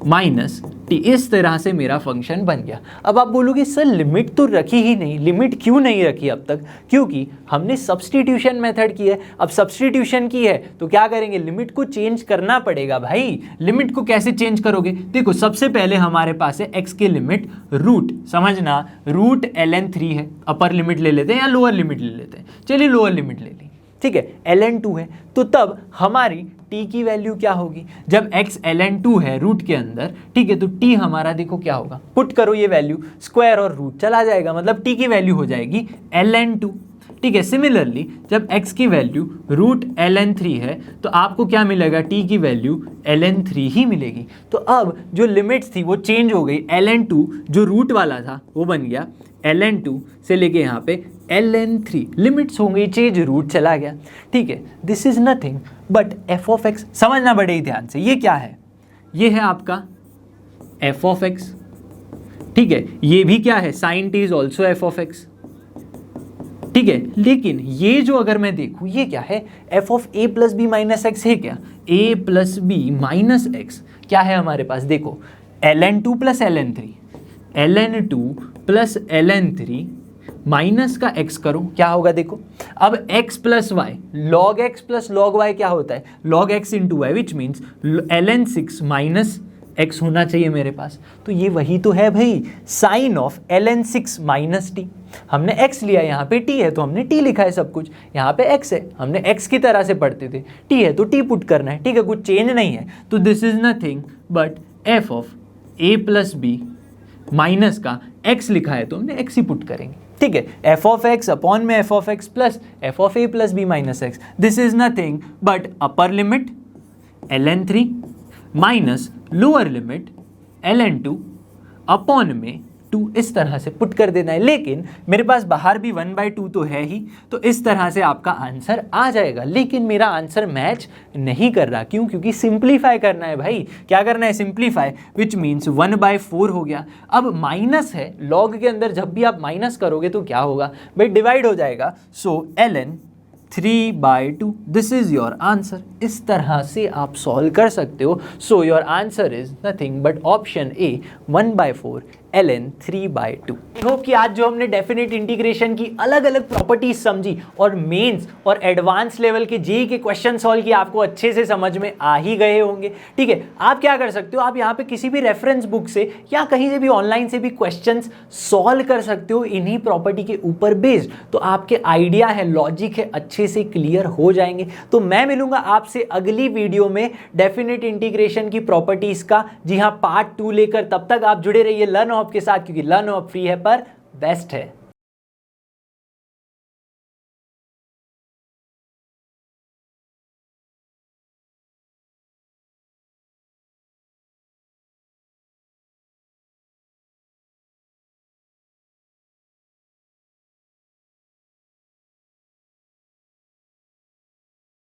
minus T, इस तरह से मेरा फंक्शन बन गया। अब आप बोलोगे सर लिमिट तो रखी ही नहीं, लिमिट क्यों नहीं रखी अब तक, क्योंकि हमने सब्स्टिट्यूशन मेथड की है। अब सब्स्टिट्यूशन की है तो क्या करेंगे, लिमिट को चेंज करना पड़ेगा भाई। लिमिट को कैसे चेंज करोगे, देखो सबसे पहले हमारे पास है x की लिमिट रूट, समझना √ln3 है, अपर लिमिट ले लेते हैं या लोअर लिमिट ले लेते हैं, चलिए लोअर लिमिट ले ली, ठीक है, ln2 है, तो तब हमारी t की वैल्यू क्या होगी, जब x ln2 है रूट के अंदर, ठीक है, तो t हमारा देखो क्या होगा, पुट करो ये वैल्यू, स्क्वायर और रूट चला जाएगा, मतलब t की वैल्यू हो जाएगी ln2, ठीक है। सिमिलरली जब x की वैल्यू √ln3 है तो आपको क्या मिलेगा, t की वैल्यू ln3 ही मिलेगी। तो अब जो लिमिट्स थी वो चेंज हो गई, ln2 जो रूट वाला था वो बन गया ln2 से लेके यहाँ पे ln3, लिमिट्स हो गई चेंज, रूट चला गया, ठीक है। This is nothing but f(x), समझना बड़े ही ध्यान से, ये क्या है, ये है आपका f(x), ठीक है, ये भी क्या है, sin t is also f(x), ठीक है। लेकिन ये जो अगर मैं देखूं ये क्या है, f(a + b - x) है क्या, a + b - x क्या है हमारे पास, देखो ln2 + ln3, ln2 + ln3 minus का x करो, क्या होगा देखो, अब x + y, log x + log y क्या होता है, log x × y, which means ln6 - x होना चाहिए मेरे पास। तो ये वही तो है भाई, साइन ऑफ ln6 - t, हमने x लिया, यहाँ पे t है तो हमने t लिखा है सब कुछ, यहाँ पे x है, हमने x की तरह से पढ़ते थे, t है तो t पुट करना है, ठीक है, कुछ चेंज नहीं है। तो this is nothing but f(a + b) minus का x लिखा है तो हमने x ही पुट करेंगे, ठीक है। f(x) अपॉन में f(x) plus f(a + b - x), this is nothing but upper limit ln3 minus lower limit ln2 upon में 2 इस तरह से पुट कर देना है, लेकिन मेरे पास बाहर भी 1/2 तो है ही, तो इस तरह से आपका आंसर आ जाएगा। लेकिन मेरा आंसर मैच नहीं कर रहा, क्यों? क्योंकि सिंप्लीफाई करना है भाई। क्या करना है? सिंप्लीफाई, विच मीन्स 1/4 हो गया। अब माइनस है, लॉग के अंदर जब भी आप माइनस करोगे तो क्या होगा भाई? डिवाइड हो जाएगा। सो ln 3/2 this is your answer. इस तरह से आप सॉल्व कर सकते हो। So your answer is nothing but option A 1/4 ln 3/2। I hope कि आज जो हमने डेफिनेट इंटीग्रेशन की अलग अलग प्रॉपर्टीज समझी और मेंस और एडवांस लेवल के जेईई के क्वेश्चन सॉल्व किए, आपको अच्छे से समझ में आ ही गए होंगे। ठीक है, आप क्या कर सकते हो, आप यहाँ पे किसी भी रेफरेंस बुक से या कहीं से भी ऑनलाइन से भी क्वेश्चंस सॉल्व कर सकते हो इन्हीं प्रॉपर्टी के ऊपर बेस्ड। तो आपके आइडिया है, लॉजिक है, अच्छे से क्लियर हो जाएंगे। तो मैं मिलूंगा आपसे अगली वीडियो में डेफिनेट इंटीग्रेशन की प्रॉपर्टीज का, जी हाँ, पार्ट 2 लेकर। तब तक आप जुड़े रहिए लर्न ऑफ के साथ, क्योंकि लर्न ऑफ फ्री है पर बेस्ट है।